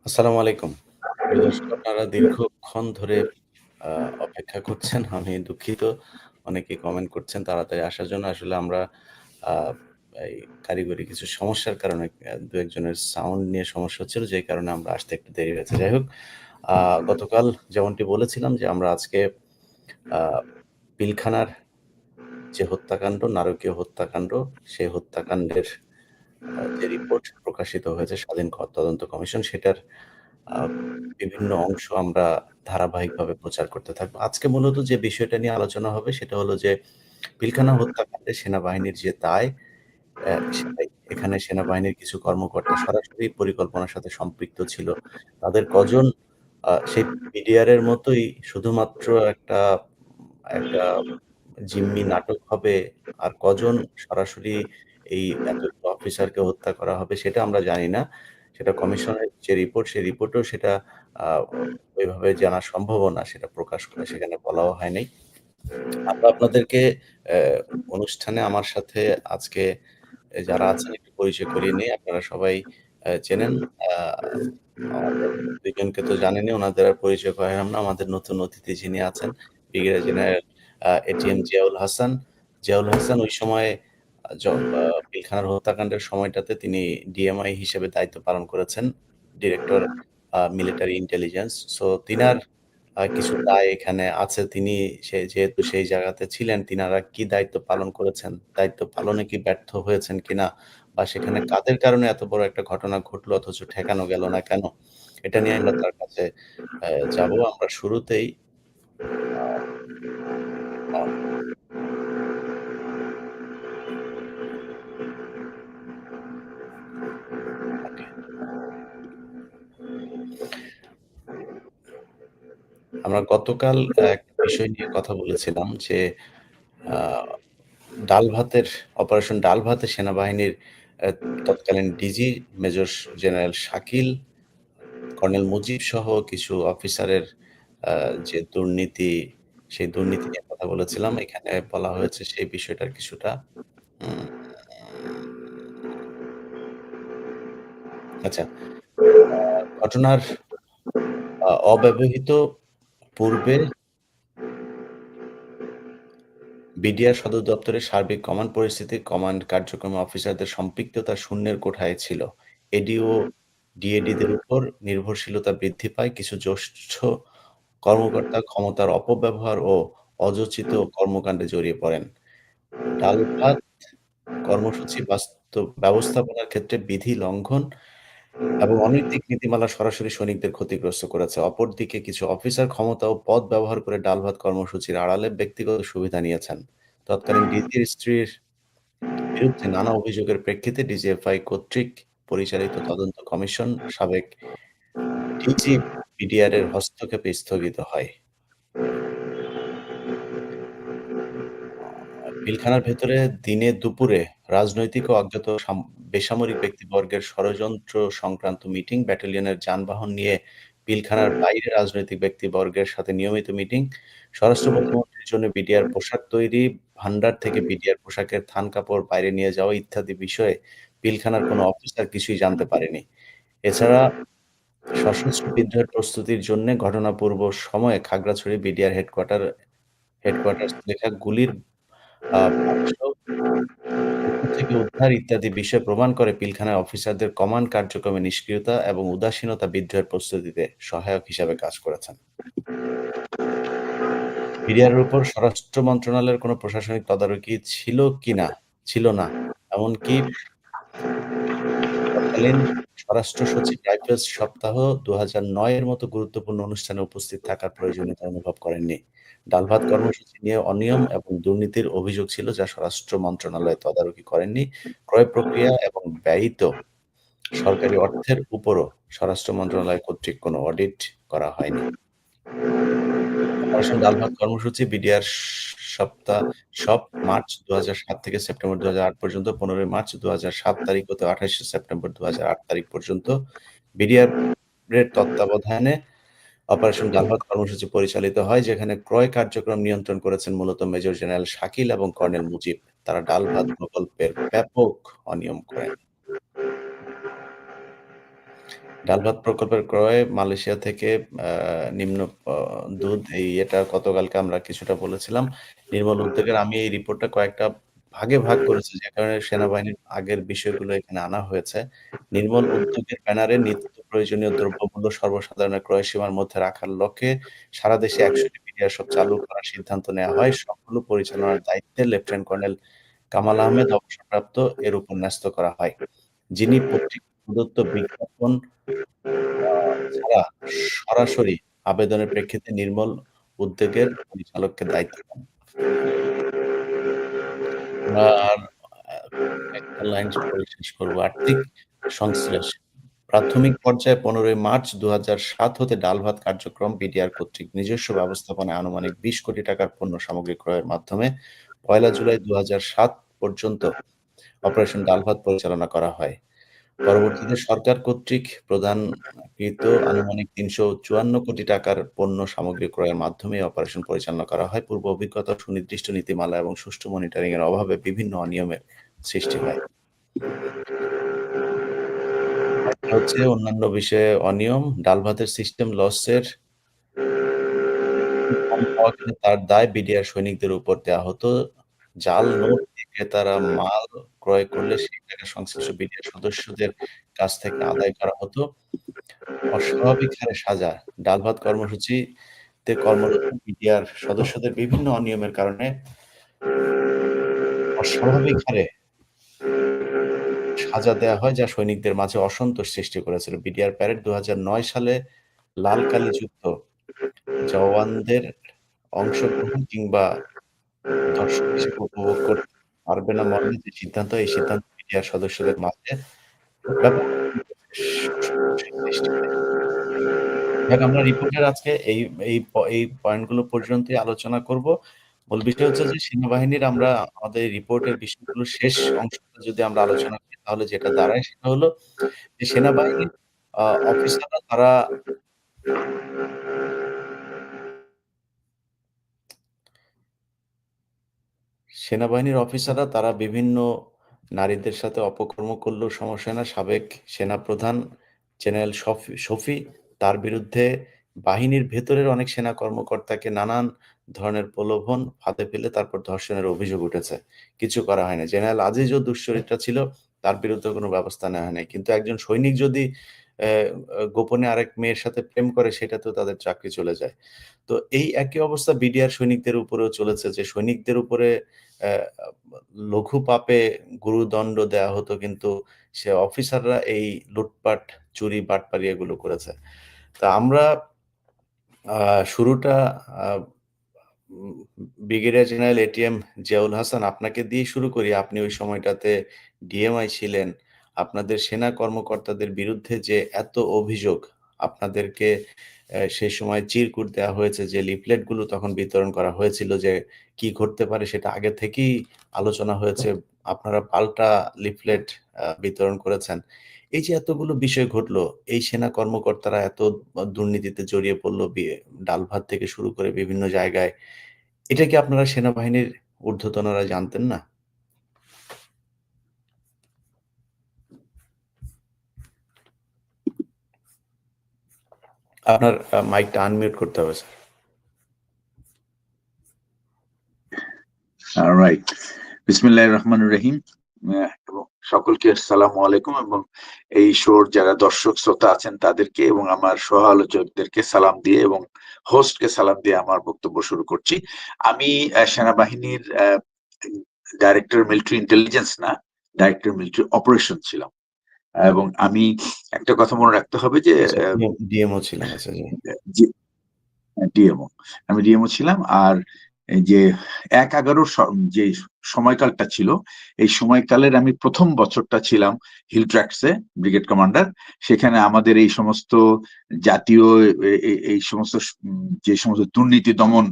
আসসালামু আলাইকুম। প্রিয় দর্শক আপনারা দীর্ঘক্ষণ ধরে আ অপেক্ষা করছেন। আমি দুঃখিত। অনেকেই কমেন্ট করছেন তাড়াতাড়ি আসার জন্য। আসলে আমরা আ এই কারিগরি কিছু সমস্যার কারণে ২-১ জনের সাউন্ড নিয়ে সমস্যা হচ্ছিল, যেই কারণে আমরা আসতে একটু দেরি হয়েছে। যাই হোক, আ গতকাল যেমনটি বলেছিলাম যে আমরা আজকে আ পিলখানার যে হত্যাকাণ্ড, নারকীয় হত্যাকাণ্ড, সেই হত্যাকাণ্ডের যে রিপোর্ট প্রকাশিত হয়েছে স্বাধীন তদন্ত কমিশন, সেটার আ বিভিন্ন অংশ আমরা ধারাবাহিকভাবে প্রচার করতে থাকবো। আজকে মূলত যে বিষয়টা নিয়ে আলোচনা হবে সেটা হলো যে পিলখানা হত্যাকাণ্ডে সেনাবাহিনীর যে দায়, সেটাই। এখানে সেনাবাহিনীর কিছু কর্মকর্তা সরাসরি পরিকল্পনার সাথে সম্পৃক্ত ছিল। তাদের কজন সেই পিডিআর এর মতোই শুধুমাত্র একটা একটা জিম্মি নাটক হবে, আর কজন সরাসরি এই এতগুলো অফিসারকে হত্যা করা হবে সেটা আমরা জানি না। সেটা কমিশনের যে রিপোর্ট, সেই রিপোর্টেও সেটা আ ওইভাবে জানা সম্ভবও না। সেটা প্রকাশ করে সেখানে বলাও হয় নাই। আমরা আপনাদেরকে অ্যা অনুষ্ঠানে আমার সাথে আজকে যারা আছেন একটু পরিচয় করিয়ে নেই। আপনারা সবাই চেনেন। আ আমাদের ২ জনকে তো জানেনই, উনাদের আর পরিচয় করালাম না। আমাদের নতুন অতিথি যিনি আছেন, brigadier general ATM Ziaul Hasan. Ziaul Hasan ওই সময়ে আ জ আ পিলখানার হত্যাকাণ্ডের সময়টাতে তিনি ডিএমআই হিসেবে দায়িত্ব পালন করেছেন। Director military intelligence. সো তিনার কিছু দায় এখানে আছে। তিনি যেহেতু সেই জায়গাতে ছিলেন, তিনারা কি দায়িত্ব পালন করেছেন, দায়িত্ব পালনে কি ব্যর্থ হয়েছেন কিনা, বা সেখানে কাদের কারণে এত বড় একটা ঘটনা ঘটলো অথচ ঠেকানো গেল না কেন? এটা নিয়ে আমরা তার কাছে যাবো। আমরা শুরুতেই আ আ ওকে। আমরা গতকাল একটা বিষয় নিয়ে কথা বলেছিলাম যে আ ডাল ভাতের অপারেশন ডাল ভাতে সেনাবাহিনীর অ্যা তৎকালীন DG major general Shakil, colonel Mujib সহ কিছু অফিসারের আ যে দুর্নীতি, সেই দুর্নীতি নিয়ে কথা বলেছিলাম। এখানে বলা হয়েছে সেই বিষয়টার কিছুটা। উম আচ্ছা, ঘটনার অব্যবহিত পূর্বে বিডিআর সদর দপ্তরের সার্বিক কমান্ড পরিস্থিতি, কমান্ড কার্যক্রমে অফিসারদের সম্পৃক্ততা শূন্যের কোঠায় ছিল। এডি ও ডিএডিদের উপর নির্ভরশীলতা বৃদ্ধি পায়। কিছু জ্যেষ্ঠ কর্মকর্তা ক্ষমতার অপব্যবহার ও অযচিত কর্মকাণ্ডে জড়িয়ে পড়েন। ডাল-ভাত কর্মসূচি ব্যবস্থাপনার ক্ষেত্রে বিধি লঙ্ঘন এবং অনৈতিক নীতিমালা সরাসরি সৈনিকদের ক্ষতিগ্রস্ত করেছে। অপরদিকে কিছু অফিসার ক্ষমতা ও পদ ব্যবহার করে ডাল-ভাত কর্মসূচির আড়ালে ব্যক্তিগত সুবিধা নিয়েছেন। তৎকালীন ডিজির স্ত্রীর বিরুদ্ধে নানা অভিযোগের প্রেক্ষিতে ডিজিএফআই কর্তৃক পরিচালিত তদন্ত কমিশন সাবেক ডিজি বিডিআর এর হস্তক্ষেপে স্থগিত হয়। পিলখানার ভেতরে দিনে দুপুরে রাজনৈতিক ও অজ্ঞাত বেসামরিক ব্যক্তিবর্গের ষড়যন্ত্র সংক্রান্ত মিটিং, ব্যাটালিয়নের যানবাহন নিয়ে পিলখানার বাইরে রাজনৈতিক ব্যক্তিবর্গের সাথে নিয়মিত মিটিং, স্বরাষ্ট্র প্রতিমন্ত্রীর জন্য বিডিআর পোশাক তৈরি, ভান্ডার থেকে বিডিআর পোশাকের থান কাপড় বাইরে নিয়ে যাওয়া ইত্যাদি বিষয়ে পিলখানার কোনো অফিসার কিছুই জানতে পারেনি। এছাড়া সশস্ত্র বিদ্রোহের প্রস্তুতির জন্যে ঘটনাপূর্ব সময়ে খাগড়াছড়ি বিডিআর হেডকোয়ার্টার্স লেখা গুলির বাক্স পুকুর থেকে উদ্ধার ইত্যাদি বিষয় প্রমাণ করে পিলখানার অফিসারদের কমান্ড কার্যক্রমে নিষ্ক্রিয়তা এবং উদাসীনতা বিদ্রোহের প্রস্তুতিতে সহায়ক হিসাবে কাজ করেছেন। বিডিআর এর উপর স্বরাষ্ট্র মন্ত্রণালয়ের কোনো প্রশাসনিক তদারকি ছিল কিনা? ছিল না। এমনকি তৎকালীন স্বরাষ্ট্র সচিব রাইফেলস সপ্তাহ ২০০৯ এর মতো গুরুত্বপূর্ণ অনুষ্ঠানে উপস্থিত থাকার প্রয়োজনীয়তা অনুভব করেননি। ডাল-ভাত কর্মসূচি নিয়ে অনিয়ম এবং দুর্নীতির অভিযোগ ছিল, যা স্বরাষ্ট্র মন্ত্রণালয় তদারকি করেননি। ক্রয় প্রক্রিয়া এবং ব্যয়িত সরকারি অর্থের উপরও স্বরাষ্ট্র মন্ত্রণালয় কর্তৃক কোনো অডিট করা হয়নি। অপারেশন ডাল-ভাত কর্মসূচি বিডিআর সপ মার্চ ২০০৭ থেকে সেপ্টেম্বর ২০০৮ পর্যন্ত, ১৫ মার্চ ২০০৭ তারিখ হতে ২৮ সেপ্টেম্বর ২০০৮ তারিখ পর্যন্ত বিডিআর এর তত্ত্বাবধানে অপারেশন ডাল-ভাত কর্মসূচি পরিচালিত হয়, যেখানে ক্রয় কার্যক্রম নিয়ন্ত্রণ করেছেন মূলত মেজর জেনারেল শাকিল এবং কর্নেল মুজিব। তারা ডাল-ভাত প্রকল্পের ব্যাপক অনিয়ম করেন। ডাল ভাত প্রকল্পের ক্রয়ে মালয়েশিয়া থেকে নিম্ন দুধ এটা গতকালকে আমরা কিছুটা বলেছিলাম। নির্মল উদ্যোগের আমি এই রিপোর্টটা কয়েকটা ভাগে ভাগ করেছি, যে কারণে সেনাবাহিনীর আগের বিষয়গুলো এখানে আনা হয়েছে। নির্মল উদ্যোগের ব্যানারে নিত্য প্রয়োজনীয় দ্রব্যমূল্য সর্বসাধারণের ক্রয় সীমার মধ্যে রাখার লক্ষ্যে সারা দেশে ১০০টি বিডিআর শপ চালু করার সিদ্ধান্ত নেওয়া হয়। সবগুলো পরিচালনার দায়িত্বে লেফটেন্যান্ট কর্নেল কামাল আহমেদ অবসরপ্রাপ্ত এর উপর ন্যস্ত করা হয়। যিনি পত্রিকা প্রদত্ত বিজ্ঞাপন ছাড়া সরাসরি আবেদনের প্রেক্ষিতে নির্মল উদ্যোগের পরিচালককে দায়িত্ব দেন। আর একটা লাইন পড়ে শেষ করব। আর্থিক সংশ্লেষ। প্রাথমিক পর্যায়ে ১৫ই মার্চ ২০০৭ হতে ডাল ভাত কার্যক্রম বিডিআর কর্তৃক নিজস্ব ব্যবস্থাপনায় আনুমানিক ২০ কোটি টাকার পণ্য সামগ্রী ক্রয়ের মাধ্যমে ১লা জুলাই ২০০৭ পর্যন্ত অপারেশন ডাল ভাত পরিচালনা করা হয়। পরবর্তীতে সরকার কর্তৃক প্রদানকৃত আনুমানিক ৩৫৪ কোটি টাকার পণ্য সামগ্রী ক্রয়ের মাধ্যমে অপারেশন পরিচালনা করা হয়। পূর্ব অভিজ্ঞতা, সুনির্দিষ্ট নীতিমালা এবং সুষ্ঠু মনিটরিং এর অভাবে বিভিন্ন অনিয়মের সৃষ্টি হয়। একটা হচ্ছে অন্যান্য বিষয়ে অনিয়ম, ডাল ভাতের সিস্টেম লসের কম পাওয়া গেলে তার দায় বিডিআর সৈনিকদের উপর দেওয়া হতো। জাল নোট দিয়ে ক্রেতারা মাল ক্রয় করলে সেই টাকা সংশ্লিষ্ট বিডিআর সদস্যদের কাছ থেকে আদায় করা হতো। অস্বাভাবিক হারে সাজা। ডাল ভাত কর্মসূচিতে কর্মরত বিডিআর সদস্যদের বিভিন্ন অনিয়মের কারণে অস্বাভাবিক হারে সাজা দেয়া হয়, যা সৈনিকদের মাঝে অসন্তোষ সৃষ্টি করেছিল। বিডিআর প্যারেড ২০০৯ সালে লাল কালিযুক্ত জওয়ানদের অংশগ্রহণ কিংবা দর্শক হিসেবে উপভোগ করতে পারবে না মর্মে যে সিদ্ধান্ত, এই সিদ্ধান্ত বিডিআর সদস্যদের মাঝে ব্যাপক সৃষ্টি হয়। আমরা রিপোর্টের আজকে এই পয়েন্টগুলো পর্যন্তই আলোচনা করব। মূল বিষয় হচ্ছে যে সেনাবাহিনীর আমরা আমাদের রিপোর্টের বিষয়গুলো শেষ অংশটা যদি আমরা আলোচনা করি, তাহলে যেটা দাঁড়ায় সেটা হলো যে সেনাবাহিনীর অফিসাররা তারা বিভিন্ন নারীদের সাথে অপকর্ম করলেও সমস্যা না। সাবেক সেনাপ্রধান জেনারেল শফি তার বিরুদ্ধে বাহিনীর ভেতরের অনেক সেনা কর্মকর্তাকে নানান ধরনের প্রলোভন ফাঁদে ফেলে তারপর ধর্ষণের অভিযোগ উঠেছে। কিছু করা হয়নি। জেনারেল আজিজও দুশ্চরিত্রা ছিল, তার বিরুদ্ধে কোনো ব্যবস্থা নেওয়া হয়নি। কিন্তু একজন সৈনিক যদি গোপনে আরেক মেয়ের সাথে প্রেম করে, সেটাতেও তাদের চাকরি চলে যায়। তো এই একই অবস্থা বিডিআর সৈনিকদের উপরেও চলেছে, যে সৈনিকদের উপরে লঘু পাপে গুরুদণ্ড দেয়া হতো, কিন্তু সে অফিসাররা এই লুটপাট, চুরি, বাটপারি এগুলো করেছে। তা আমরা শুরুটা আ উম brigadier general ATM Ziaul Hasan আপনাকে দিয়ে শুরু করি। আপনি ওই সময়টাতে ডিএমআই ছিলেন। আপনাদের সেনা কর্মকর্তাদের বিরুদ্ধে যে এত অভিযোগ, আপনাদেরকে সেই সময় চিরকুট দেওয়া হয়েছে, যে লিফলেটগুলো তখন বিতরণ করা হয়েছিল, যে কি ঘটতে পারে সেটা আগে থেকেই আলোচনা হয়েছে। আপনারা পাল্টা লিফলেট বিতরণ করেছেন। এই যে এতগুলো বিষয় ঘটলো, এই সেনা কর্মকর্তারা এত দুর্নীতিতে জড়িয়ে পড়ল, ডাল ভাত থেকে শুরু করে বিভিন্ন জায়গায়। এটা কি আপনারা সেনাবাহিনীর ঊর্ধ্বতনরা জানতেন না? আপনার মাইকটা আনমিউট করতে হবে স্যার। রাইট। বিসমিল্লাহির রহমানির রহিম। এবং সকলকে আসসালামু আলাইকুম, এবং এই শোর যারা দর্শক শ্রোতা আছেন তাদেরকে এবং আমার সহ আলোচকদেরকে সালাম দিয়ে এবং হোস্টকে সালাম দিয়ে আমার বক্তব্য শুরু করছি। আমি সেনাবাহিনীর ডাইরেক্টর মিলিটারি ইন্টেলিজেন্স না, ডাইরেক্টর মিলিটারি অপারেশন ছিলাম। এবং আমি একটা কথা মনে রাখতে হবে যে ডিএমও ছিলেন। আচ্ছা জি, ডিএমও, আমি ডিএমও ছিলাম। আর যে ১/১১ যে সময়কালটা ছিল, এই সময়কালের আমি প্রথম বছরটা ছিলাম হিল ট্র্যাক্সে ব্রিগেড কমান্ডার। সেখানে আমাদের এই সমস্ত জাতীয় এই সমস্ত যে সমস্ত দুর্নীতি দমন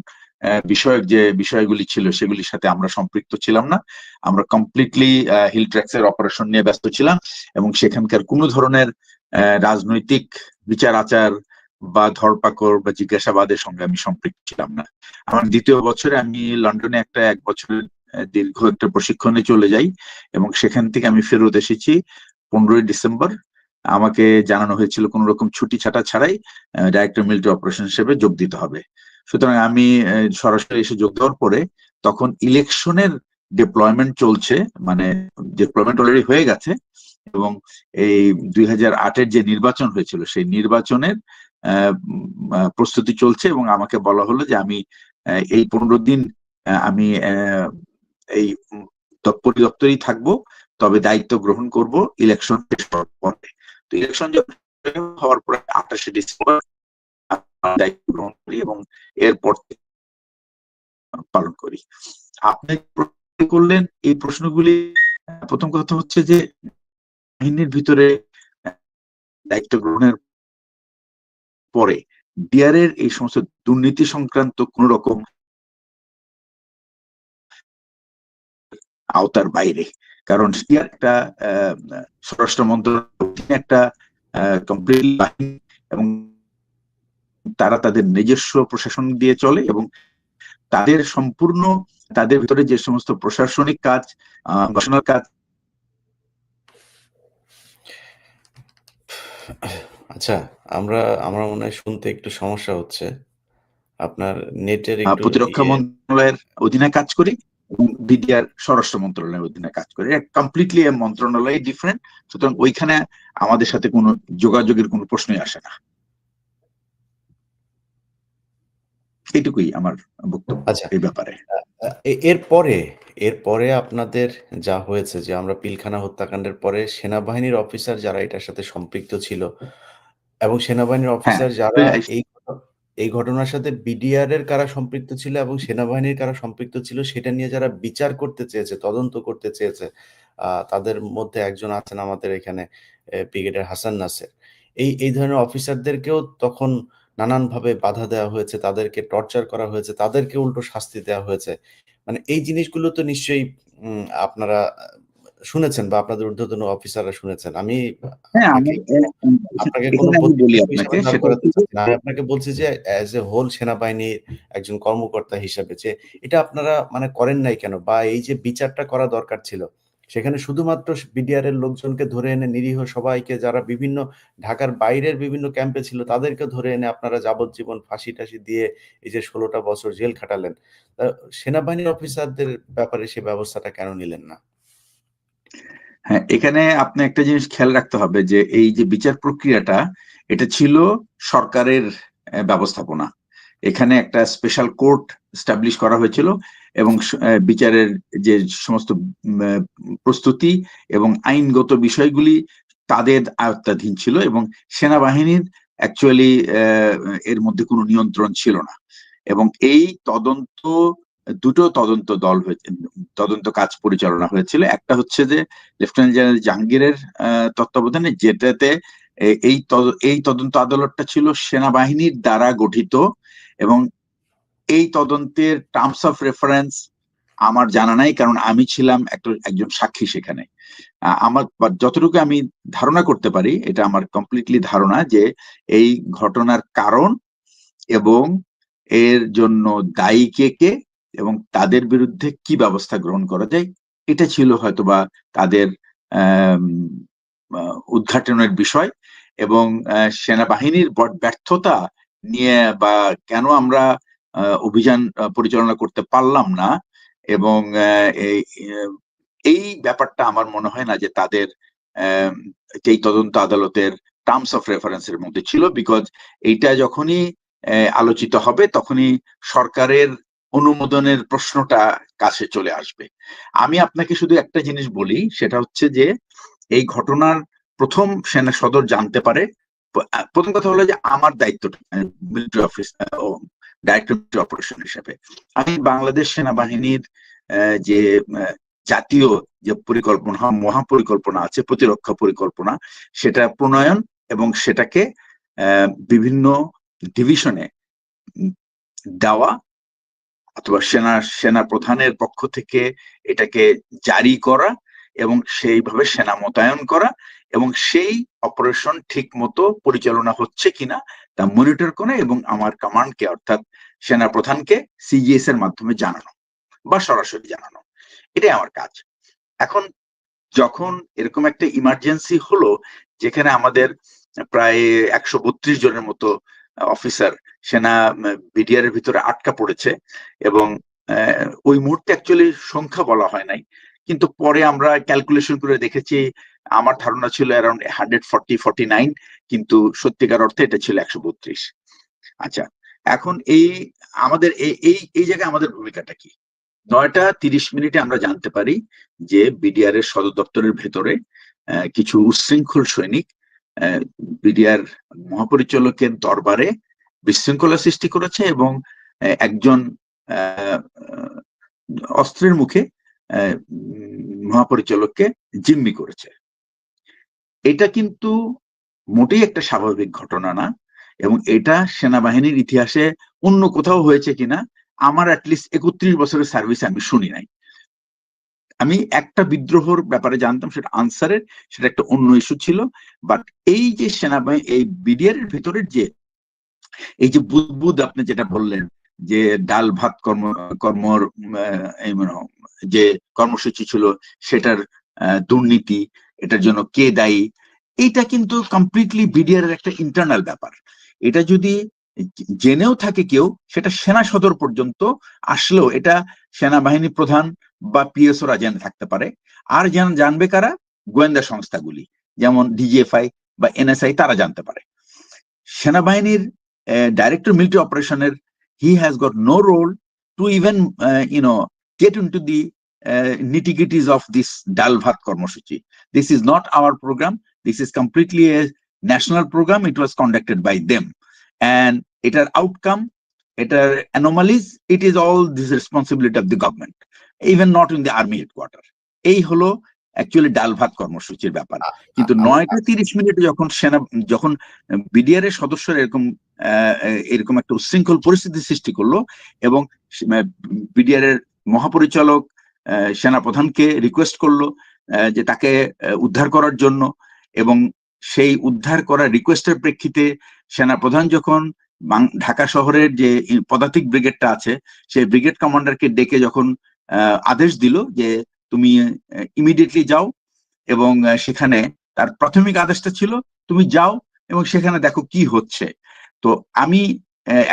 বিষয়ক যে বিষয়গুলি ছিল, সেগুলির সাথে আমরা সম্পৃক্ত ছিলাম না। আমরা কমপ্লিটলি হিল ট্র্যাক্সের অপারেশন নিয়ে ব্যস্ত ছিলাম, এবং সেখানকার কোনো ধরনের রাজনৈতিক বিচার আচার বা ধরপাকড় বা জিজ্ঞাসাবাদের সঙ্গে আমি সম্পৃক্ত ছিলাম না। আমার দ্বিতীয় বছরে আমি লন্ডনে একটা ১ বছরের দীর্ঘ একটা প্রশিক্ষণে চলে যাই, এবং সেখান থেকে আমি ফেরত এসেছি 15ই ডিসেম্বর আমাকে জানানো হয়েছিল কোন রকম ছুটি ছাটা ছাড়াই ডাইরেক্টর মিলিটারি অপারেশন হিসেবে যোগ দিতে হবে। সুতরাং আমি সরাসরি এসে যোগ দেওয়ার পরে তখন ইলেকশনের ডিপ্লয়মেন্ট চলছে, মানে ডিপ্লয়মেন্ট অলরেডি হয়ে গেছে, এবং এই 2008-এর যে নির্বাচন হয়েছিল সেই নির্বাচনের প্রস্তুতি চলছে, এবং আমাকে বলা হলো যে আমি এই 15 দিন আমি এই পরিদপ্তরেই থাকবো, তবে দায়িত্ব গ্রহণ করব ইলেকশন শেষ হওয়ার পরে। তো ইলেকশন হওয়ার পরে 28শে ডিসেম্বর দায়িত্ব গ্রহণ করি এবং এরপর পালন করি। আপনি প্রশ্ন করলেন এই প্রশ্নগুলি, প্রথম কথা হচ্ছে যে বাহিনীর ভিতরে দায়িত্ব গ্রহণের পরে ডিআরের এই সমস্ত দুর্নীতি সংক্রান্ত কোন রকম আওতার বাইরে, কারণ একটা স্বরাষ্ট্র মন্ত্রণালয় একটা কমপ্লিটলি বাহিনী, এবং তারা তাদের নিজস্ব প্রশাসন দিয়ে চলে, এবং তাদের সম্পূর্ণ তাদের ভিতরে যে সমস্ত প্রশাসনিক কাজ, গবেষণার কাজ। আচ্ছা, আমরা মনে হয় শুনতে একটু সমস্যা হচ্ছে। আপনার নেটের একটু প্রতিরক্ষা মন্ত্রণালয়ের অধীনে কাজ করি এবং বিডিআর স্বরাষ্ট্র মন্ত্রণালয়ের অধীনে কাজ করি, কমপ্লিটলি মন্ত্রণালয় ডিফারেন্ট। সুতরাং ওইখানে আমাদের সাথে কোনো যোগাযোগের কোনো প্রশ্নই আসে না। এইটুকুই আমার বক্তব্য আচ্ছা, এই ব্যাপারে। এরপরে আপনাদের যা হয়েছে যে আমরা পিলখানা হত্যাকাণ্ডের পরে সেনাবাহিনীর অফিসার যারা এটার সাথে সম্পৃক্ত ছিল এবং সেনাবাহিনীর হ্যাঁ, অফিসার যারা এই ঘটনার সাথে বিডিআর এর কারা সম্পৃক্ত ছিল এবং সেনাবাহিনীর কারা সম্পৃক্ত ছিল সেটা নিয়ে যারা বিচার করতে চেয়েছে, তদন্ত করতে চেয়েছে, তাদের মধ্যে একজন আছেন আমাদের এখানে ব্রিগেডিয়ার হাসান নাসের। এই ধরনের অফিসারদেরকেও তখন নানানভাবে বাধা দেওয়া হয়েছে, তাদেরকে টর্চার করা হয়েছে, তাদেরকে উল্টো শাস্তি দেওয়া হয়েছে। মানে এই জিনিসগুলো তো নিশ্চয়ই আপনারা শুনেছেন বা আপনাদের ঊর্ধ্বতন অফিসাররা শুনেছেন। আমি হ্যাঁ, আপনাকে কোনো এখানে আমি বলি প্রতিপক্ষ আপনাকে, হিসেবে দাঁড় সেটা করাতে হচ্ছে যে চাচ্ছি না। আমি আপনাকে বলছি যে অ্যাজ এ হোল সেনাবাহিনীর একজন কর্মকর্তা হিসেবে যে এটা আপনারা মানে করেন নাই কেন? বা এই যে বিচারটা করা দরকার ছিল, সেখানে শুধুমাত্র বিডিআর এর লোকজনকে ধরে এনে নিরীহ সবাইকে যারা বিভিন্ন ঢাকার বাইরের বিভিন্ন ক্যাম্পে ছিল তাদেরকে ধরে এনে আপনারা যাবজ্জীবন ফাঁসি-টাসি দিয়ে এই যে ১৬ টা বছর জেল খাটালেন। সেনাবাহিনীর অফিসারদের ব্যাপারে সে ব্যবস্থাটা কেন নিলেন না? হ্যাঁ, এখানে আপনি একটা জিনিস খেয়াল রাখতে হবে যে এই যে বিচার প্রক্রিয়াটা, এটা ছিল সরকারের ব্যবস্থাপনা। এখানে একটা স্পেশাল কোর্ট স্টাবলিশ করা হয়েছিল, এবং বিচারের যে সমস্ত প্রস্তুতি এবং আইনগত বিষয়গুলি তাদের আয়ত্তাধীন ছিল, এবং সেনাবাহিনীর অ্যাকচুয়ালি এর মধ্যে কোনো নিয়ন্ত্রণ ছিল না। এবং এই দুটো তদন্ত দল হয়েছে, তদন্ত কাজ পরিচালনা হয়েছিল। একটা হচ্ছে যে লেফটেন্যান্ট জেনারেল জাহাঙ্গীরের তত্ত্বাবধানে, যেটাতে এই তদন্ত আদালতটা ছিল সেনাবাহিনীর দ্বারা গঠিত, এবং এই তদন্তের টার্মস অফ রেফারেন্স আমার জানা নাই, কারণ আমি ছিলাম একজন সাক্ষী সেখানে। আমার যতটুকু আমি ধারণা করতে পারি, এটা আমার কমপ্লিটলি ধারণা যে এই ঘটনার কারণ এবং এর জন্য দায়ী কে এবং তাদের বিরুদ্ধে কি ব্যবস্থা গ্রহণ করা যায়, এটা ছিল হয়তোবা তাদের উদ্ঘাটনের বিষয়। এবং সেনাবাহিনীর ব্যর্থতা নিয়ে বা কেন আমরা অভিযান পরিচালনা করতে পারলাম না, এবং এই ব্যাপারটা আমার মনে হয় না যে তাদের এই তদন্ত আদালতের টার্মস অফ রেফারেন্সের মধ্যে ছিল, বিকজ এইটা যখনই আলোচিত হবে তখনই সরকারের অনুমোদনের প্রশ্নটা কাছে চলে আসবে। আমি আপনাকে শুধু একটা জিনিস বলি, সেটা হচ্ছে যে এই ঘটনার প্রথম সেনা সদর জানতে পারে। প্রথম কথা হলো যে আমার দায়িত্বটা মিলিটারি অফিস ডাইরেক্টর অপারেশন হিসেবে আমি বাংলাদেশ সেনাবাহিনীর যে জাতীয় যে পরিকল্পনা, মহাপরিকল্পনা আছে, প্রতিরক্ষা পরিকল্পনা, সেটা প্রণয়ন এবং সেটাকে বিভিন্ন ডিভিশনে দেওয়া, অথবা সেনা প্রধানের পক্ষ থেকে এটাকে জারি করা এবং সেইভাবে সেনা মোতায়েন করা, এবং সেই অপারেশন ঠিক মতো পরিচালনা হচ্ছে কিনা তা মনিটর করা, এবং আমার কমান্ডকে অর্থাৎ সেনা প্রধানকে সিজিএস এর মাধ্যমে জানানো বা সরাসরি জানানো, এটাই আমার কাজ। এখন যখন এরকম একটা ইমার্জেন্সি হলো, যেখানে আমাদের প্রায় 132 জনের মতো অফিসার সেনা বিডিআর এর ভিতরে আটকা পড়েছে, এবং ওই মুহূর্তে অ্যাকচুয়ালি সংখ্যা বলা হয় নাই, কিন্তু পরে আমরা ক্যালকুলেশন করে দেখেছি, আমার ধারণা ছিল অ্যারাউন্ড 149, কিন্তু সত্যিকার অর্থে এটা ছিল 132। আচ্ছা, এখন আমাদের এই জায়গায় আমাদের ভূমিকাটা কি? 9:30 আমরা জানতে পারি যে বিডিআর এর সদর দপ্তরের ভেতরে কিছু উচ্ছৃঙ্খল সৈনিক বিডিআর মহাপরিচালকের দরবারে বিশৃঙ্খলা সৃষ্টি করেছে, এবং একজন অস্ত্রের মুখে মহাপরিচালককে জিম্মি করেছে। এটা কিন্তু মোটেই একটা স্বাভাবিক ঘটনা না, এবং এটা সেনাবাহিনীর ইতিহাসে অন্য কোথাও হয়েছে কিনা আমার অ্যাটলিস্ট 31 বছরের সার্ভিসে আমি শুনি নাই। আমি একটা বিদ্রোহর ব্যাপারে জানতাম, সেটা আনসারের, সেটা একটা অন্য ইস্যু ছিল। বাট এই যে সেনাবাহিনী, এই বিডিআর এর ভেতরের যে এই যে বুদবুদ আপনি যেটা বললেন, যে ডাল ভাত কর্মর যে কর্মসূচি ছিল সেটার দুর্নীতি, এটার জন্য কে দায়ী, এইটা কিন্তু কমপ্লিটলি বিডিআর এর একটা ইন্টারনাল ব্যাপার। এটা যদি জেনেও থাকে কেউ, সেটা সেনা সদর পর্যন্ত আসলেও এটা সেনাবাহিনী প্রধান বা পিএসওরা জেনে থাকতে পারে। আর জানবে কারা? গোয়েন্দা সংস্থাগুলি, যেমন ডিজিএফআই বা এনএসআই, তারা জানতে পারে। সেনাবাহিনীর ডাইরেক্টর মিলিটারি অপারেশনের he has got no role to even get into the nitty-gritties of this dal bhat কর্মসূচি. This is not our program. This is completely a national program. It was conducted by them, and এটার outcome, এটার anomalies, it is all this responsibility of the government, even not in the army headquarter. এই হলো actually ডাল ভাত কর্মসূচির ব্যাপার। কিন্তু 9:30 যখন বিডিআর এর সদস্যরা এরকম একটা উচ্ছৃঙ্খল পরিস্থিতি সৃষ্টি করলো, এবং বিডিআর এর মহাপরিচালক সেনাপ্রধানকে রিকোয়েস্ট করলো যে তাকে উদ্ধার করার জন্য, এবং সেই উদ্ধার করার রিকোয়েস্টের প্রেক্ষিতে সেনাপ্রধান যখন ঢাকা শহরের যে পদাতিক ব্রিগেডটা আছে, সেই ব্রিগেড কমান্ডারকে ডেকে যখন আদেশ দিল যে তুমি ইমিডিয়েটলি যাও, এবং সেখানে তার প্রাথমিক আদেশটা ছিল তুমি যাও এবং সেখানে দেখো কি হচ্ছে। তো আমি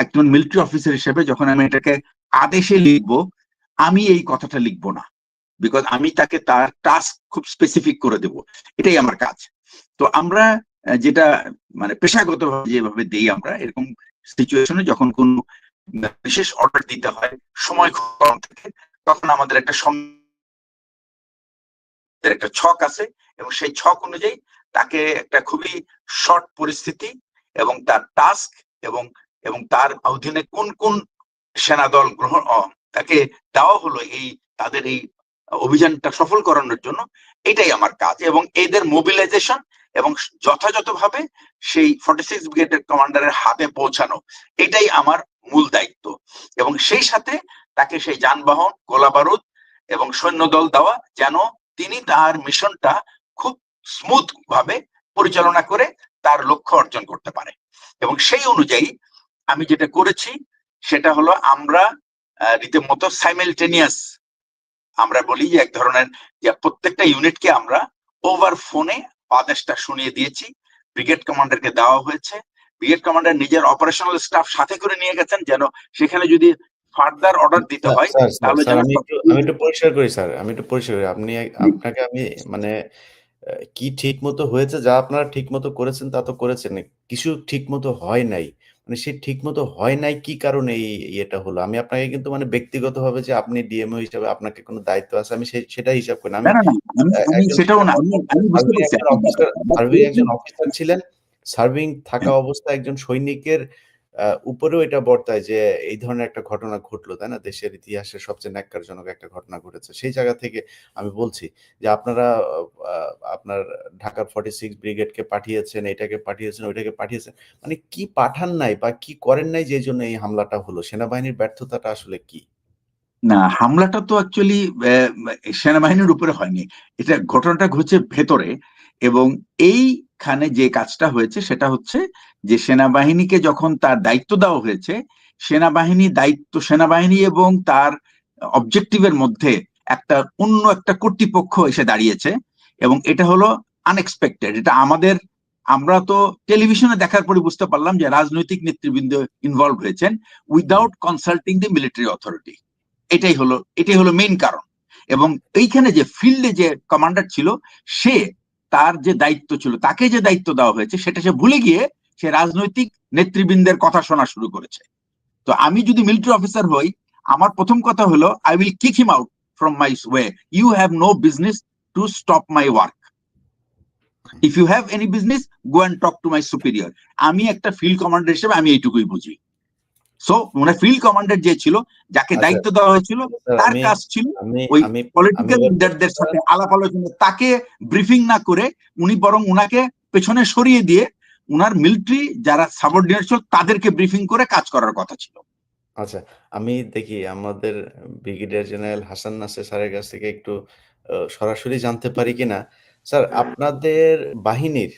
একজন মিলিটারি অফিসার হিসেবে যখন আমি এটাকে আদেশে লিখবো, আমি এই কথাটা লিখবো না, বিকজ আমি তাকে তার টাস্ক খুব স্পেসিফিক করে দেব, এটাই আমার কাজ। তো আমরা যেটা মানে পেশাগতভাবে যেভাবে দেই, আমরা এরকম সিচুয়েশনে যখন কোন বিশেষ অর্ডার দিতে হয় সময় কম থাকে, তখন আমাদের একটা ছক আছে, এবং সেই ছক অনুযায়ী তাকে একটা খুবই শর্ট পরিস্থিতি এবং তার টাস্ক এবং তার অধীনে কোন কোন সেনাদল তাকে দেওয়া হলো তাদের এই অভিযানটা সফল করানোর জন্য, এটাই আমার কাজ। এবং এদের মোবিলাইজেশন এবং যথাযথভাবে সেই 46 ব্রিগেডের কমান্ডারের হাতে পৌঁছানো, এটাই আমার মূল দায়িত্ব। এবং সেই সাথে তাকে সেই যানবাহন, গোলাবারুদ এবং সৈন্যদল দেওয়া, যেন তিনি তার মিশনটা খুব স্মুথ ভাবে পরিচালনা করে তার লক্ষ্য অর্জন করতে পারে। এবং সেই অনুযায়ী আমি যেটা করেছি সেটা হলো, আমরা রীতিমতো সাইমেলটেনিয়াস, আমরা বলি যে এক ধরনের, যে প্রত্যেকটা ইউনিটকে আমরা ওভার ফোনে আদেশটা শুনিয়ে দিয়েছি, ব্রিগেড কমান্ডারকে দেওয়া হয়েছে। ব্রিগেড কমান্ডার নিজের অপারেশনাল স্টাফ সাথে করে নিয়ে গেছেন, যেন সেখানে যদি ফার্দার অর্ডার দিতে হয় তাহলে আমি একটু পরিষ্কার করি স্যার, আপনাকে আমি মানে কি ঠিক মতো হয়েছে, যা আপনারা ঠিক মতো করেছেন তা তো করেছেন, কিছু ঠিক মতো হয় নাই, মানে সে ঠিক মতো হয় নাই কি কারণে এটা হলো। আমি আপনাকে কিন্তু মানে ব্যক্তিগতভাবে যে আপনি ডিএমও হিসাবে আপনাকে কোনো দায়িত্ব আছে, আমি সেটা হিসাব করি না। একজন অফিসার ছিলেন, সার্ভিং থাকা অবস্থায় একজন সৈনিকের উপরেও এটা বর্তায় যে এই ধরনের একটা ঘটনা ঘটলো, তাই না? দেশের ইতিহাসে সবচেয়ে ন্যাক্কারজনক একটা ঘটনা ঘটেছে। সেই জায়গা থেকে আমি বলছি যে আপনারা আপনার ঢাকার 46 ব্রিগেডকে পাঠিয়েছেন, এটাকে পাঠিয়েছেন, ওইটাকে পাঠিয়েছেন। মানে কি পাঠান নাই বা কি করেন নাই যে জন্য এই হামলাটা হলো? সেনাবাহিনীর ব্যর্থতাটা আসলে কি? না, হামলাটা তো অ্যাকচুয়ালি সেনাবাহিনীর উপরে হয়নি, এটা ঘটনাটা ঘটছে ভেতরে। এবং এইখানে যে কাজটা হয়েছে সেটা হচ্ছে যে সেনাবাহিনীকে যখন তার দায়িত্ব দেওয়া হয়েছে, সেনাবাহিনী এবং তার অবজেক্টিভের মধ্যে অন্য একটা কর্তৃপক্ষ এসে দাঁড়িয়েছে, এবং এটা হলো আনএক্সপেক্টেড। এটা আমাদের আমরা তো টেলিভিশনে দেখার পরে বুঝতে পারলাম যে রাজনৈতিক নেতৃবৃন্দ ইনভলভ হয়েছেন উইদাউট কনসাল্টিং দি মিলিটারি অথরিটি। এটাই হলো মেইন কারণ। এবং এইখানে যে ফিল্ডে যে কমান্ডার ছিল, সে তার যে দায়িত্ব ছিল, তাকে যে দায়িত্ব দেওয়া হয়েছে সেটা সে ভুলে গিয়ে সে রাজনৈতিক নেতৃবৃন্দের কথা শোনা শুরু করেছে। তো আমি যদি মিলিটারি অফিসার হই, আমার প্রথম কথা হলো I will kick him out from my way. You have no business to stop my work. If you have any business, go and talk to my superior. আমি একটা ফিল্ড কমান্ডার হিসেবে আমি এইটুকুই বুঝি। সো মানে ফিল্ড কমান্ডার যে ছিল, যাকে আচ্ছা দায়িত্ব দেওয়া হয়েছিল, স্যার, তার আমি কাজ ছিল আমি ওই আমি আমি পলিটিক্যাল এবার লিডারদের সাথে আলাপ আলোচনা, তাকে ব্রিফিং না করে উনি বরং উনাকে পেছনে সরিয়ে দিয়ে উনার মিলিটারি যারা সাবঅর্ডিনেট ছিল তাদেরকে ব্রিফিং করে কাজ করার কথা ছিল। আচ্ছা, আমি দেখি আমাদের ব্রিগেডিয়ার জেনারেল হাসান নাসির স্যারের কাছ থেকে একটু সরাসরি জানতে পারি কিনা। স্যার, আপনাদের বাহিনীর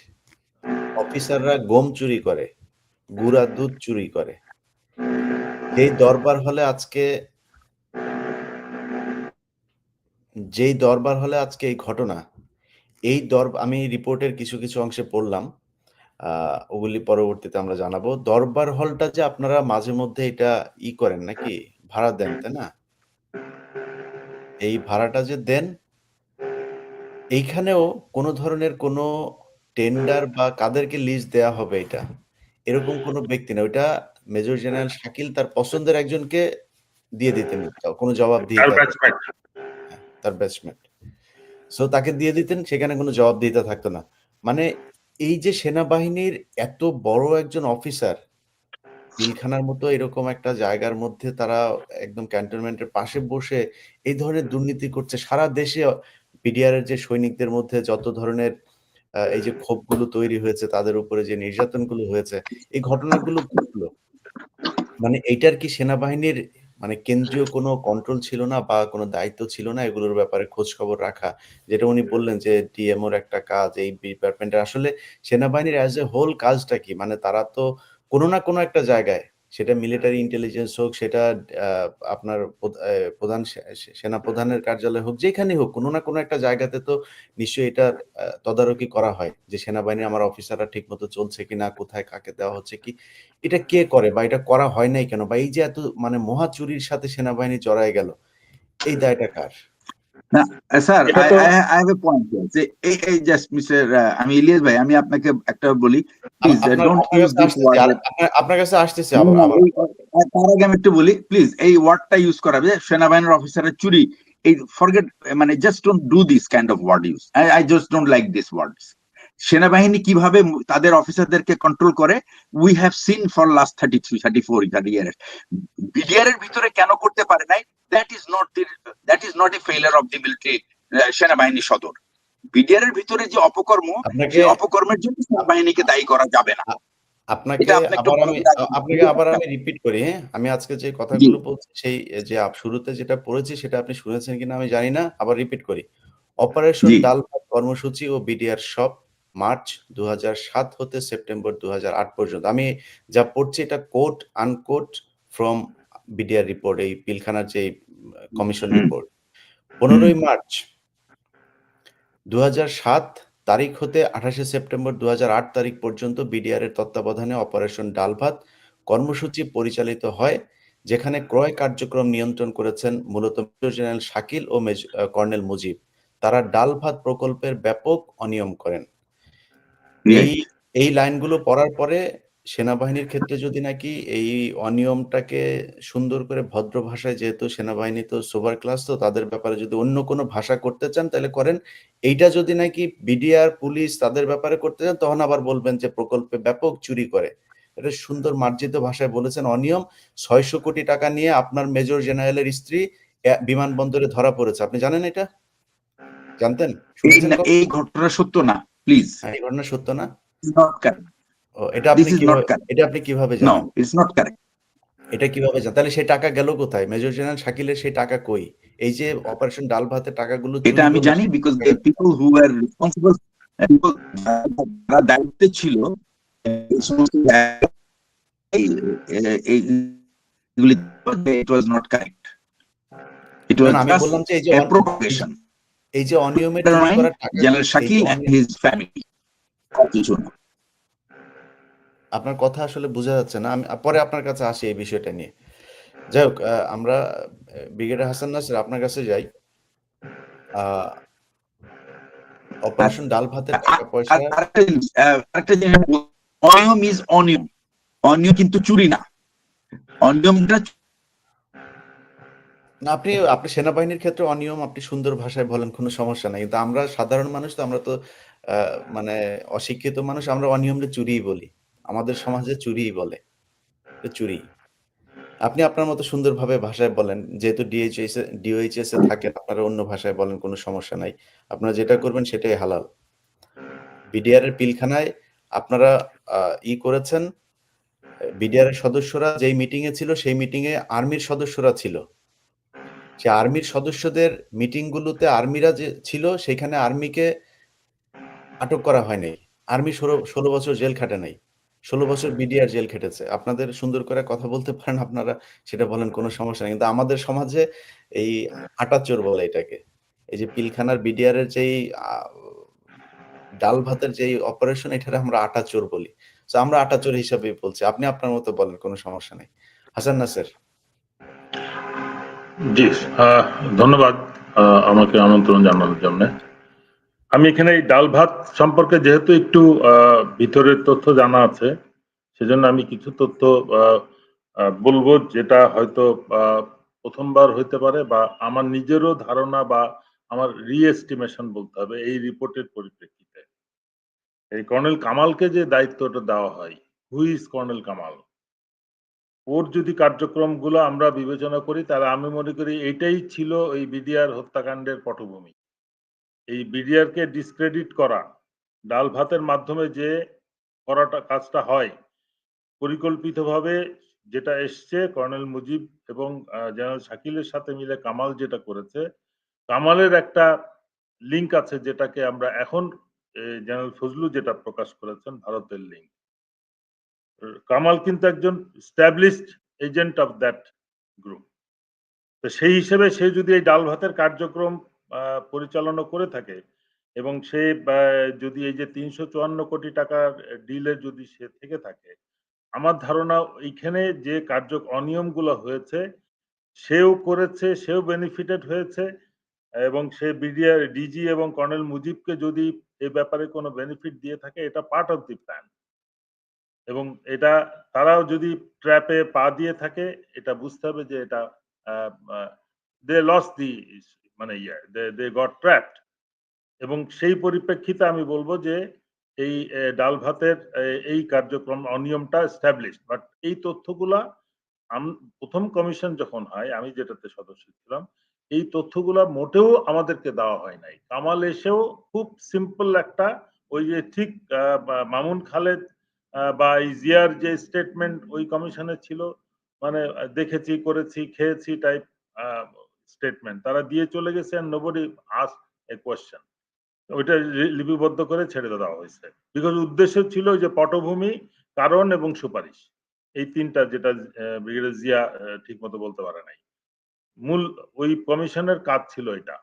অফিসাররা গম চুরি করে, গুঁড়া দুধ চুরি করে। যেই দরবার হলে আজকে এই ঘটনা, আমি রিপোর্টের কিছু অংশে পড়লাম। ওগুলি পরবর্তীতে আমরা জানাবো। দরবার হলটা যে আপনারা মাঝে মধ্যে এটা করেন নাকি? ভাড়া দেন, তাই না? এই ভাড়াটা যে দেন, এইখানেও কোনো ধরনের কোনো টেন্ডার বা কাদেরকে লিজ দেয়া হবে এটা, এরকম কোনো ব্যক্তি না। ওইটা মেজর জেনারেল শাকিল তার পছন্দের একজনকে দিয়ে দিতেন, কোনো জবাবদিহিতা হ্যাঁ, তার ব্যাচমেট। সো তাকে দিয়ে দিতেন, সেখানে কোনো জবাবদিহিতা থাকতো না। মানে এই যে সেনাবাহিনীর এত বড় একজন অফিসার, পিলখানার মতো এরকম একটা জায়গার মধ্যে তারা একদম ক্যান্টনমেন্টের পাশে বসে এই ধরনের দুর্নীতি করছে। সারা দেশে পিডিআর এর যে সৈনিকদের মধ্যে যত ধরনের এই যে ক্ষোভগুলো তৈরি হয়েছে, তাদের উপরে যে নির্যাতনগুলো হয়েছে, এই ঘটনাগুলো ঘটলো। মানে এইটার কি সেনাবাহিনীর মানে কেন্দ্রীয় কোনো কন্ট্রোল ছিল না বা কোনো দায়িত্ব ছিল না এগুলোর ব্যাপারে খোঁজ খবর রাখা? যেটা উনি বললেন যে ডিএমওর একটা কাজ, এই ডিপার্টমেন্টের আসলে সেনাবাহিনীর অ্যাজ এ হোল কাজটা কি? মানে তারা তো কোনো না কোনো একটা জায়গায়, সেটা মিলিটারি ইন্টেলিজেন্স হোক, সেটা আ আপনার প্রধান সেনাপ্রধানের কার্যালয় হোক, যেখানেই হোক, কোনো না কোনো একটা জায়গাতে তো নিশ্চয়ই এটার তদারকি করা হয় যে সেনাবাহিনীর আমার অফিসাররা ঠিকমতো চলছে কিনা, কোথায় কাকে দেওয়া হচ্ছে কি? এটা কে করে বা এটা করা হয় নাই কেন? বা এই যে এত মানে মহা চুরির সাথে সেনাবাহিনী জড়ায় গেল, এই দায়টা কার? না স্যার, এটা আই তো আই হ্যাভ এ পয়েন্ট যে এই জাস্ট মিস্টার, আমি ইলিয়াস ভাই, আমি আপনাকে একটা বলি, প্লিজ আপনার ডোন্ট আপনার ইউজ কাছে দিস আসতেছি। ওয়ার্ড। আর আপনার কাছে আসতেছি না, না, আবার। তার আগে আমি একটু বলি, প্লিজ এই ওয়ার্ডটা ইউজ করা যে সেনাবাহিনীর অফিসারের চুরি, এই ফরগেট, মানে just don't do this kind of word use. I just don't like this words. সেনাবাহিনী কিভাবে তাদের অফিসারদেরকে কন্ট্রোল করে, we have seen for last 30 years. BDR এর ভিতরে কেন করতে পারে নাই, that is not a failure of the military, সেনাবাহিনী সদর। বিডিআর এর ভিতরে যে অপকর্ম, আপনাকে সেই অপকর্মের জন্য সেনাবাহিনীকে দায়ী করা যাবে না। আপনাকে এটা আপনি একটু আবার ভালো আমি করে রাখবেন। আপনাকে আবার আমি রিপিট করি, হ্যাঁ? আমি আজকে যে জি, কথাগুলো বলছি সেই যে শুরুতে যেটা পড়েছি সেটা আপনি শুনেছেন কিনা আমি জানি না। আবার রিপিট করি। অপারেশন জি, ডাল ভাত কর্মসূচি ও বিডিআর সব মার্চ ২০০৭ হতে সেপ্টেম্বর ২০০৮ পর্যন্ত। আমি যা পড়ছি এটা coat unquote from BDR report, এই পিলখানার যে কমিশন হুম, রিপোর্ট। হুম, ১৫ই মার্চ ২০০৭ তারিখ হতে ২৮শে সেপ্টেম্বর ২০০৮ তারিখ পর্যন্ত বিডিআর এর তত্ত্বাবধানে অপারেশন ডাল ভাত কর্মসূচি পরিচালিত হয়, যেখানে ক্রয় কার্যক্রম নিয়ন্ত্রণ করেছেন মূলত মেজর জেনারেল শাকিল ও কর্নেল মুজিব। তারা ডাল ভাত প্রকল্পের ব্যাপক অনিয়ম করেন। এই রাইট। এই লাইনগুলো পড়ার পরে সেনাবাহিনীর ক্ষেত্রে যদি নাকি এই অনিয়মটাকে সুন্দর করে ভদ্র ভাষায়, যেহেতু সেনাবাহিনী তো সোবার ক্লাস, তো তাদের ব্যাপারে যদি অন্য কোনো ভাষা করতে চান তাহলে করেন। এইটা যদি নাকি বিডিআর, পুলিশ তাদের ব্যাপারে করতে চান তখন আবার বলবেন যে প্রকল্পে ব্যাপক চুরি করে। এটা সুন্দর মার্জিত ভাষায় বলেছেন অনিয়ম। ৬০০ কোটি টাকা নিয়ে আপনার মেজর জেনারেলের স্ত্রী বিমানবন্দরে ধরা পড়েছে। আপনি জানেন এটা? জানতেন? শুনেছেন কবে? এই ঘটনা সত্য না, প্লিজ। হ্যাঁ, এই ঘটনা সত্য না? Not correct. ও, এটা দিস আপনি ইজ নট কিভাবে কারেক্ট। এটা আপনি কিভাবে নো, জানেন? It's not correct. এটা কিভাবে জানেন? তাহলে সেই টাকা গেল কোথায়? মেজর জেনারেল শাকিলের সেই টাকা কই? এই যে অপারেশন ডাল ভাতের টাকাগুলো এটা চুরি আমি হলো জানি, সেই বিকজ টাকা the people who R responsible, যারা দায়িত্বে ছিল, এই সমস্ত এইগুলি, ইট ওয়াজ নট কারেক্ট। ইট না, ওয়াজ না, আমি জাস্ট বললাম যে এ প্রোভোকেশন। এই যে অনিয়মের চুরি করা টাকা, জেনারেল এই যে শাকিল এন্ড হিজ ফ্যামিলি, কিছু না। আপনার কথা আসলে বোঝা যাচ্ছে না। আমি পরে আপনার কাছে আসি এই বিষয়টা নিয়ে। যাই হোক, আমরা ব্রিগেডিয়ার হাসান নাসির আপনার কাছে যাই। আ অপারেশন ডাল ভাতের টাকা পয়সা আরেকটা জিনিস, অনিয়ম ইজ অনিয়ম, অনিয়ম কিন্তু চুরি না, অনিয়মটা না, আপনি আপনি সেনাবাহিনীর ক্ষেত্রে অনিয়ম আপনি সুন্দর ভাষায় বলেন, কোনো সমস্যা নাই। কিন্তু আমরা সাধারণ মানুষ তো, আমরা তো মানে অশিক্ষিত মানুষ, আমরা অনিয়মটা চুরিই বলি। আমাদের সমাজে চুরিই বলে। এটা চুরি। আপনি আপনার মতো সুন্দরভাবে ভাষায় বলেন। যেহেতু ডিওএইচএস এ থাকেন, আপনারা অন্য ভাষায় বলেন, কোনো সমস্যা নাই। আপনারা যেটা করবেন সেটাই হালাল। বিডিআর এর পিলখানায় আপনারা আ করেছেন। বিডিআর এর সদস্যরা যেই মিটিং এ ছিল, সেই মিটিং এ আর্মির সদস্যরা ছিল। সে আর্মির সদস্যদের মিটিং গুলোতে আর্মিরা যে ছিল, সেখানে আর্মিকে আটক করা হয় নাই। আর্মি ১৬ বছর জেল খাটে নাই। ১৬ বছর বিডিআর জেল খেটেছে। আপনাদের সুন্দর করে কথা বলতে পারেন আপনারা, সেটা বলেন, কোনো সমস্যা নাই। কিন্তু আমাদের সমাজে এই আটা চোর বলে এটাকে। এই যে পিলখানার বিডিআর এর যেই আ ডাল ভাতের যেই অপারেশন, এটারে আমরা আটা চোর বলি। সো আমরা আটা চোর হিসাবেই বলছি। আপনি আপনার মতো বলেন, কোনো সমস্যা নাই। হাসান নাসের। জি, ধন্যবাদ আমাকে আমন্ত্রণ জানানোর জন্য। আমি এখানে এই ডাল ভাত সম্পর্কে যেহেতু একটু ভিতরের তথ্য জানা আছে, সেজন্য আমি কিছু তথ্য বলবো, যেটা হয়তো প্রথমবার হইতে পারে, বা আমার নিজেরও ধারণা, বা আমার রিএস্টিমেশন বলতে হবে এই রিপোর্টের পরিপ্রেক্ষিতে। এই কর্নেল কামালকে যে দায়িত্বটা দেওয়া হয়, হু ইজ কর্নেল কামাল, ওর যদি কার্যক্রমগুলো আমরা বিবেচনা করি, তাহলে আমি মনে করি এটাই ছিল এই বিডিআর হত্যাকাণ্ডের পটভূমি। এই বিডিআর কে ডিসক্রেডিট করা, ডাল ভাতের মাধ্যমে যে কাজটা হয় পরিকল্পিতভাবে, যেটা এসছে কর্নেল মুজিব এবং জেনারেল শাকিলের সাথে মিলে কামাল যেটা করেছে, কামালের একটা লিঙ্ক আছে, যেটাকে আমরা এখন জেনারেল ফজলু যেটা প্রকাশ করেছেন, ভারতের লিঙ্ক। কামাল কিন্তু একজন established agent of that group. তো সেই হিসেবে সে যদি এই ডাল ভাতের কার্যক্রম পরিচালনা করে থাকে, এবং সে যদি এই যে ৩৫৪ কোটি টাকার ডিলে যদি সে থেকে থাকে, আমার ধারণা এইখানে যে অনিয়মগুলো হয়েছে, সেও করেছে, সেও বেনিফিটেড হয়েছে, এবং সে বিডিআর ডিজি এবং কর্নেল মুজিবকে যদি এ ব্যাপারে কোনো বেনিফিট দিয়ে থাকে, এটা পার্ট অফ দি প্ল্যান। এবং এটা তারাও যদি ট্র্যাপে পা দিয়ে থাকে, এটা বুঝতে হবে যে এটা দে লস দি, মানে দে গট ট্র্যাপড। এবং সেই পরিপ্রেক্ষিতে আমি বলবো যে এই ডাল ভাতের এই কার্যক্রম অনিয়মটা এস্টাবলিশড, বাট এই তথ্যগুলা প্রথম কমিশন যখন হয়, আমি যেটাতে সদস্য ছিলাম, এই তথ্যগুলা মোটেও আমাদেরকে দেওয়া হয় নাই। কামাল এসেও খুব সিম্পল একটা, ওই যে ঠিক মামুন খালেদ বা এই জিয়ার যে স্টেটমেন্ট ওই কমিশনে ছিল, মানে দেখেছি, করেছি, খেয়েছি টাইপ স্টেটমেন্ট তারা দিয়ে চলে গেছে, and nobody asked a question। ওইটা লিপিবদ্ধ করে ছেড়ে দেওয়া হয়েছে, বিকজ উদ্দেশ্য ছিল যে পটভূমি, কারণ এবং সুপারিশ, এই তিনটা, যেটা ব্রিগেডিয়ার জিয়া ঠিক মতো বলতে পারে নাই। মূল ওই কমিশনের কাজ ছিল এটা।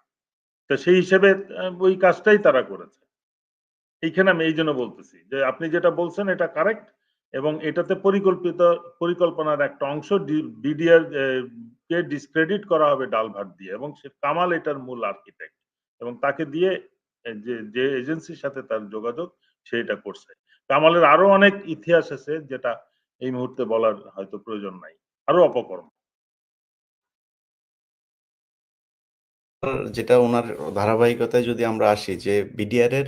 তো সেই হিসেবে ওই কাজটাই তারা করেছে। এইখানে আমি এই জন্য বলতেছি যে আপনি যেটা বলছেন এটা কারেক্ট, এবং এটাতে পরিকল্পনার একটা অংশ বিডিআর কে ডিসক্রেডিট করা হবে ডাল ভাত দিয়ে, এবং সে কামাল এটার মূল আর্কিটেক্ট, এবং তাকে দিয়ে যে এজেন্সির সাথে তার যোগাযোগ, সেটা করছে। কামালের আরো অনেক ইতিহাস আছে, যেটা এই মুহূর্তে বলার হয়তো প্রয়োজন নাই, আরো অপকর্ম। যেটা ওনার ধারাবাহিকতায় যদি আমরা আসি, যে বিডিআর এর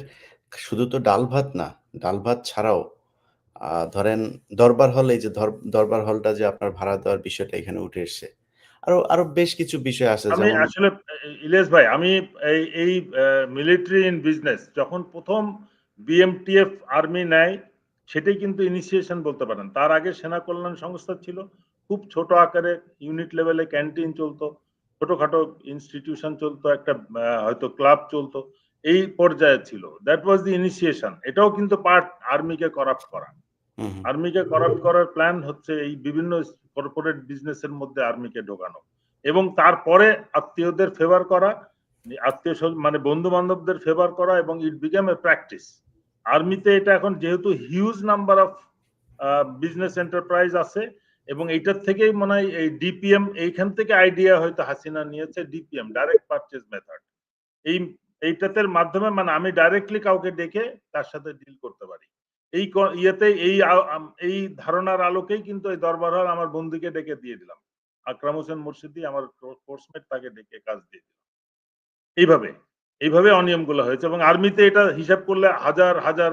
শুধু তো ডাল ভাত না, ডাল ভাত ছাড়াও ধরেন দরবার হল, এই যে দরবার হলটা যে আপনার ভাড়া দেওয়ার বিষয়টা এখানে উঠে এসছে। আরো আরো বেশ কিছু বিষয় আছে, আমি যেমন আসলে ইলিয়াস ভাই, আমি এই মিলিটারি ইন বিজনেস যখন প্রথম বিএমটিএফ আর্মি নেয়, সেটাই কিন্তু ইনিশিয়েশন বলতে পারেন। তার আগে সেনা কল্যাণ সংস্থা ছিল, খুব ছোট আকারে ইউনিট লেভেলে ক্যান্টিন চলতো, ছোটখাটো ইনস্টিটিউশন চলতো, একটা হয়তো ক্লাব চলতো, এই পর্যায়ে ছিল। That was the initiation. এটাও কিন্তু পার্ট আর্মিকে করাপ্ট করা। আর্মিকে করাপ্ট করার প্ল্যান হচ্ছে এই বিভিন্ন কর্পোরেট বিজনেসের মধ্যে আর্মিকে ঢোকানো, এবং তারপরে আত্মীয়দের ফেভার করা, আত্মীয় মানে বন্ধু বান্ধবদের ফেভার করা, এবং ইট বিকাম এ প্র্যাকটিস। আর্মিতে এটা এখন যেহেতু huge number of business enterprise আছে, এবং এইটার থেকেই মনে হয় এই ডিপিএম, এইখান থেকে আইডিয়া হয়তো হাসিনা নিয়েছে, ডিপিএম ডাইরেক্ট পারচেজ মেথড। এইটাতে মাধ্যমে মানে আমি ডাইরেক্টলি কাউকে ডেকে তার সাথে ডিল করতে পারি। ইয়েতে এই ধারণার আলোকেই কিন্তু এই দরবার হল আমার বন্ধুকে ডেকে দিয়ে দিলাম, আকরাম হোসেন মুর্শিদি আমার কোর্সমেট, তাকে ডেকে কাজ দিয়ে দিলাম। এইভাবে অনিয়মগুলো হয়েছে, এবং আর্মিতে এটা হিসাব করলে হাজার হাজার,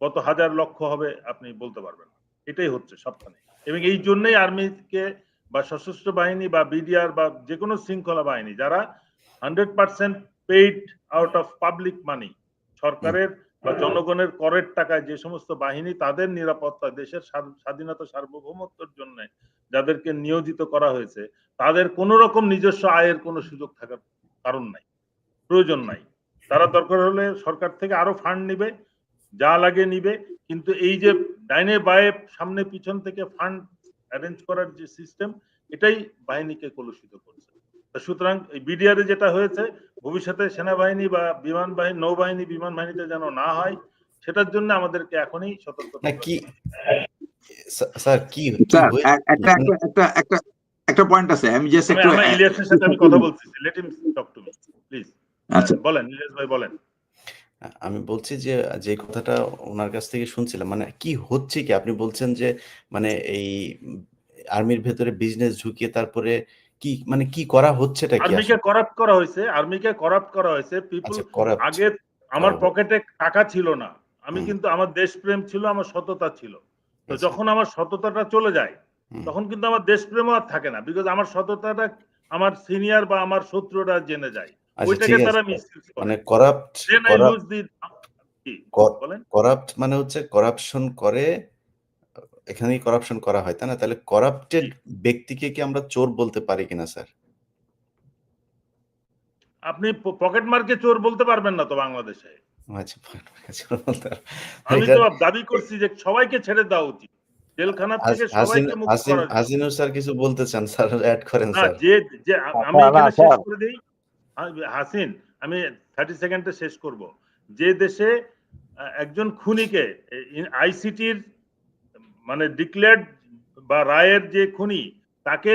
কত হাজার লক্ষ হবে আপনি বলতে পারবেন না। এটাই হচ্ছে সবখানে, এবং এই জন্যই আর্মিকে বা সশস্ত্র বাহিনী বা বিডিআর বা যে কোনো শৃঙ্খলা বাহিনী যারা 100% পেইড আউট অফ পাবলিক মানি, সরকারের বা জনগণের করের টাকায় যে সমস্ত বাহিনী তাদের নিরাপত্তা, দেশের স্বাধীনতা সার্বভৌমত্বের জন্য যাদেরকে নিয়োজিত করা হয়েছে, তাদের কোন রকম নিজস্ব আয়ের কোনো সুযোগ থাকার কারণ নাই, প্রয়োজন নাই। তারা দরকার হলে সরকার থেকে আরো ফান্ড নিবে, যা লাগে নিবে, কিন্তু এই যে ডাইনে বায়ে সামনে পিছন থেকে ফান্ড অ্যারেঞ্জ করার যে সিস্টেম, এটাই বাহিনীকে কলুষিত করছে। সুতরাং এই বিডিআরে যেটা হয়েছে, ভবিষ্যতে সেনাবাহিনী বা বিমান বাহিনী, নৌবাহিনী, বিমান বাহিনীতে যেন না হয়, সেটার জন্য আমাদেরকে এখনই সতর্ক না কি স্যার, কি স্যার হয়েছে? একটা পয়েন্ট আছে, আমি জাস্ট একটু ইলিয়াসের সাথে আমি কথা বলছি, let him talk to me please. আচ্ছা বলেন ইলিয়াস ভাই, বলেন। আমি বলছি যে, যে কথাটা ওনার কাছ থেকে শুনছিলাম, মানে কি হচ্ছে কি আপনি বলছেন যে মানে এই আর্মির ভেতরে বিজনেস ঢুকিয়ে তারপরে কি মানে কি করা হচ্ছেটা কি আর্মিকে আসলে? করাপ্ট করা হয়েছে, আর্মিকে করাপ্ট করা হয়েছে। পিপল আচ্ছা, করাপ্ট আগে আমার করা হচ্ছে। পকেটে টাকা ছিল না, আমি হুম, কিন্তু আমার দেশপ্রেম ছিল, আমার সততা ছিল। তো আচ্ছা, যখন আমার সততাটা চলে যায়, হুম, তখন কিন্তু আমার দেশপ্রেমও আর থাকে না, বিকজ আমার সততাটা আমার সিনিয়র বা আমার শত্রুরা জেনে যায়, আচ্ছা ওইটাকে ঠিক আছে তারা স্যার। মিসইউজ করে। মানে corrupt then I lose corrupt দি, কি বলেন? করাপ্ট মানে হচ্ছে করাপশন করে, এখানেই করাপশন করা হয়, তাই না? তাহলে করাপ্টেড জি। ব্যক্তিকে কি আমরা চোর বলতে পারি কিনা স্যার? আপনি পকেট মারকে চোর বলতে পারবেন না তো বাংলাদেশে। আচ্ছা, চোর বলতে পারবো। আমি এটা তো দাবি করছি যে সবাইকে ছেড়ে দেওয়া উচিত, জেলখানার থেকে সবাইকে মুক্ত করার জন্য। হাসিনুর স্যার কিছু বলতে চান স্যার, এড করেন না, স্যার। যে আমি না এখানে শেষ স্যার, করে দিই। হাসিন, আমি 30 সেকেন্ডে শেষ করব। যে দেশে একজন খুনিকে আইসিটির মানে ডিক্লেয়ার্ড বা রায়ের যে খুনি, তাকে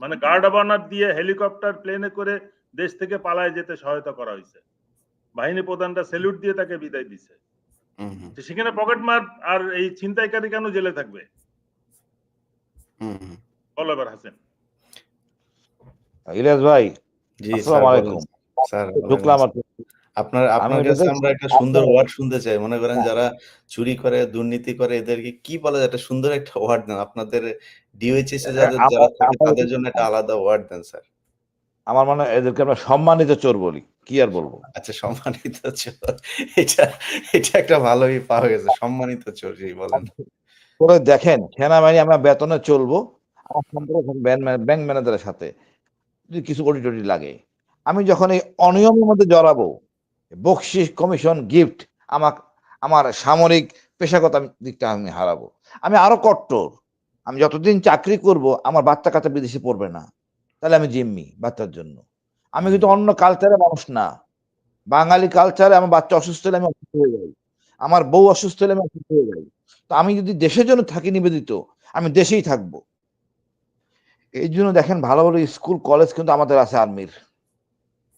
মানে গার্ড অব অনার দিয়ে হেলিকপ্টার প্লেনে করে দেশ থেকে পালায় যেতে সহায়তা করা হয়েছে, বাহিনী প্রধানটা স্যালুট দিয়ে তাকে বিদায় দিছে। হুম, হুম, সেখানে পকেট মার আর এই ছিনতাইকারী কেন জেলে থাকবে? হুম, হুম। বলো এবার হাসিন। ইলিয়াস ভাই, জি স্যার, আসসালামু বলেন আলাইকুম। স্যার, বলেন। ঢুকলাম আর কি। আপনার আমি আপনার এটা কাছে আমরা একটা সুন্দর ওয়ার্ড শুনতে চাই। মনে করেন হ্যাঁ, যারা চুরি করে, দুর্নীতি করে, এদেরকে কি বলা যায়? একটা সুন্দর একটা ওয়ার্ড দেন। আপনাদের ডিওএইচএস এ যারা থাকে তাদের জন্য একটা আলাদা ওয়ার্ড দেন স্যার। আমার মনে হয় এদেরকে আমরা সম্মানিত চোর বলি, কি আর বলবো। আচ্ছা, সম্মানিত চোর। এটা এটা একটা ভালোই পাওয়া গেছে। সম্মানিত চোর, জি বলেন। করে দেখেন, সেনাবাহিনী আমরা বেতনে চলবো, আমার সম্পর্ক ব্যাংক ম্যানেজারের সাথে যদি কিছু কোটি টোটি লাগে, আমি যখন এই অনিয়মের মধ্যে জড়াবো, বকশিস, কমিশন, গিফট, আমার সামরিক পেশাগত দিকটা আমি হারাবো। আমি আরো কট্টর, আমি যতদিন চাকরি করব আমার বাচ্চা কাচ্চা বিদেশে পড়বে না, তাহলে আমি জিম্মি বাচ্চার জন্য। আমি কিন্তু অন্য কালচারের মানুষ না, বাঙালি কালচারে আমার বাচ্চা অসুস্থ হলে আমি অসুস্থ হয়ে যাই, আমার বউ অসুস্থ হলে আমি অসুস্থ হয়ে যাই। তো আমি যদি দেশের জন্য থাকি নিবেদিত, আমি দেশেই থাকবো। এই জন্য দেখেন, ভালো ভালো স্কুল কলেজ কিন্তু আমাদের আছে আর্মির,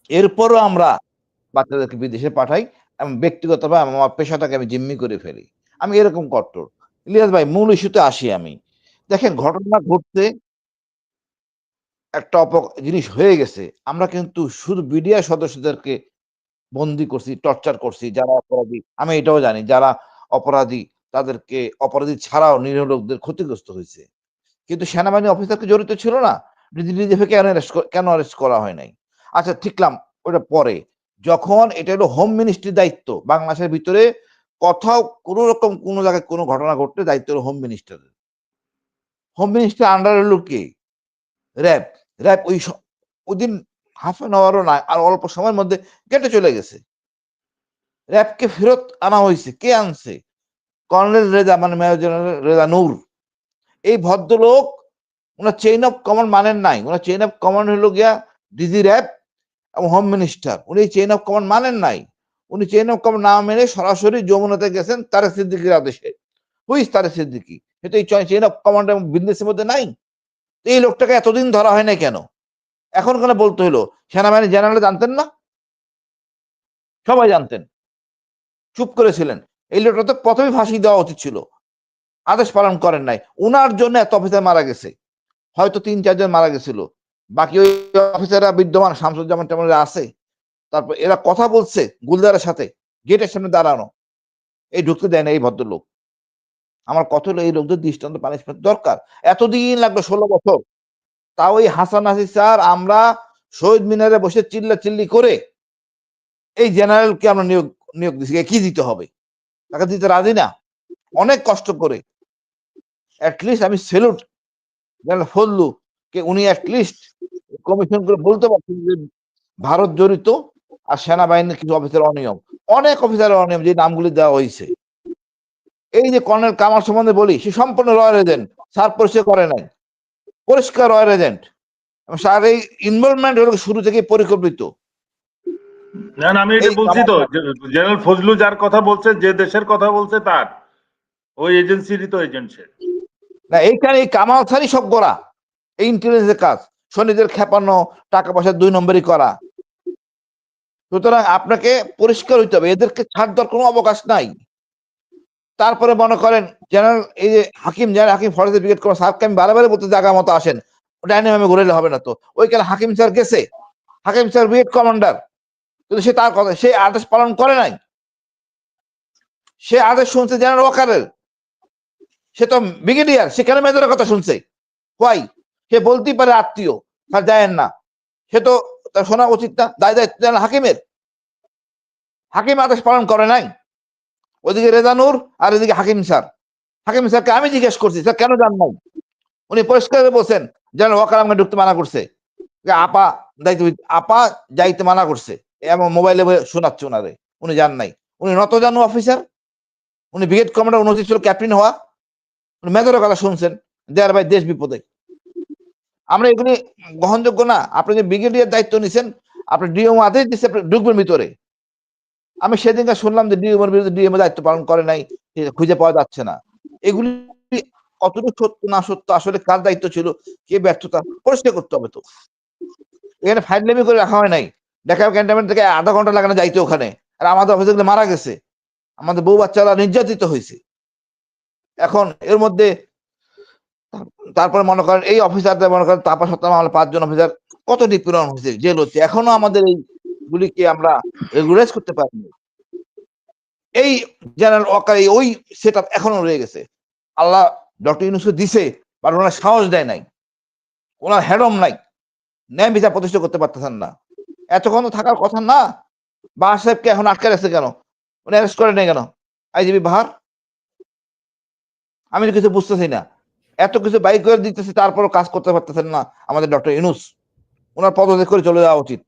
এরপরও আমরা বাচ্চাদেরকে বিদেশে পাঠাই এবং ব্যক্তিগতভাবে আমার পেশাটাকে আমি জিম্মি করে ফেলি। আমি এরকম কট্টর। ইলিয়াস ভাই, মূল ইস্যুতে আসি আমি। দেখেন, ঘটনা ঘটতে একটা জিনিস হয়ে গেছে। আমরা কিন্তু শুধু বিডিআর সদস্যদেরকে বন্দি করছি, টর্চার করছি, যারা অপরাধী। আমি এটাও জানি যারা অপরাধী তাদেরকে, অপরাধী ছাড়াও নিরীহ লোকদের ক্ষতিগ্রস্ত হয়েছে। কিন্তু সেনাবাহিনী অফিসারকে জড়িত ছিল না, ডিজিএফ কেন অ্যারেস্ট করা হয় নাই? আচ্ছা, ঠিকলাম, ওটা পরে। যখন এটা হলো হোম মিনিস্ট্রির দায়িত্ব, বাংলাদেশের ভিতরে কোথাও কোনো রকম কোনো জায়গায় কোনো ঘটনা ঘটলে দায়িত্ব হলো হোম মিনিস্টারের। হোম মিনিস্টার আন্ডার হলো কে? র্যাব। র্যাব ওইদিন হাফ অ্যান আওয়ারও না, আর অল্প সময়ের মধ্যে কেটে চলে গেছে। র্যাবকে ফেরত আনা হয়েছে। কে আনছে? কর্নেল রেজা, মানে মেজর জেনারেল রেজা নূর। এই ভদ্রলোক, ওনার চেইন অফ কমান্ড মানেন নাই। ওনার চেইন অফ কমান্ড হলো গিয়া ডিজি র্যাব এবং হোম মিনিস্টার। উনি চেইন অফ কমান্ড মানেন নাই। উনি চেইন অফ কমান্ড না মেনে সরাসরি যমুনাতে গেছেন তারেক সিদ্দিকীর আদেশে। হুইজ তারেক সিদ্দিকী? সে তো এই চেইন অফ কমান্ড এবং বিজনেসের মধ্যে নাই। তো এই লোকটাকে এতদিন ধরা হয় নাই কেন? এখন কেন বলতে হইলো? সেনাবাহিনী জেনারেল জানতেন না? সবাই জানতেন। চুপ করেছিলেন। এই লোকটা তো ১ম এই ফাঁসি দেওয়া উচিত ছিল। আদেশ পালন করেন নাই। উনার জন্য এত অফিসার মারা গেছে। হয়তো ৩-৪ জন মারা গেছিল। বাকি ওই অফিসাররা বিদ্যমান শামসুজ্জামান-টামারা আছে। তারপর এরা কথা বলছে গুলজারের সাথে। গেটের সামনে দাঁড়ানো। এই ঢুকতে দেয় না এই ভদ্রলোক। আমার কথা হলো এই লোকদের দৃষ্টান্ত পানিশমেন্ট দরকার। এতদিন লাগলো ১৬ বছর। তাও এই হাসান হাসিব স্যার আমরা শহীদ মিনারে বসে চিল্লাচিল্লি করে এই জেনারেলকে আমরা নিয়োগ দিছি। কি দিতে হবে? তাকে দিতে রাজি না। অনেক কষ্ট করে। এট লিস্ট আমি সেলুট জেনারেল ফজলু কে উনি এট লিস্ট কমিশন করে বলতে পারছেন যে ভারত জড়িত আর সেনাবাহিনীর কিছু অফিসার অনিয়ম। অনেক অফিসারের অনিয়ম যে নামগুলি দেওয়া হইছে। এই যে কর্নেল কামাল সম্বন্ধে বলি সে সম্পূর্ণ রয়্যাল এজেন্ট। স্যার পরিচয় করে নাই। পরিষ্কার রয়্যাল এজেন্ট। এবং স্যার এই ইনভলভমেন্ট হলো শুরু থেকেই পরিকল্পিত। না আমি এটা এই বলছি তো জেনারেল ফজলু যার কথা বলছে যে দেশের কথা বলছে তার ওই এজেন্সিরই তো এজেন্ট সে। না এইখানে এই কামাল স্যারই সব করা। এই ইন্টেলিজেন্সের কাজ। সৈনিকদের খেপানো, টাকা পয়সা ২ নম্বরই করা। সুতরাং আপনাকে পরিষ্কার হইতে হবে। এদেরকে ছাড় দেওয়ার কোনো অবকাশ নাই। তারপরে মনে করেন জেনারেল এই যে জেনারেল হাকিম ফরেস্ট ব্রিগেড কোন স্যারকে আমি বারে বলতে জায়গা মতো আসেন। ডাইনামে ঘুরাইলে হবে না তো। ওইখানে হাকিম স্যার গেছে। হাকিম স্যার ব্রিগেড কমান্ডার। কিন্তু সে তার কথা সে আদেশ পালন করে নাই। সে আদেশ শুনছে জেনারেল ওয়াকারের। সে তো ব্রিগেডিয়ার সে কেন মেজরের কথা শুনছে? হোয়াই? সে বলতেই পারে আত্মীয় স্যার যায়েন না। সে তো তার শোনা উচিত না। দায়িত্ব জেনারেল হাকিমের। হাকিম আদেশ পালন করে নাই। ওদিকে রেজানুর আর এদিকে হাকিম স্যার। হাকিম স্যারকে আমি জিজ্ঞেস করছি স্যার কেন যান নাই? উনি পরিষ্কার বলছেন জেনারেল ওয়াকার আমাকে ঢুকতে মানা করছে। আপা আপা যাইতে মানা করছে। এমন মোবাইলে শোনাচ্ছে ওনারে। উনি যান নাই। উনি নতজানু অফিসার। উনি ব্রিগেড কমান্ডার উনি ছিল ক্যাপ্টেন হওয়া। উনি মেজরের কথা শুনছেন। দেয়ার ভাই দেশ বিপদে। আমরা এগুলি গ্রহণযোগ্য না। আপনি যে ব্রিগেডিয়ার দায়িত্ব নিছেন, আপনি ডিএমও আদেশ দিচ্ছে আপনি ঢুকবেন ভিতরে। আমি সেদিনকে শুনলাম যে ডিএমওর বিরুদ্ধে ডিএমও দায়িত্ব পালন করে নাই, খুঁজে পাওয়া যাচ্ছে না। এগুলি কতটুকু সত্য না সত্য আসলে কার দায়িত্ব ছিল, কে ব্যর্থতা পরিষ্কার করতে হবে তো। এখানে ফাইজলামি করে রাখা হয় নাই। ঢাকা ক্যান্টনমেন্ট থেকে ০.৫ ঘন্টা লাগে না যাইতে ওখানে। আর আমাদের অফিসে গুলো মারা গেছে। আমাদের বউ বাচ্চারা নির্যাতিত হয়েছে। এখন এর মধ্যে তারপরে মনে করেন এই অফিসারদের মনে করেন তারপর সত্ত্বেও আমরা ৫ জন অফিসার কত নিপীড়ন হয়েছে, জেল হচ্ছে। এখনো আমাদের এইগুলিকে আমরা রেগুলাইজ করতে পারিনি। এই জেনারেল ওয়াকার ওই সেটআপ এখনো রয়ে গেছে। আল্লাহ ডক্টর ইউনূসকে দিছে, বাট ওনার সাহস দেয় নাই। ওনার হেডম নাই। ন্যায় বিচার প্রতিষ্ঠা করতে পারতেছেন না। এতক্ষণ তো থাকার কথা না। বাহার সাহেবকে এখন আটকে রাখছে কেন? উনি অ্যারেস্ট করে নাই কেন? আইজিপি বাহার? আমি তো কিছু বুঝতেছি না। এত কিছু বাইক করে দিতেছে তারপরও কাজ করতে পারতেছেন না আমাদের ডক্টর ইউনূস। ওনার পদত্যাগ করে চলে যাওয়া উচিত।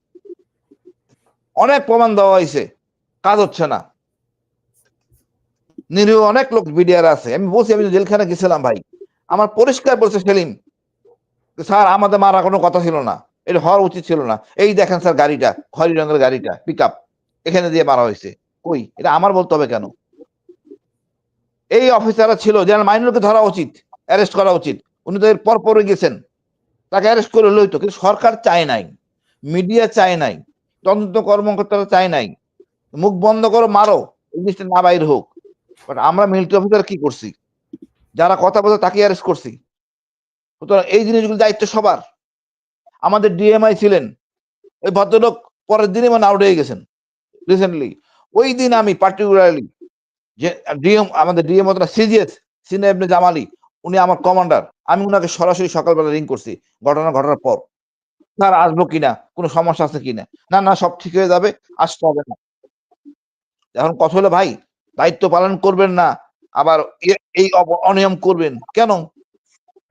অনেক প্রমাণ দেওয়া হয়েছে, কাজ হচ্ছে না। নিরীহ অনেক লোক বিডিআর আছে। আমি বলছি আমি জেলখানে গেছিলাম ভাই। আমার পরিষ্কার বলছে সেলিম, স্যার আমাদের মারা কোনো কথা ছিল না। এটা হওয়ার উচিত ছিল না। এই দেখেন স্যার গাড়িটা, খয়েরি রঙের গাড়িটা, পিকআপ এখানে দিয়ে মারা হয়েছে। কই? এটা আমার বলতে হবে কেন? এই অফিসাররা ছিল জেনারেল মাইনুরকে ধরা উচিত, অ্যারেস্ট করা উচিত। উনি তো এর পরে গেছেন। তাকে অ্যারেস্ট করে লইতো, কিন্তু সরকার চায় নাই, মিডিয়া চায় নাই, তদন্ত কর্মকর্তারা চায় নাই। মুখ বন্ধ করো, মারো, এই জিনিসটা না বাইর হোক। বাট আমরা মিলিটারি অফিসার কি করছি? যারা কথা বলে তাকে অ্যারেস্ট করছি। সুতরাং এই জিনিসগুলো দায়িত্ব সবার। আমাদের ডিএমআই ছিলেন ওই ভদ্রলোক, পরের দিনই মানে আউট হয়ে গেছেন রিসেন্টলি। ওই দিন আমি পার্টিকুলারলি যে আমাদের ডিএম সিজিএস সিনিয়র ইবনে জামালি, উনি আমার কমান্ডার। আমি উনাকে সরাসরি সকালবেলা রিং করছি ঘটনার পর। স্যার আসবো কিনা, কোনো সমস্যা আছে কিনা? না সব ঠিক হয়ে যাবে, আসতে হবে না। এখন কথা হলো ভাই, দায়িত্ব পালন করবেন না, আবার এই অনিয়ম করবেন কেন?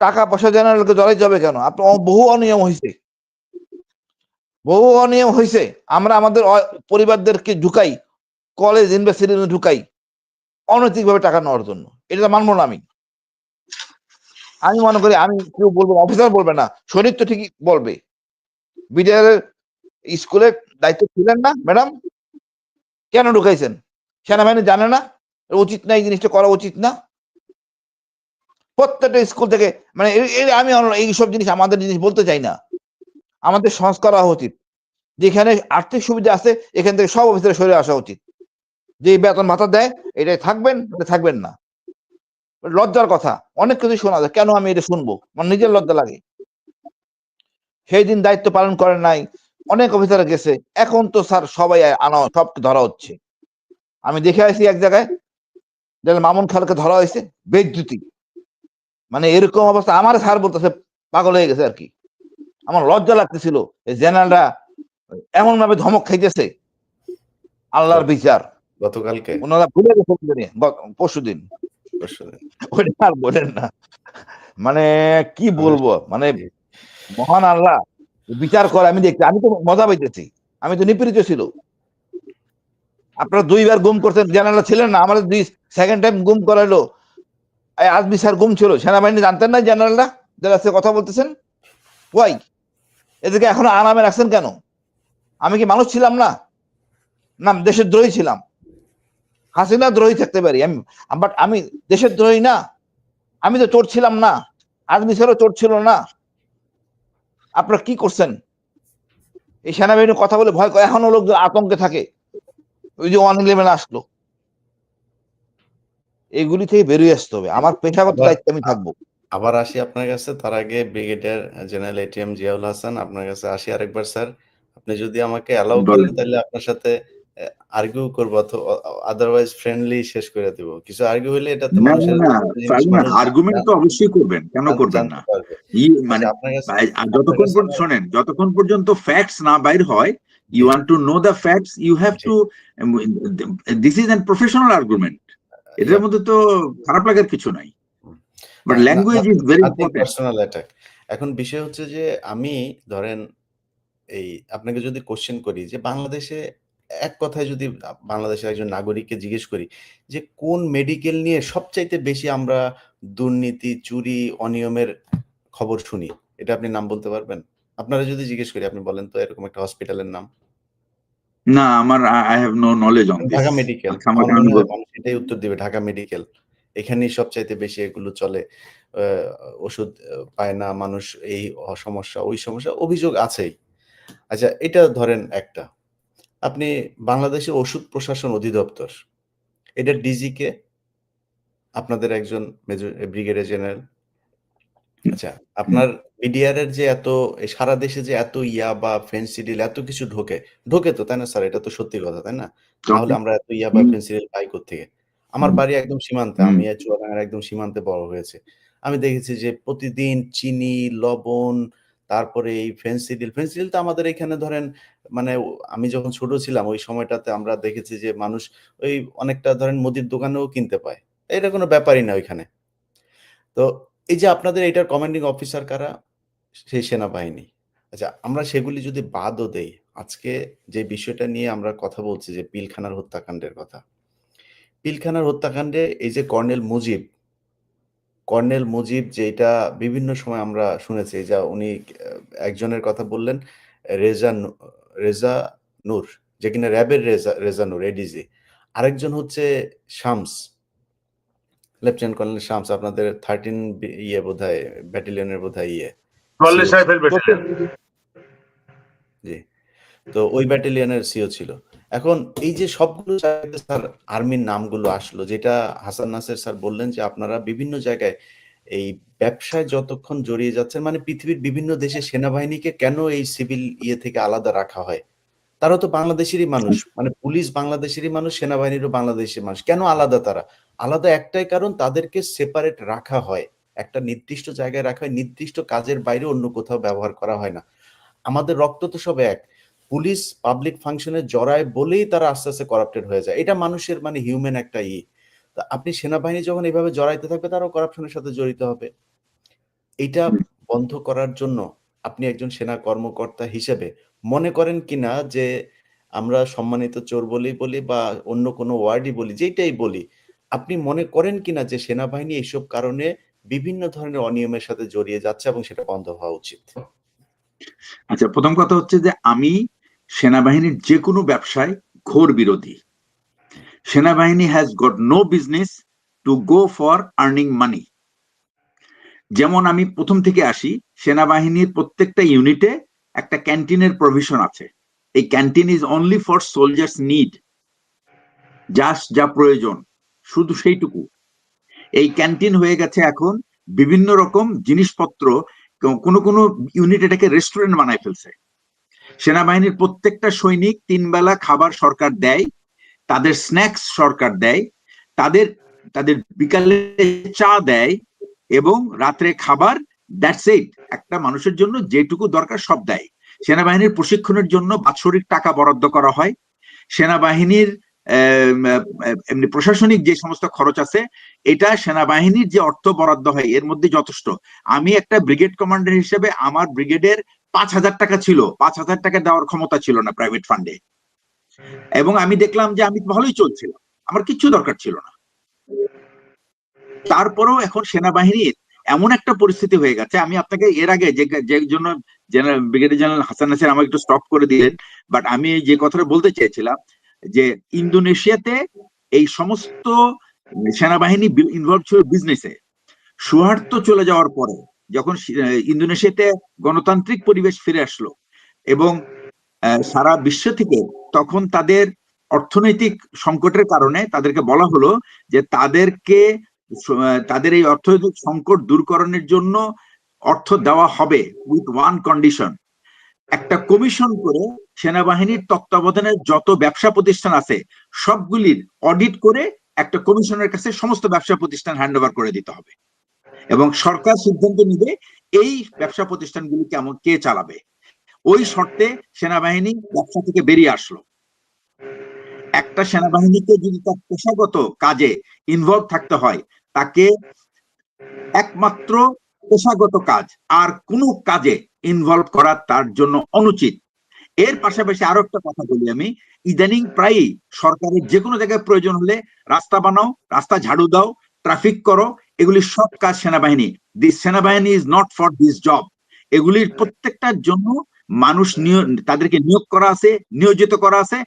টাকা পয়সা জেনারেলকে জড়াই যাবে কেন? আপনার বহু অনিয়ম হয়েছে, বহু অনিয়ম হয়েছে। আমরা আমাদের পরিবারদেরকে ঢুকাই, কলেজ ইউনিভার্সিটি ঢুকাই অনৈতিকভাবে টাকা নেওয়ার জন্য। এটা মানবো না আমি। আমি মনে করি আমি কেউ বলবো, অফিসার বলবে না, সৈনিক তো ঠিকই বলবে। বিডিআর স্কুলের দায়িত্ব ছিলেন না ম্যাডাম? কেন ঢুকাইছেন? সেনাবাহিনী জানে না? উচিত না, এই জিনিসটা করা উচিত না? প্রত্যেকটা স্কুল থেকে মানে আমি এইসব জিনিস আমাদের জিনিস বলতে চাই না, আমাদের সংস্কার হওয়া উচিত। যেখানে আর্থিক সুবিধা আছে এখান থেকে সব অফিসারে সরে আসা উচিত। যে বেতন ভাতা দেয় এটাই থাকবেন, এটা থাকবেন না। লজ্জার কথা, অনেক কিছু শোনা যায়, কেন আমি এটা শুনবো, আমার নিজের লজ্জা লাগে। সেই দিন দায়িত্ব পালন করেন নাই, অনেক অফিসার গেছে, এখন তো স্যার সবাই আনা সব ধরা হচ্ছে। আমি দেখে আসি এক জায়গায় মামুন খানকে ধরা হয়েছে বেজ্জুতি, মানে এরকম অবস্থা। আমার স্যার বলতেছে পাগল হয়ে গেছে আর কি। আমার লজ্জা লাগতেছিল, এই জেনারেলরা এমন ভাবে ধমক খাইতেছে, আল্লাহর বিচার। গতকালকে ওনারা ভুলে গেছে পরশুদিন, ওইটা আর বলেন না। মানে কি বলবো, মানে মহান আল্লাহ বিচার করে। আমি দেখছি, আমি তো মজা পাইতেছি, আমি তো নিপীড়িত ছিল। আপনারা 2 বার গুম করছেন, জেনারেল ছিলেন না, আমাদের 2 সেকেন্ড টাইম গুম করাইলো। আজমি স্যার গুম ছিল, সেনাবাহিনী জানতেন না জেনারেলরা যারা আজকে কথা বলতেছেন? ওয়াই এদেরকে এখনো আরামে রাখছেন কেন? আমি কি মানুষ ছিলাম না? না দেশের দ্রোহী ছিলাম। হাসিনা দ্রোহী থাকতে পারি আমি, বাট আমি দেশের দ্রোহী না। আমি তো চোর ছিলাম না, আজমি স্যারও চোর ছিল না। আপনারা কি করছেন? এই সেনাবাহিনীর কথা বলে ভয় করে, এখনো লোক আতঙ্কে থাকে। ওই যে 111 আসলো, এগুলি থেকে বেরিয়ে আসতে হবে। আমার পেশাগত দায়িত্বে আমি থাকবো। আবার আসি আপনার কাছে, তার আগে brigadier general ATM Ziaul Hasan, আপনার কাছে আসি আরেকবার স্যার। আপনি যদি আমাকে অ্যালাউ করেন তাহলে আপনার সাথে আর্গুও করবো, আদারওয়াইজ ফ্রেন্ডলি শেষ করে দেব। কিছু আর্গুও হলে এটাতে মানুষের আর্গুমেন্ট তো অবশ্যই করবেন, কেন করবেন না? মানে শোনেন, যতক্ষণ পর্যন্ত ফ্যাক্টস না বাইর হয়, you want to know the facts, you have to, this is a professional argument. এটার মধ্যে তো খারাপ লাগার কিছু নাই, but language is very important. Personal attack. এখন বিষয় হচ্ছে যে আমি ধরেন এই আপনাকে যদি কোশ্চেন করি যে বাংলাদেশে, এক কথায় যদি বাংলাদেশের একজন নাগরিককে জিজ্ঞেস করি যে কোন মেডিকেল নিয়ে সবচাইতে বেশি আমরা দুর্নীতি, চুরি, অনিয়মের খবর শুনি, এটা আপনি নাম বলতে পারবেন? আপনারা যদি জিজ্ঞেস করি, আপনি বলেন তো এরকম একটা হসপিটালের নাম। না, আমার I have no knowledge on this. Dhaka medical. আমার মনে হয় মানুষ এটাই উত্তর দিবে, ঢাকা মেডিকেল। এখানেই সবচাইতে বেশি এগুলো চলে। ওষুধ পায় না মানুষ, এই সমস্যা, ওই সমস্যা, অভিযোগ আছেই। আচ্ছা, এটা ধরেন একটা। আপনি বাংলাদেশের ওষুধ প্রশাসন অধিদপ্তর, এটার ডিজি কে? আপনাদের একজন মেজর ব্রিগেডিয়ার জেনারেল। আচ্ছা, আপনার বিডিআর এর যে এত সারা দেশে যে এত ইয়াবা, ফেনসিডিল এত কিছু ঢোকে তো, তাই না স্যার? এটা তো সত্যি কথা, তাই না? তাহলে আমরা এত ইয়াবা, ফেনসিডিল পাই কোত্থেকে? আমার বাড়ি একদম সীমান্তে, আমি চুয়াডাঙ্গার একদম সীমান্তে বড় হয়েছে। আমি দেখেছি যে প্রতিদিন চিনি, লবণ, তারপরে এই ফেনসিডিল তো আমাদের এখানে ধরেন, মানে আমি যখন ছোট ছিলাম ওই সময়টাতে আমরা দেখেছি যে মানুষ ওই অনেকটা ধরেন মুদির দোকানেও কিনতে পায়। এটা কোনো ব্যাপারই না ওইখানে। তো এই যে আপনাদের এটার কমান্ডিং অফিসার কারা? সেই সেনাবাহিনী। আচ্ছা, আমরা সেগুলি যদি বাদও দেই, আজকে যে বিষয়টা নিয়ে আমরা কথা বলছি যে পিলখানার হত্যাকাণ্ডের কথা। পিলখানার হত্যাকাণ্ডে এই যে কর্নেল মুজিব যেটা বিভিন্ন সময় আমরা শুনেছি, যা উনি একজনের কথা বললেন, রেজা নূর, যে কিনা র‍্যাবের রেজা নূর, এডিজি। আরেকজন হচ্ছে শামস, লেফটেন্যান্ট কর্নেল শামস, আপনাদের 13 বোধহয় ব্যাটালিয়নের বোধহয় জি। তো ওই ব্যাটালিয়নের সিও ছিল। এখন এই যে সবগুলো জায়গায় স্যার আর্মির নামগুলো আসলো, যেটা হাসান নাসের স্যার বললেন যে আপনারা বিভিন্ন জায়গায় এই ব্যবসায় যতক্ষণ জড়িয়ে যাচ্ছেন, মানে পৃথিবীর বিভিন্ন দেশে সেনাবাহিনীকে কেন এই সিভিল থেকে আলাদা রাখা হয়? তারা তো বাংলাদেশেরই মানুষ, মানে পুলিশ বাংলাদেশেরই মানুষ, সেনাবাহিনীরও বাংলাদেশের মানুষ। কেন আলাদা তারা? আলাদা একটাই কারণ, তাদেরকে সেপারেট রাখা হয়। একটা নির্দিষ্ট জায়গায় রাখা হয়, নির্দিষ্ট কাজের বাইরে অন্য কোথাও ব্যবহার করা হয় না। আমাদের রক্ত তো সব এক। পুলিশ পাবলিক ফাংশনে জড়ায় বলেই তারা আস্তে, আস্তে করাপ্টেড হয়ে যায়। এটা মানুষের মানে হিউম্যান একটা তা আপনি সেনাবাহিনী যখন এভাবে জড়াইতে থাকবে, তারাও করাপশনের সাথে জড়িত হবে। এটা বন্ধ করার জন্য আপনি একজন সেনা কর্মকর্তা হিসেবে মনে করেন কিনা যে আমরা সম্মানিত চোর বলি বা অন্য কোনো ওয়ার্ডই বলি, যেটাই বলি, আপনি মনে করেন কিনা যে সেনাবাহিনী এইসব কারণে বিভিন্ন ধরনের অনিয়মের সাথে জড়িয়ে যাচ্ছে এবং সেটা বন্ধ হওয়া উচিত? আচ্ছা, প্রথম কথা হচ্ছে যে আমি সেনাবাহিনীর যে কোনো ব্যবসায় ঘোর বিরোধী। সেনাবাহিনী has got no business to go for earning money. যেমন আমি প্রথম থেকে আসি, সেনাবাহিনীর প্রত্যেকটা ইউনিটে একটা ক্যান্টিনের প্রভিশন আছে। এই canteen is only for soldiers need, just যা প্রয়োজন শুধু সেইটুকু। এই ক্যান্টিন হয়ে গেছে এখন বিভিন্ন রকম জিনিসপত্র, কোনো কোনো ইউনিট এটাকে রেস্টুরেন্ট বানায় ফেলছে। সেনাবাহিনীর প্রত্যেকটা সৈনিক 3 বেলা খাবার সরকার দেয়, তাদের স্ন্যাক্স সরকার দেয়, তাদের তাদের বিকালে চা দেয় এবং রাত্রে খাবার। That's it. একটা মানুষের জন্য যেটুকু দরকার সব দেয়। সেনাবাহিনীর প্রশিক্ষণের জন্য বাৎসরিক টাকা বরাদ্দ করা হয়। সেনাবাহিনীর এমনি প্রশাসনিক যে সমস্ত খরচ আছে, এটা সেনাবাহিনীর যে অর্থ বরাদ্দ হয় এর মধ্যে যথেষ্ট। আমি একটা ব্রিগেড কমান্ডার হিসেবে আমার ব্রিগেডের 5,000 টাকা ছিল, 5,000 টাকা দেওয়ার ক্ষমতা ছিল না প্রাইভেট ফান্ডে। এবং আমি দেখলাম যে আমি ভালোই চলছিলাম, আমার কিচ্ছু দরকার ছিল না। তারপরেও এখন সেনাবাহিনীর এমন একটা পরিস্থিতি হয়ে গেছে, আমি আপনাকে এর আগে যে জন্য ব্রিগেডিয়ার জেনারেল হাসান নাসির আমাকে একটু স্টপ করে দিলেন, বাট আমি যে কথাটা বলতে চেয়েছিলাম যে ইন্দোনেশিয়াতে এই সমস্ত সেনাবাহিনী ইনভলভ ছিল বিজনেসে। সুহার্তো চলে যাওয়ার পরে যখন ইন্দোনেশিয়াতে গণতান্ত্রিক পরিবেশ ফিরে আসলো এবং সারা বিশ্ব থেকে তখন তাদের অর্থনৈতিক সংকটের কারণে তাদেরকে বলা হলো যে তাদের এই অর্থনৈতিক সংকট দূরকরণের জন্য অর্থ দেওয়া হবে উইথ ওয়ান কন্ডিশন। একটা কমিশন করে সেনাবাহিনীর তত্ত্বাবধানে যত ব্যবসা প্রতিষ্ঠান আছে সবগুলির অডিট করে একটা কমিশনের কাছে সমস্ত ব্যবসা প্রতিষ্ঠান হ্যান্ড ওভার করে দিতে হবে এবং সরকার সিদ্ধান্ত নিবে এই ব্যবসা প্রতিষ্ঠানগুলি কেমন কে চালাবে। ওই শর্তে সেনাবাহিনী ব্যবসা থেকে বেরিয়ে আসলো। একটা সেনাবাহিনীকে যদি তার পেশাগত কাজে ইনভলভ থাকতে হয়, তাকে একমাত্র পেশাগত কাজ, আর কোনো কাজে ইনভলভ করা তার জন্য অনুচিত। এর পাশাপাশি আরো একটা কথা বলি আমি, ইদানিং প্রায়ই সরকারের যে কোনো জায়গায় প্রয়োজন হলে রাস্তা বানাও, রাস্তা ঝাড়ু দাও, ট্রাফিক করো, এগুলির সব কাজ সেনাবাহিনী। দিস সেনাবাহিনী is not for this job. এগুলির প্রত্যেকটার জন্য মানুষ তাদেরকে নিয়োগ করা আছে, নিয়োজিত করা আছে,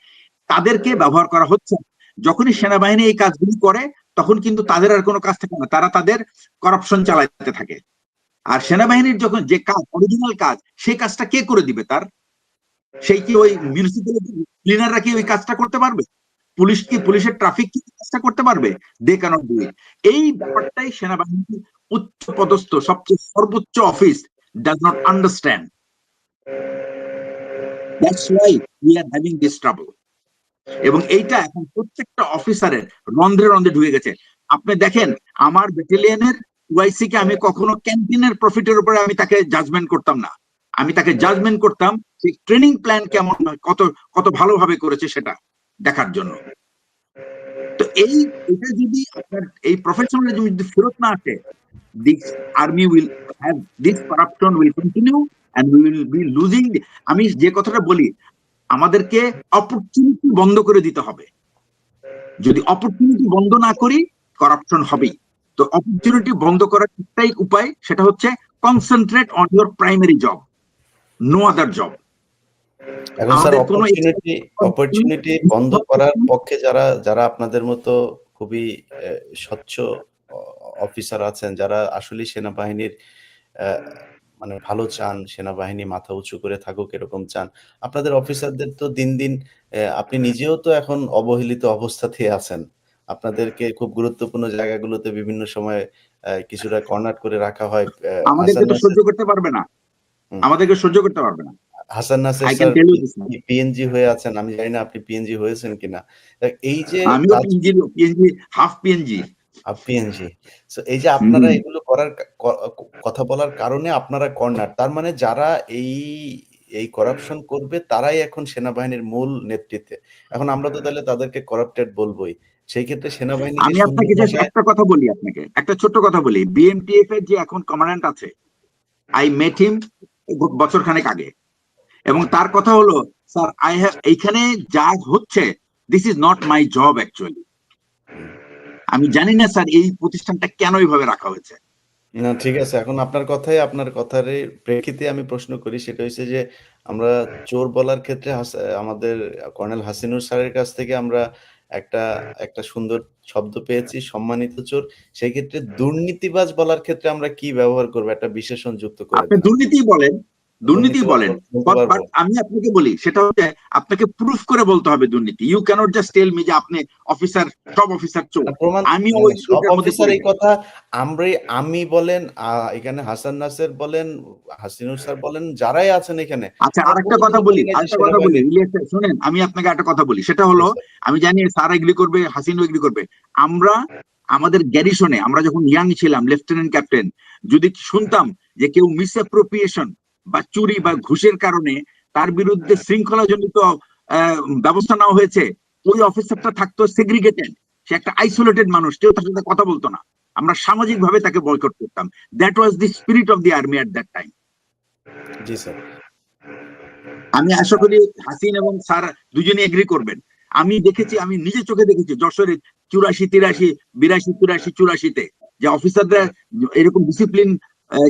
তাদেরকে ব্যবহার করা হচ্ছে। যখনই সেনাবাহিনী এই কাজগুলি করে তখন কিন্তু তাদের আর কোনো কাজ থাকে না, তারা তাদের করাপশন চালাতে থাকে। আর সেনাবাহিনীর যখন যে কাজ, অরিজিনাল কাজ, সেই কাজটা কে করে দিবে? তার সেই কি ওই মিউনিসিপ্যালিটি ক্লিনাররা কি ওই কাজটা করতে পারবে? পুলিশের ট্রাফিক কি কাজটা করতে পারবে? They can't do it. এই ব্যাপারটাই সেনাবাহিনীর উচ্চ পদস্থ সবচেয়ে সর্বোচ্চ office does not understand. That's why we are having this trouble. এবং এইটা এখন প্রত্যেকটা অফিসারের রন্ধ্রে রন্ধ্রে ঢুকে গেছে। আপনি দেখেন আমার ব্যাটালিয়নের ওয়াইসি কে আমি কখনো ক্যান্টিনের প্রফিটের উপরে আমি তাকে জাজমেন্ট করতাম না। আমি তাকে জাজমেন্ট করতাম সেই ট্রেনিং প্ল্যান কেমন, কত ভালোভাবে করেছে সেটা দেখার জন্য। তো এটা যদি আপনার এই প্রফেশনালিজম যদি ফেরত না আসে, this army will have this corruption will continue and we will be losing. আমি যে কথাটা বলি, আমাদেরকে অপরচুনিটি বন্ধ করে দিতে হবে। যদি অপরচুনিটি বন্ধ না করি করাপশন হবেই। তো অপরচুনিটি বন্ধ করার একটাই উপায়, সেটা হচ্ছে concentrate on your primary job, no other job. এখন স্যার অপরচুনিটি বন্ধ করার পক্ষে যারা আপনাদের মতো খুবই স্বচ্ছ অফিসার আছেন, যারা আসলে সেনাবাহিনীর মানে ভালো চান, সেনাবাহিনী মাথা উঁচু করে থাকুক এরকম চান, আপনাদের অফিসারদের তো দিন দিন আপনি নিজেও তো এখন অবহেলিত অবস্থাতেই আছেন। আপনাদেরকে খুব গুরুত্বপূর্ণ জায়গাগুলোতে বিভিন্ন সময় কিছুটা কর্নার করে রাখা হয়। আমাদেরকে তো সহ্য করতে পারবে না, আমাদেরকে সহ্য করতে পারবে না। হাসান নাসির স্যার পিএনজি হয়ে আছেন, আমি জানি না আপনি পিএনজি হয়েছেন কিনা। এই যে আমিও পিএনজি হাফ পিএনজি। সো এই যে আপনারা এগুলো করার কথা বলার কারণে আপনারা কর্নার, তার মানে যারা এই করাপশন করবে তারাই এখন সেনাবাহিনীর মূল নেতৃত্বে। এখন আমরা তো তাহলে তাদেরকে করাপ্টেড বলবোই। সেই ক্ষেত্রে সেনাবাহিনী আমি আপনাকে একটা কথা বলি, আপনাকে একটা ছোট্ট কথা বলি। বিএমটিএফ এর যে এখন কমান্ড্যান্ট আছে, আই মেট হিম বছর খানেক আগে, এবং তার কথা হলো, স্যার এইখানে যা হচ্ছে, this is not my job actually. আমি জানি না স্যার এই প্রতিষ্ঠানটা কেন এইভাবে রাখা হয়েছে। না ঠিক আছে, এখন আপনার কথার প্রেক্ষিতে আমি প্রশ্ন করি, সেটা হচ্ছে যে আমরা চোর বলার ক্ষেত্রে আমাদের কর্নেল হাসিনুর স্যারের কাছ থেকে আমরা একটা একটা সুন্দর শব্দ পেয়েছি, সম্মানিত চোর। সেক্ষেত্রে দুর্নীতিবাজ বলার ক্ষেত্রে আমরা কি ব্যবহার করব? একটা বিশেষণ যুক্ত করে আপনি দেন। দুর্নীতি বলেন, দুর্নীতি দুর্নীতিবাজ বলেন, বলতে পারবো? বাট আমি আপনাকে বলি সেটা হচ্ছে আপনাকে প্রুফ করে বলতে হবে দুর্নীতি। You can't just tell me যে আপনি অফিসার, সব অফিসার চোর। না, প্রমাণ আমি না, ওই সব ওটার মধ্যে অফিসার পড়ি এই নাই। কথা আমি বলেন, এখানে হাসান নাসের বলেন, হাসিনুর স্যার বলেন, যারাই আছেন এখানে আচ্ছা, আমরা আরেকটা কোনোদিনও কথা বলি বলি, নাই যে আরেকটা কথা বলি সেনাবাহিনীর। ইলিয়াস স্যার, শুনেন আমি আপনাকে একটা কথা বলি, সেটা জি হলো স্যার। আমি জানি স্যার এগ্রি করবে, হাসিনও এগ্রি করবে। আমরা আমাদের গ্যারিসনে আমরা যখন ইয়াং ছিলাম, লেফটেন্যান্ট ক্যাপ্টেন, যদি শুনতাম যে কেউ মিসঅ্যাপ্রোপ্রিয়েশন বা চুরি বা ঘুষের কারণে তার বিরুদ্ধে শৃঙ্খলাজনিত ব্যবস্থা নেওয়া হয়েছে, ওই অফিসারটা থাকতো সেগ্রিগেটেড, সে একটা আইসোলেটেড মানুষ, কেউ তার সাথে কথা বলতো না। আমরা সামাজিক ভাবে তাকে বয়কট করতাম। That was the spirit of the army at that time. G sir. আমি আশা করি হাসিন এবং স্যার দুজনে এগ্রি করবেন। আমি দেখেছি, আমি নিজে চোখে দেখেছি যশোরে 84, 83, 82, 83, 84-তে যে অফিসাররা এরকম ডিসিপ্লিন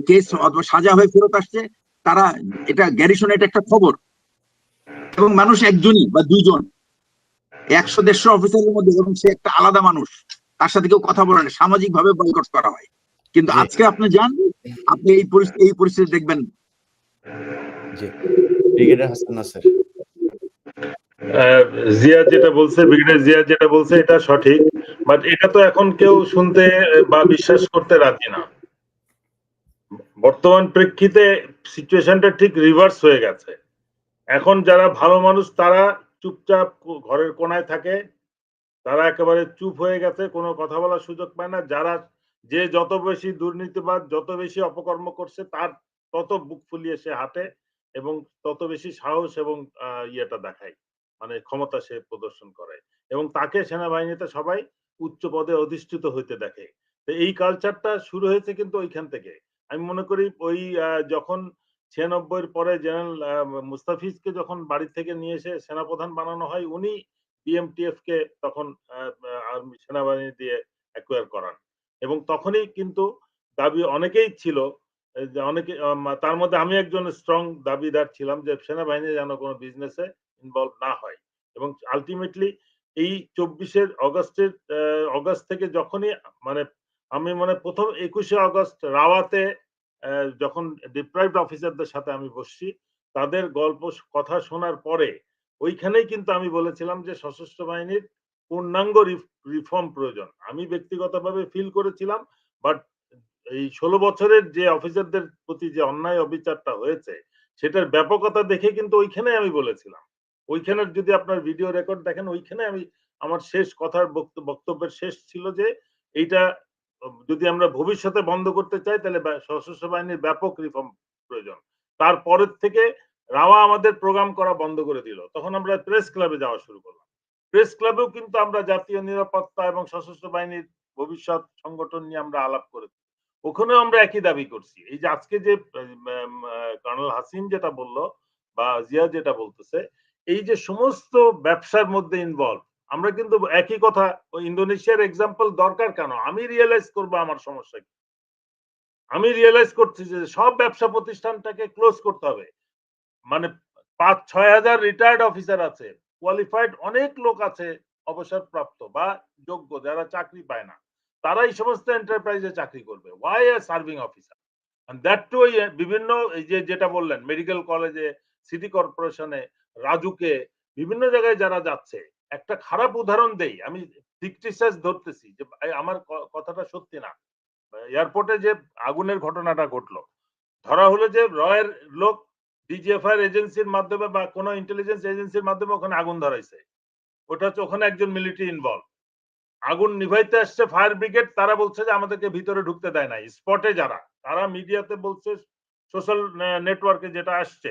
কেস অথবা সাজা হয়ে ফেরত আসছে, তারা এটা গ্যারিসনে এটা একটা খবর, এবং মানুষ একজনই বা দুইজন 100-150 অফিসারের মধ্যে, এবং সে একটা আলাদা মানুষ, তার সাথে কেউ কথা বলে না, সামাজিক ভাবে বয়কট করা হয়। কিন্তু জি। আজকে আপনি যান, আপনি এই পরিস্থিতি দেখবেন। জি। ব্রিগেডিয়ার হাসান নাসের। জিয়া যেটা বলছে, ব্রিগেডিয়ার জিয়া যেটা বলছে এটা সঠিক, বাট এটা তো এখন কেউ শুনতে বা বিশ্বাস করতে রাজি না। বর্তমান প্রেক্ষিতে সিচুয়েশনটা ঠিক রিভার্স হয়ে গেছে। এখন যারা ভালো মানুষ তারা চুপচাপ ঘরের কোনায় থাকে, তারা একেবারে চুপ হয়ে গেছে, কোনো কথা বলার সুযোগ পায় না। যে যত বেশি দুর্নীতিবাদ, যত বেশি অপকর্ম করছে, তার তত বুক ফুলিয়ে সে হাঁটে এবং তত বেশি সাহস এবং ইয়েটা দেখায়, মানে ক্ষমতা সে প্রদর্শন করে, এবং তাকে সেনাবাহিনীতে সবাই উচ্চ পদে অধিষ্ঠিত হইতে দেখে। তো এই কালচারটা শুরু হয়েছে কিন্তু ওইখান থেকে। আমি মনে করি ওই যখন 96 পরে জেনারেল মুস্তাফিজকে যখন বাড়ি থেকে নিয়ে এসে সেনাপ্রধান বানানো হয়, উনি বিএমটিএফ কে তখন আর্মি সেনাবাহিনী দিয়ে অ্যাকোয়ার করান, এবং তখনই কিন্তু দাবি অনেকেই ছিল, যে অনেকে, তার মধ্যে আমি একজন স্ট্রং দাবিদার ছিলাম যে সেনাবাহিনী যেন কোনো বিজনেসে ইনভলভ না হয়, এবং আলটিমেটলি এই 24 অগস্ট থেকে যখনই, মানে আমি মনে প্রথম 21 অগস্ট রাওয়াতে যখন ডিপ্রাইভড অফিসারদের সাথে আমি বসছি, তাদের গল্প কথা শোনার পরে ওইখানেই কিন্তু আমি বলেছিলাম যে সশস্ত্র বাহিনীর পূর্ণাঙ্গ রিফর্ম প্রয়োজন। আমি ব্যক্তিগতভাবে ফিল করেছিলাম, বাট এই 16 বছরের যে অফিসারদের প্রতি যে অন্যায় অবিচারটা হয়েছে, সেটার ব্যাপকতা দেখে কিন্তু ওইখানে আমি বলেছিলাম। ওইখানের যদি আপনার ভিডিও রেকর্ড দেখেন, ওইখানে আমি আমার শেষ কথার বক্তব্যের শেষ ছিল যে এইটা যদি আমরা ভবিষ্যতে বন্ধ করতে চাই, তাহলে সশস্ত্র বাহিনীর ব্যাপক রিফর্ম প্রয়োজন। তারপরের থেকে রাওয়া আমাদের প্রোগ্রাম করা বন্ধ করে দিল। তখন আমরা প্রেস ক্লাবে যাওয়া শুরু করলাম। প্রেস ক্লাবেও কিন্তু আমরা জাতীয় নিরাপত্তা এবং সশস্ত্র বাহিনীর ভবিষ্যৎ সংগঠন নিয়ে আমরা আলাপ করেছি। ওখানেও আমরা একই দাবি করছি। এই যে আজকে যে কর্নেল হাসিন যেটা বলল বা জিয়া যেটা বলতেছে, এই যে সমস্ত ব্যবসার মধ্যে ইনভলভ, আমরা কিন্তু একই কথা, ওই ইন্দোনেশিয়ার এক্সাম্পল দরকার কেন? আমি রিয়ালাইজ করব আমার সমস্যা কি। আমি রিয়ালাইজ করছি যে সব ব্যবসা প্রতিষ্ঠানটাকে ক্লোজ করতে হবে। মানে ৫-৬ হাজার রিটায়ার্ড অফিসার আছে, কোয়ালিফাইড অনেক লোক আছে, অবসরপ্রাপ্ত বা যোগ্য, যারা চাকরি পায় না, তারা এই সমস্ত এন্টারপ্রাইজে চাকরি করবে। Why a serving officer, and that too বিভিন্ন, এই যে যেটা বললেন মেডিকেল কলেজে, সিটি কর্পোরেশনে, রাজুকে, বিভিন্ন জায়গায় যারা যাচ্ছে, একটা খারাপ উদাহরণ দেই আমি, ফিকটিসাস ধরতেছি যে আমার কথাটা সত্যি না। এয়ারপোর্টে যে আগুনের ঘটনাটা ঘটলো, ধরা হলো যে রয়ের লোক ডিজিএফআই এজেন্সির মাধ্যমে বা কোন ইন্টেলিজেন্স এজেন্সির মাধ্যমে ওখানে আগুন ধরাইছে। ওটা হচ্ছে ওখানে একজন মিলিটারি ইনভলভ। আগুন নিভাইতে আসছে ফায়ার ব্রিগেড, তারা বলছে যে আমাদেরকে ভিতরে ঢুকতে দেয় নাই। স্পটে যারা, তারা মিডিয়াতে বলছে, সোশ্যাল নেটওয়ার্কে যেটা আসছে,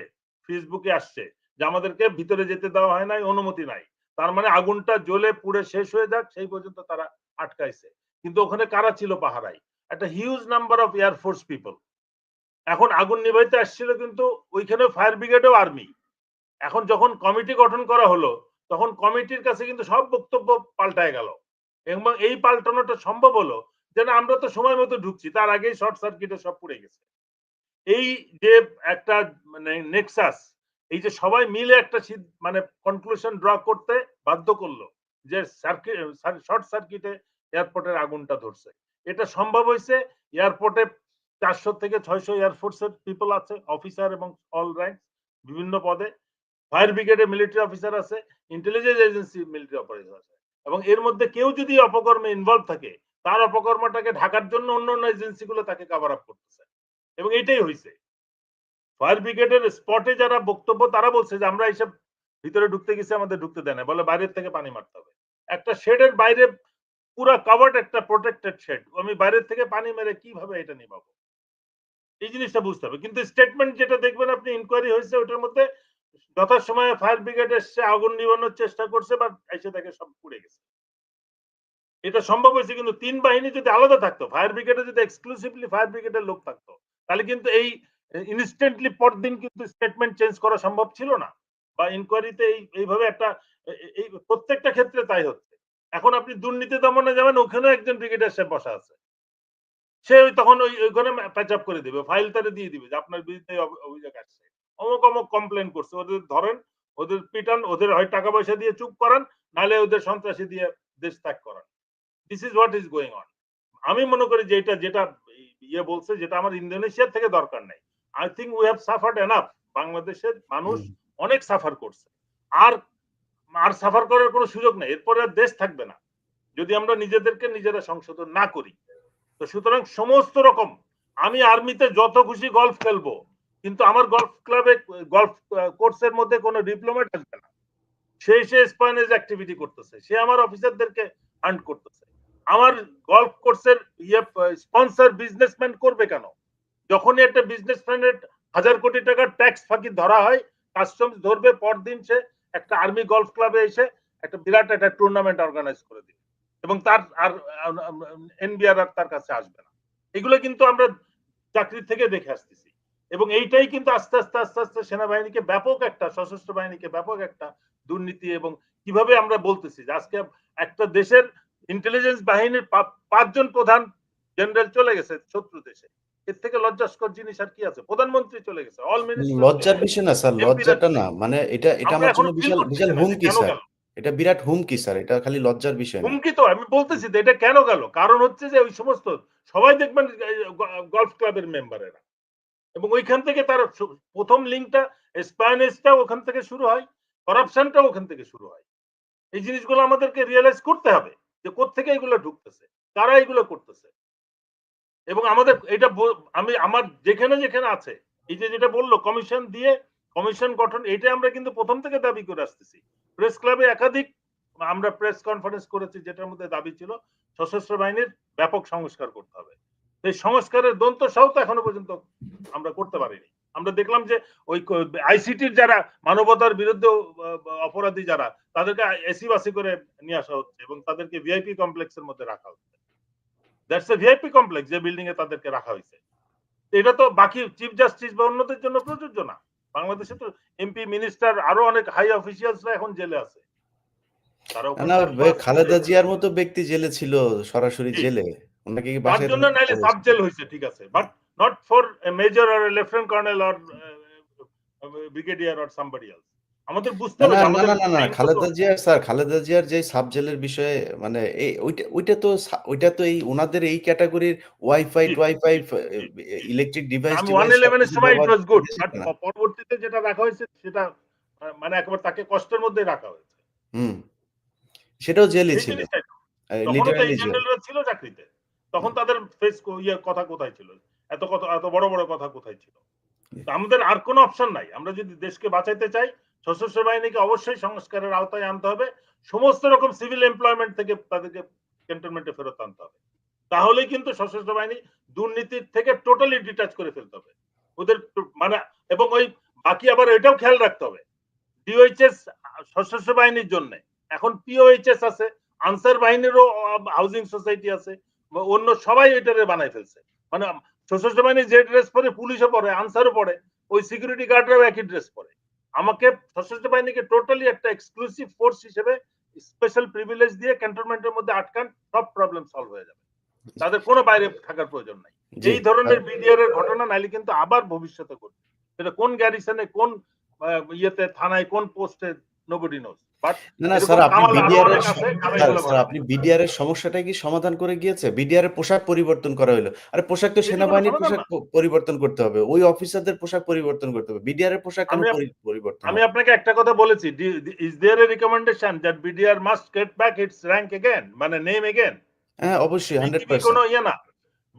ফেসবুকে আসছে, যে আমাদেরকে ভিতরে যেতে দেওয়া হয় নাই, অনুমতি নাই। তার মানে আগুনটা জ্বলে পুড়ে শেষ হয়ে যাক সেই পর্যন্ত তারা আটকাইছে। কিন্তু ওখানে কারা ছিল পাহারায়? একটা huge number of air force people. এখন আগুন নিভাইতে আসছিল কিন্তু ওইখানে ফায়ার ব্রিগেডও আর্মি। এখন যখন কমিটি গঠন করা হলো, তখন কমিটির কাছে কিন্তু সব বক্তব্য পাল্টায় গেল, এবং এই পাল্টানোটা সম্ভব হলো যে না, আমরা তো সময় মতো ঢুকছি, তার আগেই শর্ট সার্কিটে সব পুড়ে গেছে। এই যে একটা মানে নেক্সাস, এই যে সবাই মিলে একটা মানে কনক্লুশন ড্র করতে বাধ্য করলো, যে শর্ট সার্কিটে এয়ারপোর্টের আগুনটা ধরছে। এটা সম্ভব হয়েছে এয়ারপোর্টে 400 থেকে 600 এয়ারফোর্সের পিপল আছে, অফিসার এবং অল র‍্যাংক বিভিন্ন পদে। ফায়ার ব্রিগেডে মিলিটারি অফিসার আছে, ইন্টেলিজেন্স এজেন্সি মিলিটারি অপারেশন আছে। এবং এর মধ্যে কেউ যদি অপকর্মে ইনভলভ থাকে, তার অপকর্মটাকে ঢাকার জন্য অন্য এজেন্সিগুলো তাকে কভার আপ করতেছে। এবং এটাই হইছে। ফায়ার ব্রিগেডের স্পটে যারা বক্তব্য তারা বলছে যে আমরা এইসব ভিতরে ঢুকতে গেছি, আমাদের ঢুকতে দেয় না, বলে বাইরের থেকে পানি মারতে হবে। একটা শেডের বাইরে পুরা কভার্ড একটা প্রোটেক্টেড শেড, আমি বাইরের থেকে পানি মেরে কিভাবে এটা নিভাবো? এই জিনিসটা বুঝতে হবে। কিন্তু স্টেটমেন্ট যেটা দেখবেন আপনি, ইনকোয়ারি হয়েছে, ওটার মধ্যে যথাসময়ে ফায়ার ব্রিগেড এসছে, আগুন নিভানোর চেষ্টা করছে, বা এসে দেখে সব পুড়ে গেছে। এটা সম্ভব হয়েছে। কিন্তু ৩ বাহিনী যদি আলাদা থাকতো, ফায়ার ব্রিগেডে যদি এক্সক্লুসিভলি ফায়ার ব্রিগেডের লোক থাকতো, তাহলে কিন্তু এই ইনস্ট্যান্টলি পরদিন কিন্তু স্টেটমেন্ট চেঞ্জ করা সম্ভব ছিল না। বা ইনকোয়ারিতে এইভাবে একটা এই প্রত্যেকটা ক্ষেত্রে তাই হচ্ছে। এখন আপনি দুর্নীতি দমনে যাবেন, ওখানেও একজন ব্রিগেডিয়ার সাহেব বসা আছে। সে তখন ওইখানে প্যাচ আপ করে দিবে, ফাইল তারে দিয়ে দিবে যে আপনার বিরুদ্ধে অভিযোগ আসছে, অমুক অমুক কমপ্লেন করছে, ওদের ধরেন, ওদের পিটান, ওদের হয় টাকা পয়সা দিয়ে চুপ করান, নাহলে ওদের সন্ত্রাসী দিয়ে দেশ ত্যাগ করান। This is what is going on. আমি মনে করি যে যেটা ইয়ে বলছে, যেটা আমার ইন্দোনেশিয়ার থেকে দরকার নাই। I think we have suffered enough. বাংলাদেশের মানুষ অনেক সাফার করছে, আর আর সাফার করার কোনো সুযোগ নেই। এরপরে আর দেশ থাকবে না যদি আমরা নিজেদেরকে নিজেরা সংশোধন না করি। তো সুতরাং সমস্ত রকম, আমি আর্মিতে যত খুশি গলফ খেলবো, কিন্তু আমার গলফ ক্লাবে গলফ কোর্সের মধ্যে কোনো ডিপ্লোমেট আসবে না। সে স্পয়নেজ অ্যাক্টিভিটি করতেছে, সে আমার অফিসারদেরকে হান্ট করতেছে। আমার গলফ কোর্সের স্পন্সর বিজনেসম্যান করবে কেন? যখনই একটা বিজনেসম্যানের 1000 কোটি টাকার ট্যাক্স ফাঁকি ধরা হয়, কাস্টমস ধরবে, পরদিন সে একটা আর্মি গলফ ক্লাবে এসে একটা বিরাট একটা টুর্নামেন্ট অর্গানাইজ করে দিবে, এবং তার আর এনবিআর আর তার কাছে আসবে না। এগুলো কিন্তু আমরা চাকরি থেকে দেখে আসতেছি। এবং এইটাই কিন্তু আস্তে আস্তে আস্তে আস্তে সেনাবাহিনীকে ব্যাপক একটা, সশস্ত্র বাহিনীকে ব্যাপক একটা দুর্নীতি, এবং কিভাবে আমরা বলতেছি যে আজকে একটা দেশের ইন্টেলিজেন্স বাহিনীর 5 জন প্রধান জেনারেল চলে গেছে শত্রু দেশে। এর থেকে লজ্জাস্কর জিনিস আর কি আছে? প্রধানমন্ত্রী চলে গেছে, অল মিনিস্টার লজ্জার বিষয় না স্যার, লজ্জাটা না, মানে এটা আমরা আমার এখন জন্য ফিল বিশাল করতেছি বিশাল না যে হুমকি কেন স্যার। গেল। এটা বিরাট হুমকি স্যার, এটা খালি লজ্জার বিষয় না। হুমকি তো আমি বলতেছি যে এটা কেন গেল? কারণ হচ্ছে যে ওই সমস্ত সবাই দেখবেন গলফ ক্লাবের মেম্বারেরা, এবং ওইখান থেকে তার প্রথম লিঙ্কটা, স্পাইনেসটা ওখান থেকে শুরু হয়, করাপশনটাও ওখান থেকে শুরু হয়। এই জিনিসগুলো আমাদেরকে রিয়েলাইজ করতে হবে যে কোত্থেকে এগুলো ঢুকতেছে, কারা এগুলো করতেছে। এবং আমাদের এটা আমি আমার যেখানে যেখানে আছে, এই যে যেটা বললো কমিশন দিয়ে, কমিশন গঠন, এটা আমরা কিন্তু প্রথম থেকে দাবি করে আসতেছি। প্রেস ক্লাবে একাধিক আমরা প্রেস কনফারেন্স করেছি, যেটার মধ্যে দাবি ছিল সশস্ত্র বাহিনীর ব্যাপক সংস্কার করতে হবে। এই সংস্কারের দন্ত সাও তো এখনো পর্যন্ত আমরা করতে পারিনি। আমরা দেখলাম যে ওই আইসিটির যারা মানবতার বিরুদ্ধে অপরাধী যারা, তাদেরকে এসি বাসি করে নিয়ে আসা হচ্ছে, এবং তাদেরকে ভিআইপি কমপ্লেক্সের মধ্যে রাখা হচ্ছে। দ্যাটস এ ভিআইপি কমপ্লেক্স, যে বিল্ডিং এ তাদেরকে রাখা হয়েছে। এটা তো বাকি চিফ জাস্টিস বা অন্যদের জন্য প্রযোজ্য না। বাংলাদেশে তো এমপি, মিনিস্টার, আরো অনেক হাই অফিসিয়ালসরা এখন জেলে আছে। তারা না, ওখানে খালেদা জিয়ার মতো ব্যক্তি জেলে ছিল, সরাসরি জেলে। ওনাকে কি তার বাসায় জন্য নাইলে সাব জেল হয়েছে, ঠিক আছে, but not for major or lieutenant colonel or brigadier or somebody else. আমাদের বুঝতে হবে না যে না আমাদের না না না, আইন কত। খালেদা জিয়ার স্যার, খালেদা জিয়ার যে সাব জেলের বিষয়ে, মানে ওইটা তো এই ওনাদের এই ক্যাটাগরির ওয়াইফাই জি, টোয়াইফাই জি, জি, জি। ইলেকট্রিক ডিভাইস আমি টিভাইস 111 এর সবকিছু সময় ইট ব্যবহার ওয়াজ করতে গুড, দেশে বাট না। পরবর্তীতে যেটা রাখা হয়েছে সেটা মানে একেবারে তাকে কষ্টের মধ্যেই রাখা হয়েছে। হুম, সেটাও জেলই সেই ছিল, জিনিসটাই তো। তখনও তো এই লিটারালি জেল। জেনারেলরা ছিল চাকরিতে। তখন তাদের ফেস কথা কোথায় ছিল? এত বড় বড় কথা কোথায় ছিল? তো আমাদের আর কোনো অপশন নাই। আমরা যদি দেশকে বাঁচাইতে চাই, সশস্ত্র বাহিনীকে অবশ্যই সংস্কারের আওতায় আনতে হবে। সমস্ত রকম সিভিল এমপ্লয়মেন্ট থেকে তাদেরকে ক্যান্টনমেন্টে ফেরত আনতে হবে। তাহলেই কিন্তু সশস্ত্র বাহিনী দুর্নীতির থেকে টোটালি ডিটাচ করে ফেলতে হবে। ওদের মানে, এবং ওই বাকি আবার এটাও খেয়াল রাখতে হবে। ডিওএইচএস সশস্ত্র বাহিনীর জন্য, এখন পিওএইচএস আছে, আনসার বাহিনীরও হাউজিং সোসাইটি আছে, অন্য সবাই এটারে বানাই ফেলছে। মানে সশস্ত্র বাহিনী যে ড্রেস পরে পুলিশও পরে, আনসারও পরে, ওই সিকিউরিটি গার্ডরাও একই ড্রেস পরে। আমাকে সশস্ত্র বাহিনীকে টোটালি একটা এক্সক্লুসিভ ফোর্স হিসেবে স্পেশাল প্রিভিলেজ দিয়ে ক্যান্টনমেন্টের মধ্যে আটকান, সব প্রবলেম সলভ হয়ে যাবে। তাদের কোনো বাইরে থাকার প্রয়োজন নাই। এই ধরনের বিডিআর এর ঘটনা নাইলে কিন্তু আবার ভবিষ্যতে ঘটবে। সেটা কোন গ্যারিসনে, কোন ইয়েতে, থানায়, কোন পোস্টে, নোবডি নোজ। বাট না, না এরকম স্যার আপনি কামাল আরো বিডিআর এর অনেক আছে, যারা স্যার, এগুলো স্যার করে। আপনি বিডিআর এর সমস্যাটা কি সমাধান করে গিয়েছে? বিডিআর এর পোশাক পরিবর্তন করা হইলো। আরে পোশাক তো এটা কোনো সেনাবাহিনীর সমাধান পোশাক না। পরিবর্তন করতে হবে। ওই অফিসারদের পোশাক পরিবর্তন করতে হবে। বিডিআর এর পোশাক কেন আমি পরিবর্তন আমি হবে? আপনাকে একটা কথা বলেছি, is there a recommendation that BDR must get back its rank again, মানে নেম এগেইন? হ্যাঁ, অবশ্যই এই কি 100%। কোনো ইয়ে না?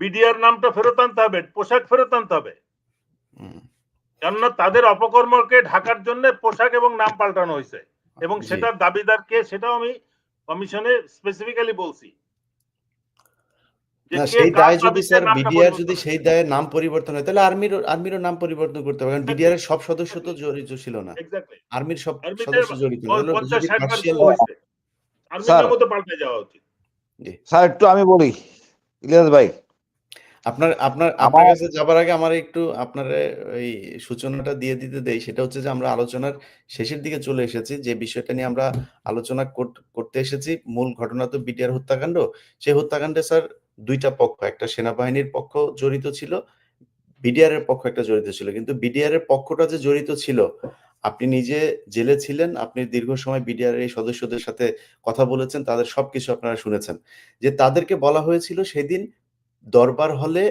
বিডিআর নামটা ফেরত আনতে হবে, পোশাক ফেরত আনতে হবে। হুম, কেননা তাদের অপকর্মকে ঢাকার জন্য পোশাক এবং নাম পাল্টানো হয়েছে, এবং জি। সেটার দাবিদার কে সেটাও আমি কমিশনে স্পেসিফিক্যালি বলছি যে না কে সেই কার দায় যদি দাবিতে স্যার নামটা বিডিআর যদি পরিবর্তন সেই হয়েছে। দায়ে নাম পরিবর্তন হয় তাহলে আর্মিরও নাম পরিবর্তন করতে হবে। কারণ বিডিআর এক্স্যাক্টলি, এর সব সদস্য তো এক্স্যাক্টলি, জড়িত ছিল না। এক্স্যাক্টলি। আর্মির সব আর্মিতে সদস্য জড়িত না। হলো যদি 50-60 বার পার্সিয়াল কু হয়েছে। আর্মির স্যার নামও তো পাল্টে যাওয়া উচিত। জি। স্যার একটু আমি বলি, ইলিয়াস ভাই, আপনার আপনার আপনার আমার কাছে যাবার আগে আমার একটু আপনারে ওই সূচনাটা দিয়ে দিতে দেই। সেটা হচ্ছে যে আমরা আলোচনার শেষের দিকে চলে এসেছি। যে বিষয়টা নিয়ে আমরা আলোচনা করতে এসেছি, মূল ঘটনা তো বিডিআর হত্যাকাণ্ড। সেই হত্যাকাণ্ডে স্যার ২ টা পক্ষ, একটা সেনাবাহিনীর পক্ষ জড়িত ছিল, বিডিআর এর পক্ষ একটা জড়িত ছিল। কিন্তু বিডিআর এর পক্ষটা যে জড়িত ছিল, আপনি নিজে জেলে ছিলেন, আপনি দীর্ঘ সময় বিডিআর এর এই সদস্যদের সাথে কথা বলেছেন, তাদের সবকিছু আপনারা শুনেছেন। যে তাদেরকে বলা হয়েছিল সেদিন দরবার হলে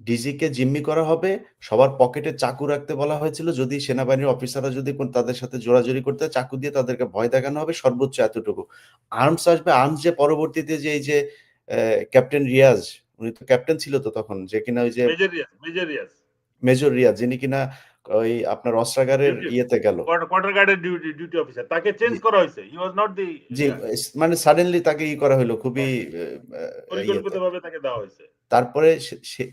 ডিজিকে জিম্মি করা হবে। সবার পকেটে চাকু রাখতে বলা হয়েছিল। যদি সেনাবাহিনীর অফিসাররা যদি তাদের সাথে জোরাজুরি করতে হয়, চাকু দিয়ে তাদেরকে ভয় দেখানো হবে সর্বোচ্চ এতটুকু। আর্মস আসবে, আর্মস যে পরবর্তীতে যে এই যে ক্যাপ্টেন রিয়াজ, উনি তো ক্যাপ্টেন ছিল তো তখন, যে কিনা ওই যে মেজর রিয়াজ মেজর রিয়াজ, যিনি কিনা ওই আপনার অস্ত্রাগারের ডিউটি, ইয়েতে গেল। কোয়ার্টার গার্ডের ডিউটি অফিসার, তাকে চেঞ্জ জি, করা হয়েছে। হি ওয়াজ নট দি জি, মানে সাডেনলি তাকে করা হইলো খুবই হ্যাঁ, ইয়েতে। পরিকল্পিতভাবে তাকে দেওয়া হয়েছে। তারপরে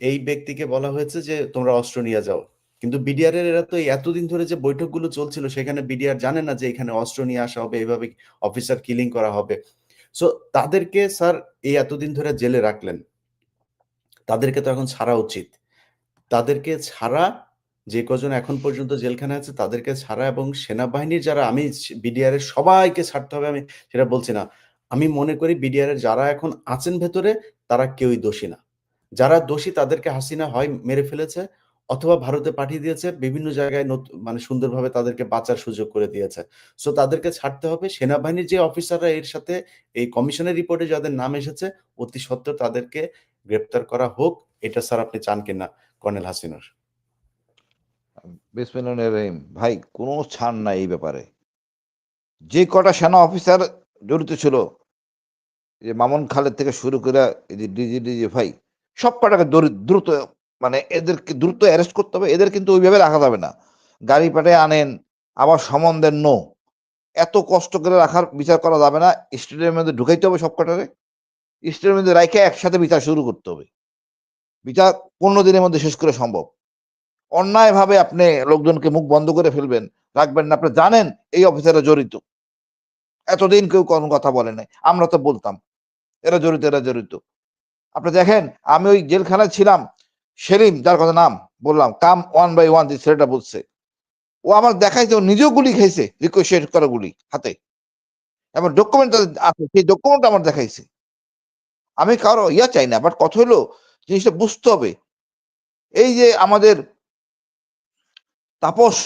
এই ব্যক্তিকে বলা হয়েছে যে তোমরা অস্ত্র নিয়ে যাও। কিন্তু বিডিআর এর এরা তো এই এতদিন ধরে যে বৈঠকগুলো চলছিল সেখানে বিডিআর জানে না যে এখানে অস্ত্র নিয়ে আসা হবে, এভাবে অফিসার কিলিং করা হবে। সো তাদেরকে স্যার এই এতদিন ধরে জেলে রাখলেন। তাদেরকে তো এখন ছাড়া উচিত। তাদেরকে ছাড়া, যে কজন এখন পর্যন্ত জেলখানায় আছে তাদেরকে ছাড়া, এবং সেনাবাহিনীর যারা, আমি বিডিআর এর সবাইকে ছাড়তে হবে আমি সেটা বলছি না। আমি মনে করি বিডিআর এর যারা এখন আছেন ভেতরে তারা কেউই দোষী না। যারা দোষী তাদেরকে হাসিনা হয় মেরে ফেলেছে অথবা ভারতে পাঠিয়ে দিয়েছে, বিভিন্ন জায়গায় মানে সুন্দরভাবে তাদেরকে বাঁচার সুযোগ করে দিয়েছে। সো তাদেরকে ছাড়তে হবে। সেনাবাহিনীর যে অফিসাররা এর সাথে এই কমিশনের রিপোর্টে যাদের নাম এসেছে অতি সত্বর তাদেরকে গ্রেপ্তার করা হোক। এটা স্যার আপনি চান কিনা কর্নেল হাসিনার? বিসমিল্লাহির রহিম ভাই, কোনো ছাড় নাই এই ব্যাপারে। যে কটা সেনা অফিসার জড়িত ছিল, এই যে মামুন খালেদ থেকে শুরু করে এই যে ডিজিএফআই, সব কটাকে দ্রুত, মানে এদেরকে দ্রুত অ্যারেস্ট করতে হবে। এদের কিন্তু ওইভাবে রাখা যাবে না। গাড়ি পাঠিয়ে আনেন, আবার সমন দেন, নো, এত কষ্ট করে রাখার বিচার করা যাবে না। স্টেডিয়ামের মধ্যে ঢুকাইতে হবে সব কটারে, স্টেডিয়ামের মধ্যে রাইখে একসাথে বিচার শুরু করতে হবে। বিচার 15 দিনের মধ্যে শেষ করে সম্ভব। অন্যায়ভাবে আপনি লোকজনকে মুখ বন্ধ করে ফেলবেন, রাখবেন না। আপনি জানেন এই অফিসাররা জড়িত, এতদিন কেউ কোনো কথা বলে নাই, আমরা তো বলতাম এরা জড়িত, এরা জড়িত। আপনি দেখেন, আমি ওই জেলখানায় ছিলাম, সেলিম যার কথা নাম বললাম, কাম 1 by 1 যে ছেলেটা বলছে, ও আমার দেখাইছে, ও নিজেও গুলি খাইছে, রিকোয়েস্ট করা গুলি হাতে, এবং ডকুমেন্ট আছে, সেই ডকুমেন্ট আমার দেখাইছে। আমি কারো ইয়া চাই না, বাট কথা হলো জিনিসটা বুঝতে হবে। এই যে আমাদের তাপস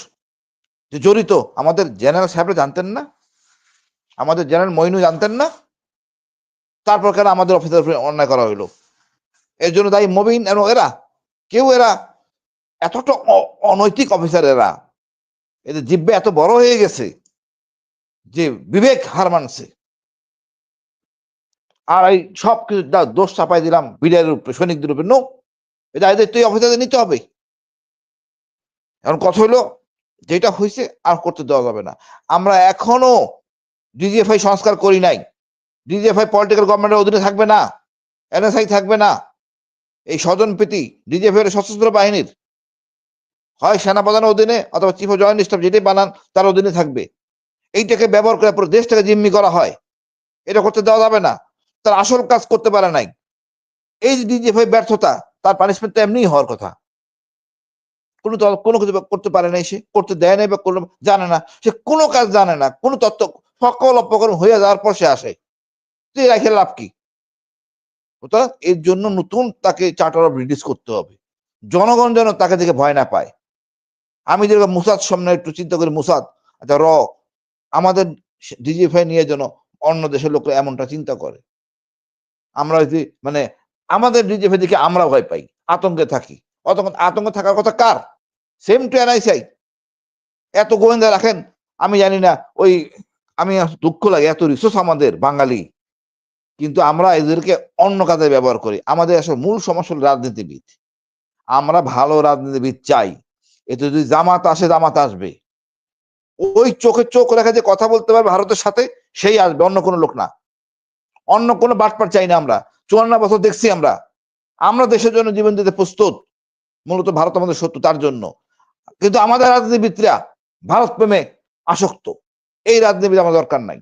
যে জড়িত, আমাদের জেনারেল সাহেবরা জানতেন না? আমাদের জেনারেল মইনু জানতেন না? তারপর কেন আমাদের অফিসার উপরে অন্যায় করা হইলো? এর জন্য দায়ী মবিন এবং এরা, কেউ এরা এতটা অনৈতিক অফিসার, এরা, এদের জিব্বে এত বড় হয়ে গেছে যে বিবেক হার মানছে। আর এই সব কিছু দোষ চাপাই দিলাম বিডিআর উপরে, সৈনিকদের উপরে। নো, এটা এদের তো অফিসারদের নিতে হবে। এখন কথা হলো, যেটা হয়েছে আর করতে দেওয়া যাবে না। আমরা এখনো ডিজিএফআই সংস্কার করি নাই। ডিজিএফআই পলিটিক্যাল গভর্নমেন্টের অধীনে থাকবে না, এনএসআই থাকবে না। এই স্বজনপ্রীতি ডিজিএফআই এর সশস্ত্র বাহিনীর, হয় সেনাপ্রধানের অধীনে অথবা চিফ অফ জয়েন্ট স্টাফ যেটাই বানান তার অধীনে থাকবে। এইটাকে ব্যবহার করে পুরো দেশটাকে জিম্মি করা হয়, এটা করতে দেওয়া যাবে না। তার আসল কাজ করতে পারে নাই, এই যে ডিজিএফআই ব্যর্থতা, তার পানিশমেন্ট তো এমনিই হওয়ার কথা। কোনো কিছু করতে পারে নাই, সে করতে দেয় নাই বা কোনো জানে না, সে কোনো কাজ জানে না, কোনো তত্ত্ব, সকল অপকর্ম হয়ে যাওয়ার পর সে আসে, তুই রাখে লাভ কি? সুতরাং এর জন্য নতুন তাকে চার্টার অফ রিলিজ করতে হবে, জনগণ যেন তাকে দেখে ভয় না পায়। আমি যেরকম মুসাদ সামনে একটু চিন্তা করি, মুসাদ আচ্ছা আমাদের ডিজিএফআই নিয়ে যেন অন্য দেশের লোকরা এমনটা চিন্তা করে। আমরা যদি মানে আমাদের ডিজিএফআই দেখে আমরা ভয় পাই, আতঙ্কে থাকি। আতঙ্কে থাকার কথা কার? Same to NIC. এত গোয়েন্দা রাখেন, আমি জানি না ওই আমি দুঃখ লাগে এত রিসোর্স আমাদের বাঙালি, কিন্তু আমরা এদেরকে অন্য কাজে ব্যবহার করি। আমাদের আসলে মূল সমস্যা হল রাজনীতিবিদ। আমরা ভালো রাজনীতিবিদ চাই। এতে যদি জামাত আসে, জামাত আসবে। ওই চোখে চোখ রেখে যে কথা বলতে পারবে ভারতের সাথে, সেই আসবে, অন্য কোনো লোক না। অন্য কোনো বাটপার চাই না আমরা। 54 বছর দেখছি আমরা। আমরা দেশের জন্য জীবন দিতে প্রস্তুত। মূলত ভারত আমাদের শত্রু, তার জন্য। কিন্তু আমাদের রাজনীতিবিদরা ভারত প্রেমে আসক্ত। এই রাজনীতিবিদ আমার দরকার নাই।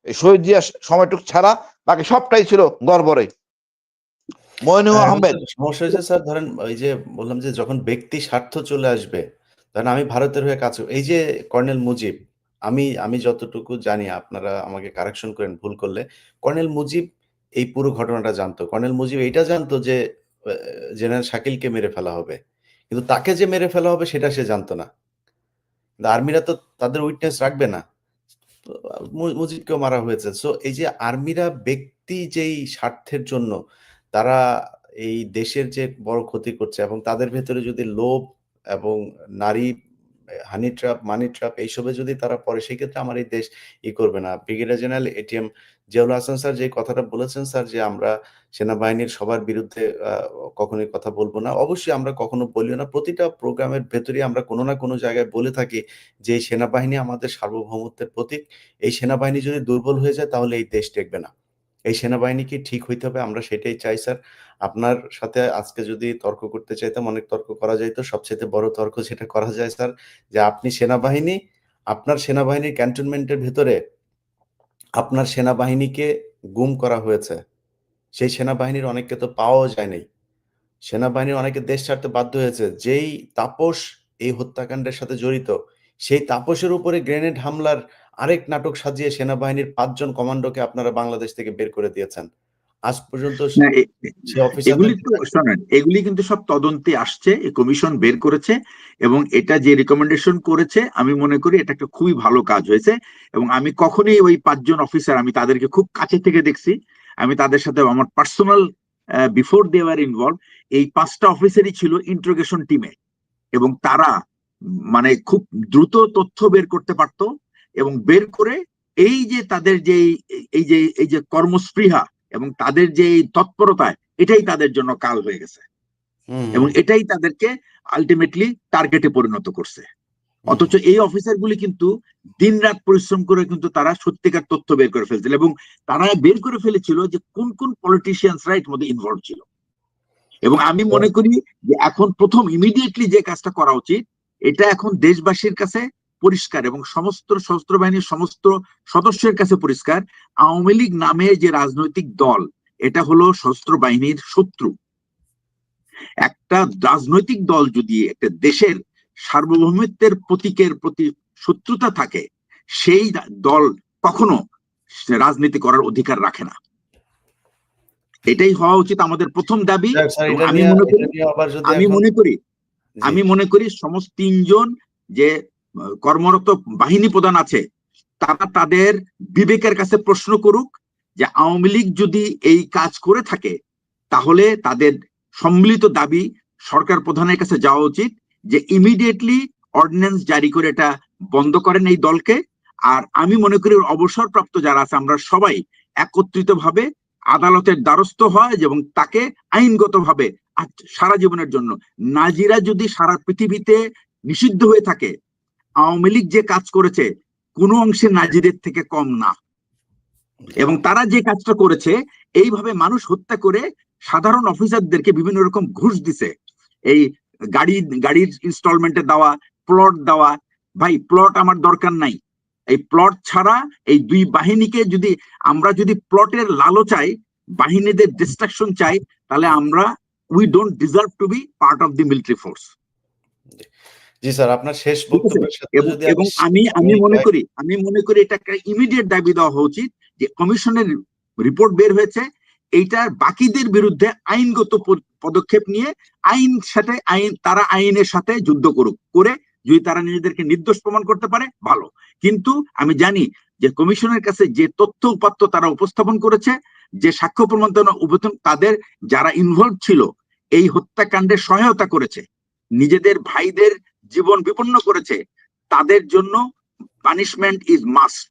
এই শহীদ জিয়া সময়টুক ছাড়া বাকি সবটাই ছিল গড়বড়ে। মইনুল আহমেদ সমস্যা হয়েছে স্যার, ধরেন ওই যে বললাম যে যখন ব্যক্তি স্বার্থ চলে আসবে, ধরেন আমি ভারতের হয়ে কাজ এই যে কর্নেল মুজিব, আমি যতটুকু জানি, আপনারা আমাকে কারেকশন করেন ভুল করলে, কর্নেল মুজিব এই পুরো ঘটনাটা জানতো। কর্নেল মুজিব এইটা জানতো যে জেনারেল শাকিলকে মেরে ফেলা হবে, কিন্তু তাকে যে মেরে ফেলা হবে সেটা সে জানতো না। কিন্তু আর্মিরা তো তাদের উইটনেস রাখবে না। মুজিবকেও মারা হয়েছে। সো এই যে আর্মিরা ব্যক্তি যেই স্বার্থের জন্য তারা এই দেশের যে বড় ক্ষতি করছে, এবং তাদের ভেতরে যদি লোভ এবং নারী হানি ট্র্যাপ, মানি ট্র্যাপ এইসবে যদি তারা পড়ে, সেক্ষেত্রে আমার এই দেশ করবে না। Brigadier general ATM Ziaul Hasan sir যে কথাটা বলেছেন স্যার, যে আমরা সেনাবাহিনীর সবার বিরুদ্ধে কখনোই কথা বলবো না। অবশ্যই আমরা কখনো বলিও না। প্রতিটা প্রোগ্রামের ভেতরেই আমরা কোনো না কোনো জায়গায় বলে থাকি যে এই সেনাবাহিনী আমাদের সার্বভৌমত্বের প্রতীক। এই সেনাবাহিনী যদি দুর্বল হয়ে যায় তাহলে এই দেশ টেকবে না। এই সেনাবাহিনীকে ঠিক হইতে হবে, আমরা সেটাই চাই স্যার। আপনার সাথে আজকে যদি তর্ক করতে চাইতাম, অনেক তর্ক করা যাইত। সবচাইতে বড় তর্ক যেটা করা যায় স্যার, যে আপনি সেনাবাহিনী, আপনার সেনাবাহিনীর ক্যান্টনমেন্টের ভেতরে আপনার সেনাবাহিনীকে গুম করা হয়েছে। সেই সেনাবাহিনীর অনেককে তো পাওয়াও যায় নাই। সেনাবাহিনীর অনেকে দেশ ছাড়তে বাধ্য হয়েছে। যেই তাপস এই হত্যাকাণ্ডের সাথে জড়িত, সেই তাপসের উপরে গ্রেনেড হামলার আরেক নাটক সাজিয়ে সেনাবাহিনীর ৫ জন কমান্ডোকে আপনারা বাংলাদেশ থেকে বের করে দিয়েছেন। আজ পর্যন্ত না, সে এগুলি অফিসারদের তো শোনেন, এগুলি কিন্তু সব তদন্তে আসছে, এই কমিশন বের করেছে, এবং এটা যে রিকমেন্ডেশন করেছে আমি মনে করি এটা একটা খুবই ভালো কাজ হয়েছে। এবং আমি কখনোই ওই ৫ জন অফিসার, আমি তাদেরকে খুব কাছে থেকে দেখছি, আমি তাদের সাথে আমার personal before they were involve, এই ৫টা অফিসারই ছিল ইন্টারোগেশন টিমে, এবং তারা মানে খুব দ্রুত তথ্য বের করতে পারতো, এবং বের করে এই যে তাদের যে এই যে কর্মস্পৃহা এবং তাদের যে তৎপরতায়, এটাই তাদের জন্য কাল হয়ে গেছে, এবং এটাই তাদেরকে আলটিমেটলি টার্গেটে পরিণত করছে। অথচ এই অফিসারগুলি কিন্তু দিন রাত পরিশ্রম করে কিন্তু তারা সত্যিকার তথ্য বের করে ফেলছিল, এবং তারা বের করে ফেলেছিল যে কোন কোন পলিটিশিয়ানসরা এর মধ্যে ইনভলভ ছিল। এবং আমি মনে করি যে এখন প্রথম ইমিডিয়েটলি যে কাজটা করা উচিত, এটা এখন দেশবাসীর কাছে পরিষ্কার এবং সমস্ত সশস্ত্র বাহিনীর সমস্ত সদস্যের কাছে পরিষ্কার, আওয়ামী লীগ নামে যে রাজনৈতিক দল, এটা হলো সশস্ত্র বাহিনীর শত্রু। একটা রাজনৈতিক দল যদি একটা দেশের সার্বভৌমত্বের প্রতীকের প্রতি শত্রুতা থাকে, সেই দল কখনো রাজনীতি করার অধিকার রাখে না। এটাই হওয়া উচিত আমাদের প্রথম দাবি। আমি মনে করি সমস্ত ৩ জন যে কর্মরত বাহিনী প্রধান আছে, তারা তাদের বিবেকের কাছে প্রশ্ন করুক যে আওয়ামী লীগ যদি এই কাজ করে থাকে, তাহলে তাদের সম্মিলিত দাবি সরকার প্রধানের কাছে যাওয়া উচিত যে ইমিডিয়েটলি অর্ডিন্যান্স জারি করে এটা বন্ধ করেন এই দলকে। আর আমি মনে করি অবসরপ্রাপ্ত যারা আছে, আমরা সবাই একত্রিত ভাবে আদালতের দ্বারস্থ হয় এবং তাকে আইনগতভাবে সারা জীবনের জন্য, নাজিরা যদি সারা পৃথিবীতে নিষিদ্ধ হয়ে থাকে, আওয়ামী লীগ যে কাজ করেছে কোনো অংশে নাজিরের থেকে কম না। এবং তারা যে কাজটা করেছে, এইভাবে মানুষ হত্যা করে সাধারণ অফিসারদেরকে বিভিন্ন রকম ঘুষ দিছে, এই গাড়ির ইনস্টলমেন্টে দেওয়া, প্লট দেওয়া। ভাই, প্লট আমার দরকার নাই। এই প্লট ছাড়া এই দুই বাহিনীকে যদি আমরা যদি প্লটের লালচাই বাহিনীদের ডিস্ট্রাকশন চাই, তাহলে আমরা we don't deserve to be part of the military force. জি স্যার, আপনার শেষ বক্তব্যের সাথে যদি এবং আমি মনে করি এটা একটা ইমিডিয়েট দাবি দেওয়া উচিত যে কমিশনের রিপোর্ট বের হয়েছে, এইটার বাকিদের বিরুদ্ধে আইনগত পদক্ষেপ নিয়ে তারা আইনের সাথে যুদ্ধ করুক, করে যদি তারা নিজেদেরকে নির্দোষ প্রমাণ করতে পারে ভালো। কিন্তু আমি জানি যে কমিশনের কাছে যে তথ্য উপাত্ত তারা উপস্থাপন করেছে, যে সাক্ষ্য প্রমাণ তাদের যারা ইনভলভ ছিল এই হত্যাকাণ্ডে সহায়তা করেছে, নিজেদের ভাইদের জীবন বিপন্ন করেছে, তাদের জন্য পানিশমেন্ট ইজ মাস্ট।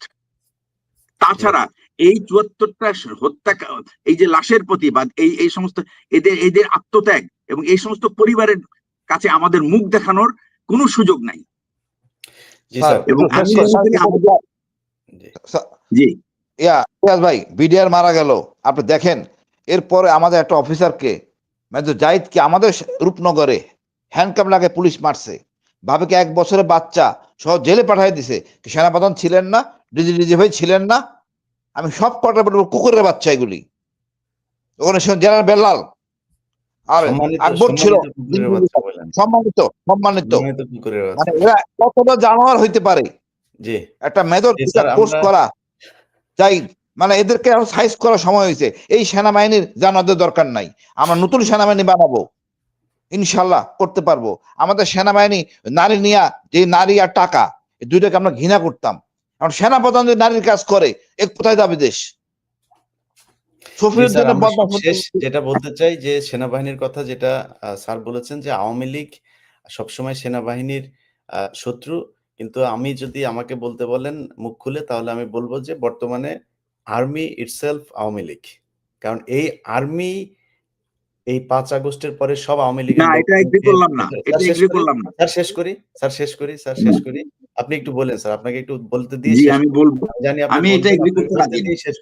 তাছাড়া এই ৭৪টা হত্যা, এই যে লাশের প্রতিবাদ, এই সমস্ত এদের আত্মত্যাগ এবং এই সমস্ত পরিবারের কাছে আমাদের মুখ দেখানোর কোনো সুযোগ নাই। এবং আমি জি ভাই বিডিআর মারা গেল, আপনি দেখেন এরপরে আমাদের একটা অফিসারকে মেজর জাহিদকে আমাদের রূপনগরে হ্যান্ডকাপ লাগে পুলিশ মারছে, ভাবে কি 1 বছরের বাচ্চা সহ জেলে পাঠিয়ে দিছে। সেনাপ্রধান ছিলেন না, ডিজি ভাই ছিলেন না, আমি সব কটা বলবো কুকুরের বাচ্চা এগুলি। ওখানে জেনারেল বেলাল আর আকবর ছিল সম্মানিত সম্মানিত, মানে এরা কতটা জানোয়ার হইতে পারে একটা মেজর পোস্ট করা যাই, মানে এদেরকে সাইজ করার সময় হয়েছে। এই সেনাবাহিনীর জানাদের দরকার নাই, আমরা নতুন সেনাবাহিনী বানাবো, ইনশাল্লাহ করতে পারবো। আমাদের সেনাবাহিনী নারী নিয়ে, যে নারী আর টাকা এই দুইটাকে আমরা ঘৃণা করতাম, কারণ সেনাপ্রধান যদি নারীর কাজ করে এক কোথায় যাবে দেশ। যেটা বলতে চাই যে সেনাবাহিনীর কথা যেটা স্যার বলেছেন যে আওয়ামী লীগ সবসময় সেনাবাহিনীর শত্রু, কিন্তু আমি যদি আমাকে বলতে বলেন মুখ খুলে, তাহলে আমি বলবো যে বর্তমানে আর্মি ইটসেলফ আওয়ামী লীগ। কারণ এই আর্মি এই 5 আগস্টের পরে সব আওয়ামী লীগের শেষ করি আপনি একটু বলেন স্যার, আপনাকে একটু বলতে দিয়ে আমি বলবো, জানি আমি এটা এগ্রি করতে রাজি।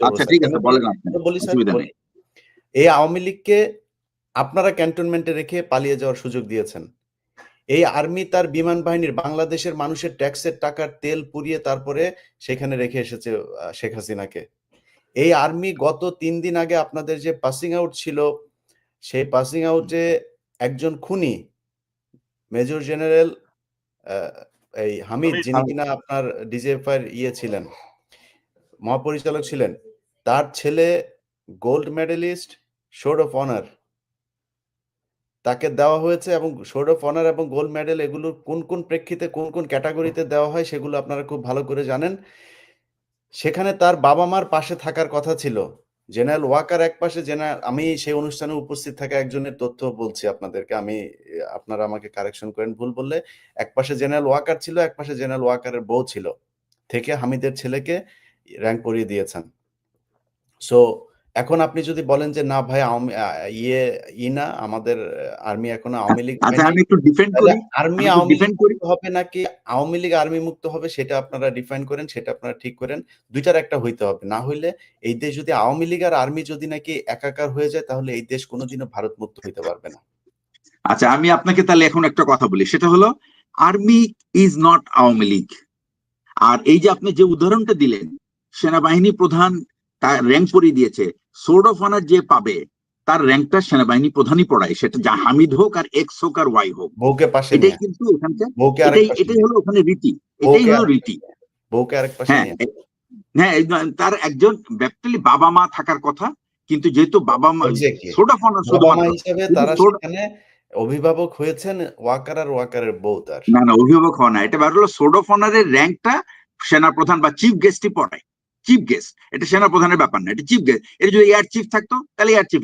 আচ্ছা ঠিক আছে, বলেন আপনি। বলি স্যার, এই আওয়ামী লীগকে আপনারা ক্যান্টনমেন্টে রেখে পালিয়ে যাওয়ার সুযোগ দিয়েছেন। এই আর্মি তার বিমান বাহিনীর বাংলাদেশের মানুষের ট্যাক্সের টাকার তেল পুড়িয়ে তারপরে সেখানে রেখে এসেছে শেখ হাসিনাকে। এই আর্মি গত 3 দিন আগে আপনাদের যে পাসিং আউট ছিল, সেই পাসিং আউটে একজন খুনি মেজর জেনারেল এই হামিদ, যিনি কিনা আপনার ডিজিএফআই ছিলেন, মহাপরিচালক ছিলেন, তার ছেলে gold medallist, sword of honour তাকে দেওয়া হয়েছে। এবং শোর্ড অফ অনার এবং গোল্ড মেডেল এগুলো কোন কোন প্রেক্ষিতে কোন কোন ক্যাটাগরিতে দেওয়া হয় সেগুলো আপনারা খুব ভালো করে জানেন। সেখানে তার বাবা মার পাশে থাকার কথা ছিল। জেনারেল ওয়াকার এক পাশে, আমি সেই অনুষ্ঠানে উপস্থিত থাকা একজনের তথ্য বলছি আপনাদেরকে, আপনারা আমাকে কারেকশন করেন ভুল বললে। এক পাশে জেনারেল ওয়াকার ছিল, এক পাশে জেনারেল ওয়াকারের বউ ছিল, থেকে হামিদের ছেলেকে র্যাঙ্ক পরিয়ে দিয়েছেন। সো এখন আপনি যদি বলেন যে না ভাই না আমাদের আর্মি এখনো আওয়ামী লীগ, আমি একটু ডিফেন্ড করি, আর্মি আওয়ামী লীগ হবে নাকি আওয়ামী লীগ আর্মি মুক্ত হবে সেটা আপনারা ডিফাইন করেন, সেটা আপনারা ঠিক করেন। দুইটার একটা হইতে হবে, না হইলে এই দেশ যদি আওয়ামী লীগ আর আর্মি যদি নাকি একাকার হয়ে যায়, তাহলে এই দেশ কোনোদিনও ভারত মুক্ত হইতে পারবে না। আচ্ছা, আমি আপনাকে তাহলে এখন একটা কথা বলি, সেটা হলো army is not Awami League. আর এই যে আপনি যে উদাহরণটা দিলেন, সেনাবাহিনী প্রধান তার র্যাঙ্ক পরিয়ে দিয়েছে, সোর্ড অফ অনার যে পাবে তার র্যাঙ্কটা সেনাবাহিনী প্রধানই পড়ায়, সেটা যা হামিদ হোক আর এক্স হোক আর ওয়াই হোক। বউকে পাশে, এটাই কিন্তু এখানকার, এটাই হলো ওখানে রীতি, এটাই হলো রীতি। বউকে আরেক পাশে, হ্যাঁ, তার একজন ব্যক্তিলি বাবা মা থাকার কথা, কিন্তু যেহেতু বাবা মা সোর্ড অফ অনার শুধুমাত্র হিসেবে তারা সেখানে অভিভাবক হয়েছেন ওয়াকার আর ওয়াকারের বউ, তার না অভিভাবক হওয়া না, এটা হলো সোর্ড অফ অনারের র্যাঙ্কটা সেনাপ্রধান বা চিফ গেস্টই পড়ায়। চিফ গেস্ট, এটা সেনাপ্রধানের ব্যাপার না, এটা চিফ গেস্ট। এটা যদি এয়ার চিফ থাকতো তাহলে এয়ার চিফ।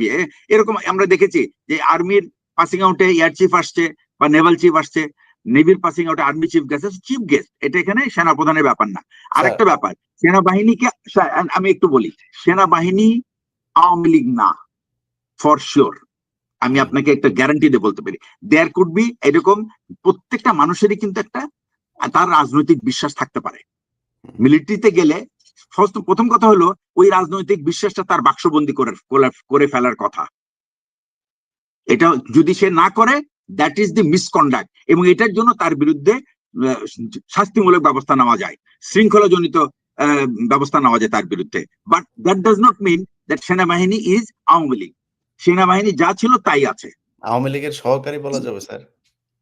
এরকম আমরা দেখেছি যে আর্মির পাসিং আউটে এয়ার চিফ আসছে বা নেভাল চিফ আসছে, নেভির পাসিং আউটে army chief guest, chief guest. এটা এখানে সেনাপ্রধানের ব্যাপার না। আরেকটা ব্যাপার, সেনাবাহিনীকে আমি একটু বলি, সেনাবাহিনী আওয়ামী লীগ না, ফর শিওর। আমি আপনাকে একটা গ্যারান্টি দিয়ে বলতে পারি, দেয়ার কুড বি, এরকম প্রত্যেকটা মানুষেরই কিন্তু একটা তার রাজনৈতিক বিশ্বাস থাকতে পারে। মিলিটারিতে গেলে প্রথম কথা হলো ওই রাজনৈতিক বিশ্বাসটা তার বাক্সবন্দি করে ফেলার কথা। এটা যদি সে না করে, দ্যাট ইজ দি মিসকন্ডাক্ট, এবং এটার জন্য তার বিরুদ্ধে শাস্তিমূলক ব্যবস্থা নেওয়া যায়, শৃঙ্খলাজনিত ব্যবস্থা নেওয়া যায় তার বিরুদ্ধে। But that does not mean that সেনাবাহিনী ইজ আওয়ামী লীগ। সেনাবাহিনী যা ছিল তাই আছে। আওয়ামী লীগের সহকারী বলা যাবে স্যার?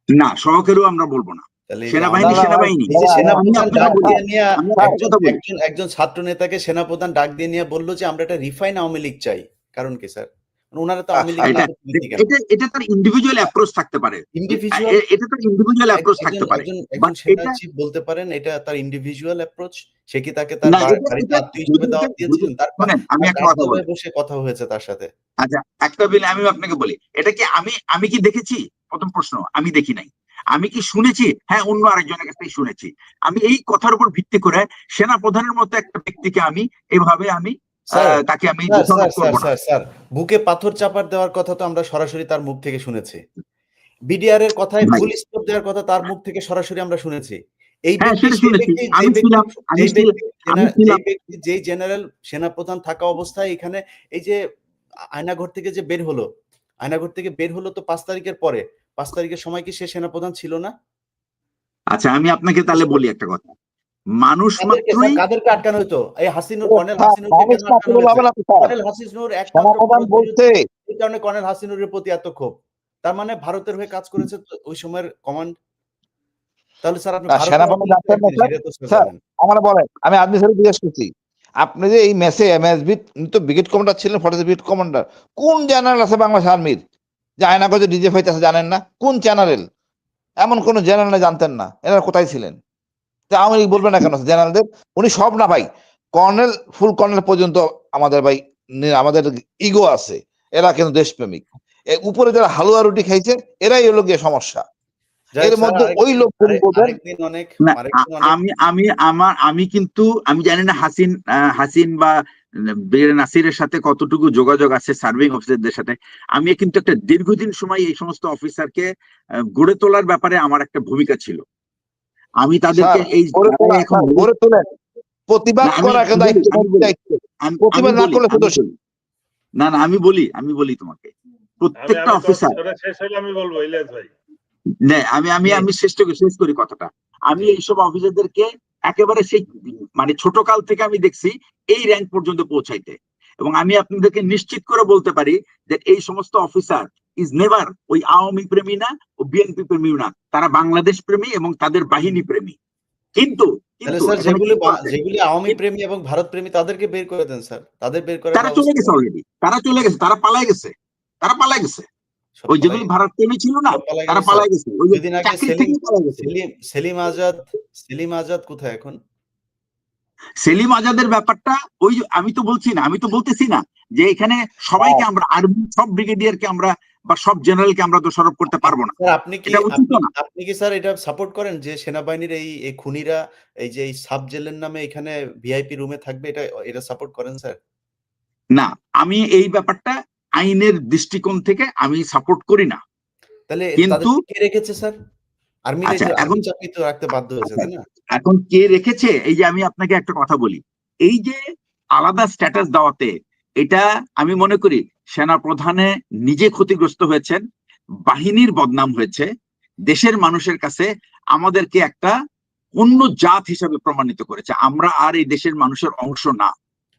না, সহকারীও আমরা বলবো না। সেনাবাহিনী একজন ছাত্র নেতাকে সেনাপ্রধান ডাক দিয়ে নিয়ে বললো যে আমরা একটা রিফাইন আওয়ামী লীগ চাই, কারণ কি স্যার? ওনারা তো আওয়ামী লীগের এটা নাগরিক নীতি কেন? এটা তার ইন্ডিভিজুয়াল অ্যাপ্রোচ থাকতে পারে, ইন্ডিভিজুয়াল এটা তার ইন্ডিভিজুয়াল অ্যাপ্রোচ থাকতে পারে, একজন বাট সেনা এটা চিফ বলতে পারেন এটা তার ইন্ডিভিজুয়াল অ্যাপ্রোচ। সে কি তাকে তার না, বাড়িতে এটা আত্মীয় হিসেবে দাওয়াত দিয়েছিলেন? তার শোনেন, আমি একটা কথা বলি। কার্যালয়ে বসে কথা হয়েছে তার সাথে। আচ্ছা, একটা বিল আমি আপনাকে বলি, এটা কি আমি কি দেখেছি? প্রথম প্রশ্ন, আমি দেখি নাই। আমি কি শুনেছি? হ্যাঁ, অন্য আরেকজনের কাছ থেকে শুনেছি। আমি এই কথার উপর ভিত্তি করে সেনা প্রধানের মতো একটা ব্যক্তিকে আমি এভাবে স্যার, তাকে আমি স্যার, দোষারোপ স্যার, করবো না। স্যার, স্যার, বুকে পাথর চাপার দেওয়ার কথা তো আমরা সরাসরি তার মুখ থেকে শুনেছি। বিডিআর এর কথায় ভাই, ফুল স্টপ দেওয়ার কথা তার মুখ থেকে সরাসরি আমরা শুনেছি। এই হ্যাঁ, ব্যক্তি সেটা সেই শুনেছি। ব্যক্তি আমি ছিলাম, আমি ছিলাম, আমি ছিলাম। যেই জেনারেল সেনাপ্রধান থাকা অবস্থায় এখানে এই যে আয়নাঘর থেকে যে বের হলো, আয়নাঘর থেকে বের হলো তো ৫ তারিখের পরে। ৫ তারিখের সময় কি সে সেনাপ্রধান ছিল না? আচ্ছা, আমি আপনাকে তাহলে বলি একটা কথা। মানুষ কাদেরকে মাত্রই স্যার কাদেরকে আটকানো হইতো? এই হাসিনুর, কর্নেল স্যার, হাসিনুরকে মানুষ কেন না আটকানো বলে হয়েছে? হবে না তো স্যার। কর্নেল হাসিনুর একমাত্র সেনাপ্রধান ভারত বলছে, বিরোধী, এই কারণে কর্নেল হাসিনুরের প্রতি এত ক্ষোভ। তার মানে ভারতের হয়ে কাজ করেছে তো ওই সময়ের কমান্ড। তাহলে স্যার আপনি ভারতের সেনাপ্রধান অপরাধ যাচ্ছেন না জিনিস স্যার। এটা তো স্যার স্যার, জানেন। আমার বলেন, আমি আর্মি স্যার জিজ্ঞেস করছি, আপনি যে এই মেসে এমএসবি তো ব্রিগেড কমান্ডার ছিলেন, 46 ব্রিগেড কমান্ডার, কোন জেনারেল আছে বাংলাদেশ আর্মির যে আয়নাগর যে ডিজে হইতেছে জানেন না? কোন জেনারেল? এমন কোন জেনারেল জানতেন না? এনারা কোথায় ছিলেন? তা আওয়ামী লীগ বলবে না কেন জেনারেলদের? উনি সব না ভাই, কর্নেল, ফুল কর্নেল পর্যন্ত আমাদের ভাই আমাদের ইগো আছে। এরা কিন্তু দেশপ্রেমিক। উপরে যারা হালুয়া রুটি খাইছে এরাই হলো গিয়ে সমস্যা। যাই এর হোক স্যার, মধ্যে ওই লোকগুলো বলবেন না, আরেকদিন অনেক আমি কিন্তু আমি জানি না হাসিন বা বীর নাসিরের সাথে কতটুকু যোগাযোগ আছে সার্ভিং অফিসারদের সাথে। আমি কিন্তু একটা দীর্ঘদিন সময় এই সমস্ত অফিসারকে গড়ে তোলার ব্যাপারে আমার একটা ভূমিকা ছিল। আমি তাদেরকে স্যার, এই গড়ে তোলা, এখন স্যার গড়ে তোলেন, প্রতিবাদ না, করা একটা দায়িত্ব, দায়িত্ব। প্রতিবাদ না করলে তো দোষ। না, আমি বলি তোমাকে, প্রত্যেকটা আমি অফিসার, শেষ হলে আমি বলবো ইলিয়াস ভাই। আমি শেষ করি কথাটা। আমি এইসব অফিসারদেরকে একেবারে সেই মানে ছোট কাল থেকে আমি দেখছি এই র্যাঙ্ক পর্যন্ত পৌঁছাইতে, এবং আমি আপনাদেরকে নিশ্চিত করে বলতে পারি যে এই সমস্ত অফিসার ইজ নেভার ওই আওয়ামী প্রেমী না ও বিএনপি প্রেমী না, তারা বাংলাদেশ প্রেমী এবং তাদের বাহিনী প্রেমী। কিন্তু তাহলে কিন্তু স্যার এখানে কি করছে, যেগুলি আওয়ামী প্রেমী এবং ভারত প্রেমী তাদেরকে বের করে দেন স্যার। তাদের বের করার তারা চলে ব্যবস্থা গেছে করেন। অলরেডি, তারা পালায় গেছে। সব ওই পালাই যেগুলি ভারত প্রেমী ছিল না, সব পালাই তারা গেছে স্যার। পালায় গেছে, ওই যে দুদিন আগে চাকরি থেকে পালায় গেছে। সেলিম আজাদ কোথায় এখন? সেলিম আজাদের ব্যাপারটা ওই যে আমি তো বলতেছি না যে এখানে সবাইকে আমরা আর্মি সব ব্রিগেডিয়ারকে আমরা বা সব জেনারেলকে আমরা দোষারোপ করতে পারবো না, স্যার এটা উচিত না। আপনি কি স্যার এটা সাপোর্ট করেন যে সেনাবাহিনীর এই খুনিরা এই যে এই সাব জেলের নামে এখানে ভিআইপি রুমে থাকবে, এটা সাপোর্ট করেন স্যার? না, আমি এই ব্যাপারটা আইনের দৃষ্টিকোণ থেকে আমি সাপোর্ট করি না, তাহলে কিন্তু তাদেরকে কে রেখেছে স্যার? আচ্ছা এখন আর্মি চাকরি তো রাখতে বাধ্য হয়েছে, তাই না? এখন কে রেখেছে, এই যে আমি আপনাকে একটা কথা বলি, এই যে আলাদা স্ট্যাটাস দেওয়াতে এটা আমি মনে করি সেনা প্রধানে নিজে ক্ষতিগ্রস্ত হয়েছেন, বাহিনীর বদনাম হয়েছে, দেশের মানুষের কাছে আমাদেরকে একটা অন্য জাত হিসেবে প্রমাণিত করেছে, আমরা আর এই দেশের মানুষের অংশ না।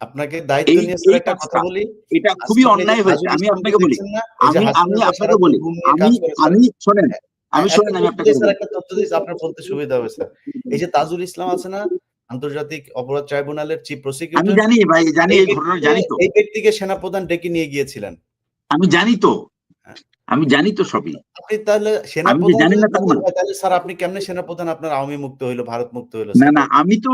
আপনাকে দায়িত্ব নিয়ে স্যার একটা কথা বলি। এটা আজকে খুবই আপনি যে অন্যায় হয়েছে, তাজুল আমি ইসলামকে আপনাকে বলি, দেখছেন না? এই যে আমি হাসিনুর আপনাকে সারাদিন বলি, ঘুম নিয়ে কাজ করে স্যার। শোনেন, একটা আমি তথ্য আপনাকে দিই স্যার, বলি। একটা তথ্য দিই, আপনার বলতে সুবিধা হবে স্যার। এই যে তাজুল ইসলাম আছে না, আন্তর্জাতিক অপরাধ ট্রাইব্যুনালের চিফ আমি প্রসিকিউটর, জানি ভাই, জানি এই ঘটনা জানি তো, এই ব্যক্তিকে সেনাপ্রধান ডেকে নিয়ে গিয়েছিলেন। আমি জানি তো, হ্যাঁ। আমি জানি তো সবই। আপনি তাহলে আমি যে সেনাপ্রধান জানি যদি না তা তাজুল না। হয়, তাহলে স্যার আপনি কেমনে সেনাপ্রধান আপনার আওয়ামী মুক্ত হইলো, ভারত মুক্ত হইলো না স্যার? না, আমি তো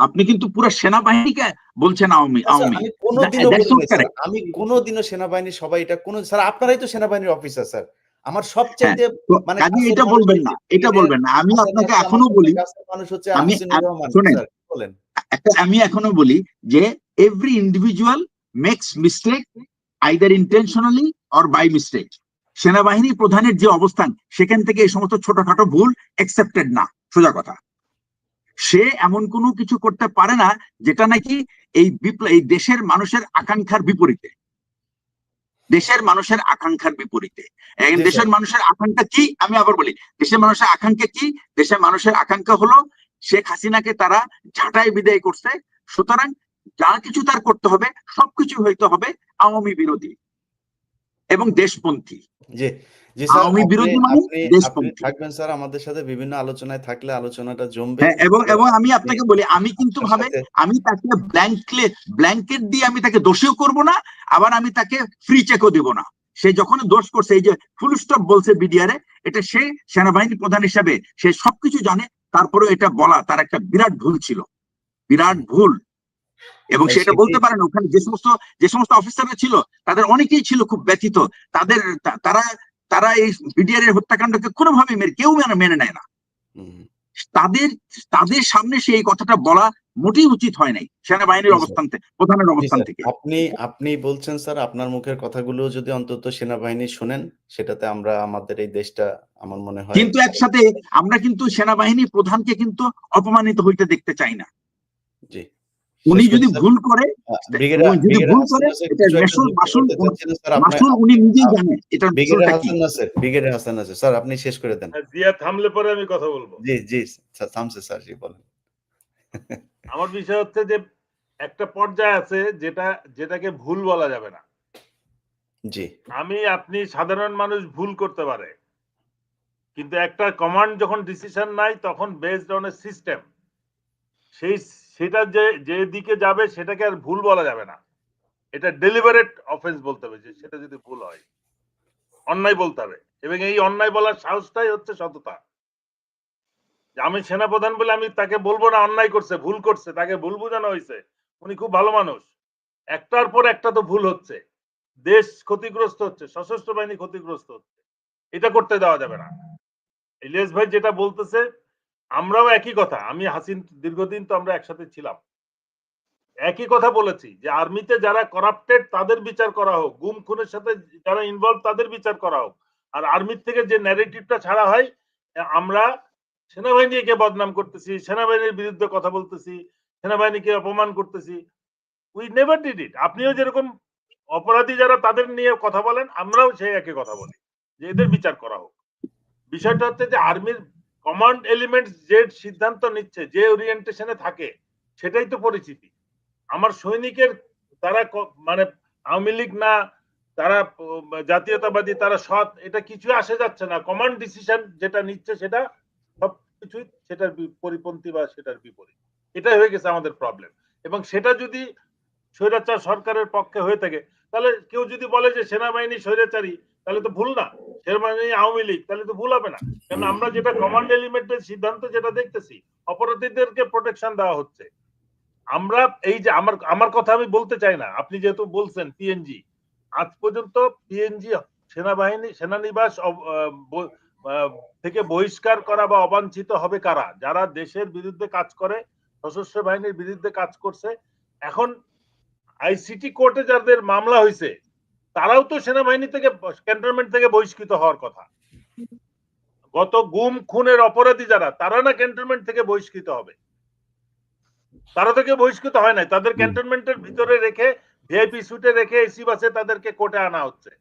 আপনি কিন্তু পুরো সেনাবাহিনীকে বলছেন আওয়ামী না স্যার, আওয়ামী। আমি কোনোদিনও That's বলি not নাই স্যার। correct. আমি কোনোদিনও সেনাবাহিনীর সবাই এটা স্যার আপনারাই তো সেনাবাহিনীর অফিসার স্যার। আমার হ্যাঁ, সবচাইতে তো মানে কাজে কাছের এটা মানুষ বলবেন না, এটা ব্রিগেডিয়ার বলবেন না। আমি হাসান আপনাকে রাজার, আমার এখনো বলি, সবচেয়ে কাছের মানুষ হচ্ছে হাসিনুর রহমান শোনেন, স্যার, বলেন। আমি এখনো বলি যে every individual makes mistake either intentionally or by mistake. সেনাবাহিনী প্রধানের যে অবস্থান, সেখান থেকে এই সমস্ত ছোটখাটো ভুল একসেপ্টেড না, সোজা কথা। সে এমন কোনো কিছু করতে পারে না যেটা নাকি এই দেশের মানুষের আকাঙ্ক্ষার বিপরীতে, দেশের মানুষের আকাঙ্ক্ষার বিপরীতে। জি দেশের স্যার। মানুষের আকাঙ্ক্ষা কি, আমি আবার বলি, দেশের মানুষের আকাঙ্ক্ষা কি? দেশের মানুষের আকাঙ্ক্ষা হলো শেখ হাসিনাকে তারা ঝাঁটাই বিদায় করছে, সুতরাং যা কিছু তার করতে হবে সবকিছু হইতে হবে আওয়ামী বিরোধী এবং দেশপন্থী। জি, জি স্যার, আওয়ামী আপনি বিরোধী মানে আপনি আপনি দেশপন্থী। থাকবেন স্যার আমাদের সাথে, বিভিন্ন আলোচনায় থাকলে আলোচনাটা জমবে। হ্যাঁ, এবং তো এবং আমি আপনি আপনাকে বলি, আমি কিন্তু আপনার ভাবে সাথে আমি তাকে ব্ল্যাঙ্কেট দিয়ে আমি তাকে দোষীও করব না, আবার আমি তাকে ফ্রি চেকও দিব না। সে যখন দোষ করছে, এই যে ফুল স্টপ বলছে বিডিআরে, এটা সে সেনাবাহিনী প্রধান হিসাবে সে সবকিছু জানে, তারপরে এটা বলা তার একটা বিরাট ভুল ছিল, বিরাট ভুল। এবং স্যার সেটা সেটি বলতে পারেন, ওখানে যে সমস্ত অফিসাররা ছিল তাদের অনেকেই ছিল খুব ব্যথিত। তাদের তারা তারা এই বিডিআর এর হত্যাকাণ্ডকে কোনোভাবে কেউ মেনে নেয় না। হুম, তাদের তাদের সামনে সেই কথাটা বলা মোটেই উচিত হয় নাই সেনাবাহিনীর জি স্যার। অবস্থান থেকে, প্রধানের জি অবস্থান স্যার, থেকে। আপনি বলছেন স্যার, আপনার মুখের কথাগুলো যদি অন্তত সেনাবাহিনী শোনেন, সেটাতে আমরা আমাদের এই দেশটা আমার মনে হয় কিন্তু একসাথে আমরা কিন্তু সেনাবাহিনী প্রধানকে কিন্তু অপমানিত হইতে দেখতে চাই না। জি। উনি শেষ করি যদি স্যার। ভুল করে, ব্রিগেডিয়ার হাসান নাসের এটা কিছু একটা যুক্ত করতে চাচ্ছিলেন স্যার, মাসুল উনি নিজেই জানে এটার মাসুলটা কি। ব্রিগেডিয়ার হাসান নাসের স্যার, আপনি শেষ করে দেন। জিয়া থামলে পরে আমি কথা বলবো। জি, জি, থামছে স্যার, জি বলেন। আমার বিষয় হচ্ছে যে একটা পর্যায়ে আছে যেটাকে ভুল বলা যাবে না। জি, আপনি সাধারণ মানুষ ভুল করতে পারে, কিন্তু একটা কমান্ড যখন ডিসিশন নাই তখন বেসড অন এ সিস্টেম, সেটা যে দিকে যাবে সেটাকে আর ভুল বলা যাবে না। এটা ডেলিবারেট অফেন্স বলতে হবে, যে সেটা যদি ভুল হয় অন্যায় বলতে হবে, এবং এই অন্যায় বলার সাহসটাই হচ্ছে সততা। আমি সেনাপ্রধান বলে আমি তাকে বলবো না অন্যায় করছে, ভুল করছে, তাকে ভুল বোঝানো হয়েছে, উনি খুব ভালো মানুষ। একটার পর একটা তো ভুল হচ্ছে, দেশ ক্ষতিগ্রস্ত হচ্ছে, সশস্ত্র বাহিনী ক্ষতিগ্রস্ত হচ্ছে, এটা করতে দেওয়া যাবে না। ইলিয়াস ভাই যেটা বলতেছে, আমরাও একই কথা, আমি হাসিন দীর্ঘদিন তো আমরা একসাথে ছিলাম, একই কথা বলেছি যে আর্মিতে যারা করাপ্টেড তাদের বিচার করা হোক, গুম খুনের সাথে যারা ইনভলভ তাদের বিচার করা হোক। আর আর্মির থেকে যে ন্যারেটিভটা ছাড়া হয়, আমরা সেনাবাহিনীকে বদনাম করতেছি, সেনাবাহিনীর বিরুদ্ধে কথা বলতেছি, সেনাবাহিনীকে অপমান করতেছি, উই নেভার ডিড ইট। আপনিও যেরকম অপরাধী যারা তাদের নিয়ে কথা বলেন, আমরাও সেই একই কথা বলি যে এদের বিচার করা হোক। বিষয়টা হচ্ছে যে আর্মির কমান্ড এলিমেন্ট যে সিদ্ধান্ত নিচ্ছে, যে ওরিয়েন্টেশনে থাকে, সেটাই তো পরিচিতি। আমার সৈনিকের তারা মানে আওয়ামী লীগ না, তারা জাতীয়তাবাদী, তারা সৎ, এটা কিছু আসে যাচ্ছে না। কমান্ড ডিসিশন যেটা নিচ্ছে সেটা সবকিছুই সেটার পরিপন্থী বা সেটার বিপরীত। এটাই হয়ে গেছে আমাদের প্রবলেম। এবং সেটা যদি স্বৈরাচার সরকারের পক্ষে হয়ে থাকে, তাহলে কেউ যদি বলে যে সেনাবাহিনী স্বৈরাচারী, তাহলে তো ভুল না। সেনাবাহিনী আওয়ামী লীগ, তাহলে তো ভুল হবে না। কারণ আমরা যেটা কমান্ড এলিমেন্টের সিদ্ধান্ত যেটা দেখতেছি, অপরাধীদেরকে প্রোটেকশন দেওয়া হচ্ছে। আমরা এই যে আমার কথা আমি বলতে চাই না, আপনি যেহেতু বলছেন পিএনজি, আজ পর্যন্ত পিএনজি সেনাবাহিনী সেনানিবাস থেকে বহিষ্কার করা বা অবাঞ্ছিত হবে কারা? যারা দেশের বিরুদ্ধে কাজ করে, সশস্ত্র বাহিনীর বিরুদ্ধে কাজ করছে। এখন আইসিটি কোর্টে যাদের মামলা হয়েছে, তারাও তো সেনাবাহিনী থেকে, ক্যান্টনমেন্ট থেকে বহিষ্কৃত হওয়ার কথা। গত গুম খুনের অপরাধী যারা, তারা না ক্যান্টনমেন্ট থেকে বহিষ্কৃত হবে? তারা থেকে বহিষ্কৃত হয় নাই, তাদের ক্যান্টনমেন্টের ভিতরে রেখে ভিআইপি সুটে রেখে এসি বাসে তাদেরকে কোর্টে আনা হচ্ছে।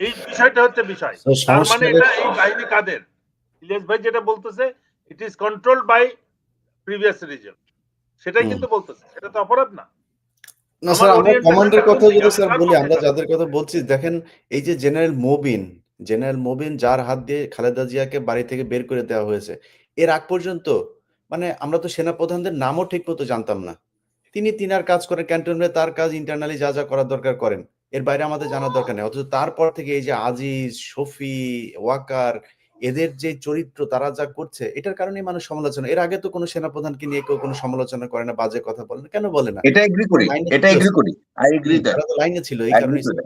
এই বিষয়টা হচ্ছে বিষয়। তার মানে এটা এই বাহিনী কাদের? ইলিয়াস ভাই যেটা বলতেছে, it is controlled by previous regime, সেটাই কিন্তু বলতেছে, এটা তো অপরাধ না। না স্যার, আমরা কমান্ডের কথা যদি স্যার বলি, আমরা যাদের কথা বলছি, দেখেন এই যে জেনারেল মুবিন যার হাত দিয়ে খালেদা জিয়াকে বাড়ি থেকে বের করে দেওয়া হয়েছে, এর আগ পর্যন্ত মানে আমরা তো সেনাপ্রধানদের নামও ঠিক মতো জানতাম না। তিনার কাজ করেন ক্যান্টনমেন্টে, তার কাজ ইন্টারনালি যা করার দরকার করেন, এর বাইরে আমাদের জানার দরকার নেই। অথচ তারপর থেকে এই যে আজিজ, শফি, ওয়াকার, এদের যে চরিত্র, তারা যা করছে, এটার কারণেই মানুষ সমালোচনা। এর আগে তো কোনো সেনাপ্রধানকে নিয়ে কেউ কোনো সমালোচনা করে না, বাজে কথা বলে না, কেন বলে না? এটা এগ্রি করি, আই এগ্রি দ্যাট, তারা তো লাইনে ছিল, এই কারণেই ছিল।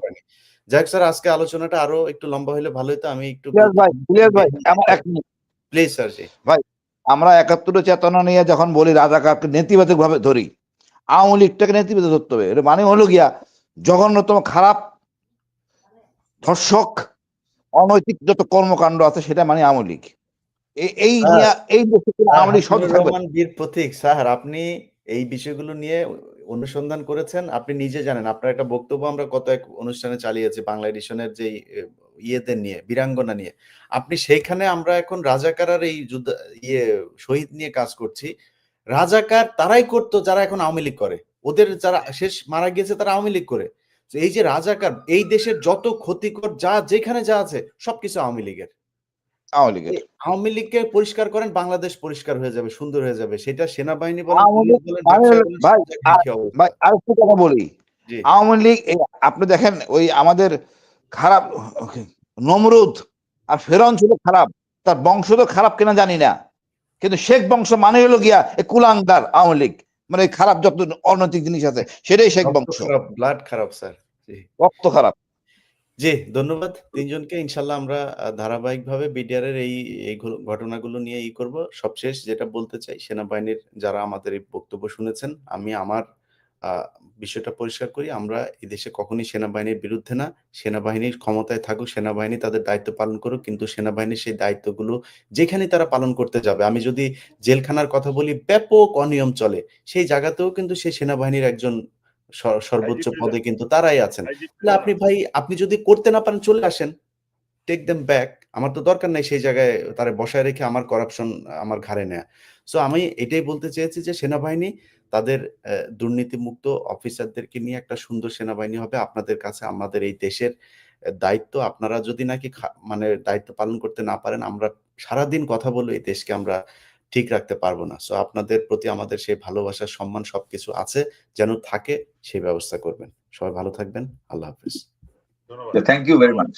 যাই হোক স্যার, আজকে আলোচনাটা আরো একটু লম্বা হলে ভালো হতো। আমি একটু ইলিয়াস ভাই আমার এক মিনিট প্লিজ স্যার। জি ভাই, আমরা ৭১ চেতনা নিয়ে যখন বলি রাজাকারকে নেতিবাচক ভাবে ধরি, আওয়ামী লীগটাকে নেতিবাচক ধরতে হবে। এটা মানে হলো গিয়া জঘন্যতম খারাপ ধর্ষক অনৈতিক যত কর্মকাণ্ড আছে সেটা মানে আওয়ামী লীগ। এই নিয়ে এই দেশে আওয়ামী লীগ সব থাকবে। রহমান বীর প্রতীক স্যার, আপনি এই বিষয়গুলো নিয়ে অনুসন্ধান করেছেন, আপনি নিজে জানেন। আপনার একটা বক্তব্য আমরা কত এক অনুষ্ঠানে চালিয়েছি, বাংলা এডিশনের যে ইয়েদের নিয়ে, বীরাঙ্গনা নিয়ে। আপনি সেইখানে আমরা এখন রাজাকার আর এই যুদ্ধ শহীদ নিয়ে কাজ করছি। রাজাকার তারাই করতো যারা এখন আওয়ামী লীগ করে, ওদের যারা শেষ মারা গিয়েছে তারা আওয়ামী লীগ করে। তো এই যে রাজাকার, এই দেশের যত ক্ষতিকর যা যেখানে যা আছে সবকিছু আওয়ামী লীগের। আওয়ামী লীগের। আওয়ামী লীগকে পরিষ্কার করেন, বাংলাদেশ পরিষ্কার হয়ে যাবে, সুন্দর হয়ে যাবে। সেটা সেনাবাহিনী বলেন, আওয়ামী পুলিশ লীগ বলেন, মানে ব্যবসায়ী হলো বলেন, ভাই, সব জায়গায় একই অবস্থা। ভাই আরেকটু কথা বলি। জি। আওয়ামী লীগ আপনি দেখেন ওই আমাদের খারাপ নমরুদ আর ফেরাউন ছিল খারাপ, তার বংশ তো খারাপ কিনা জানি না, কিন্তু শেখ বংশ মানে হলো গিয়া কুলাঙ্গার আওয়ামী লীগ, মানে খারাপ যত অনৈতিক জিনিস আছে সেটাই শেখ বংশ, খারাপ, ব্লাড খারাপ স্যার। জি। রক্ত খারাপ। জি, ধন্যবাদ তিনজনকে। ইনশাল্লাহ আমরা ধারাবাহিকভাবে বিডিআর এর এই ঘটনাগুলো নিয়ে করব। সবশেষ যেটা বলতে চাই, সেনাবাহিনীর যারা আমাদের এই বক্তব্য শুনেছেন, আমি আমার বিষয়টা পরিষ্কার করি। আমরা এই দেশে কখনোই সেনাবাহিনীর বিরুদ্ধে না। সেনাবাহিনীর ক্ষমতায় থাকুক, সেনাবাহিনী তাদের দায়িত্ব পালন করুক, কিন্তু সেনাবাহিনীর সেই দায়িত্বগুলো যেখানে তারা পালন করতে যাবে, আমি যদি জেলখানার কথা বলি, ব্যাপক অনিয়ম চলে, সেই জায়গাতেও কিন্তু সেই সেনাবাহিনীর একজন সর্বোচ্চ পদে কিন্তু তারাই আছেন। তাহলে আপনি ভাই, আপনি যদি করতে না পারেন চলে আসেন, টেক দেম ব্যাক। আমার তো দরকার নাই সেই জায়গায় তারে বসায় রেখে আমার করাপশন আমার ঘাড়ে নেয়া। সো আমি এটাই বলতে চেয়েছি যে সেনাবাহিনী তাদের দুর্নীতিমুক্ত অফিসারদেরকে নিয়ে একটা সুন্দর সেনাবাহিনী হবে। আপনাদের কাছে আমাদের এই দেশের দায়িত্ব, আপনারা যদি নাকি মানে দায়িত্ব পালন করতে না পারেন, আমরা সারাদিন কথা বলে এই দেশকে আমরা ঠিক রাখতে পারবো না। সো আপনাদের প্রতি আমাদের সেই ভালোবাসা, সম্মান সবকিছু আছে, যেন থাকে সেই ব্যবস্থা করবেন। সবাই ভালো থাকবেন। আল্লাহ হাফেজ। ধন্যবাদ। Thank you very much.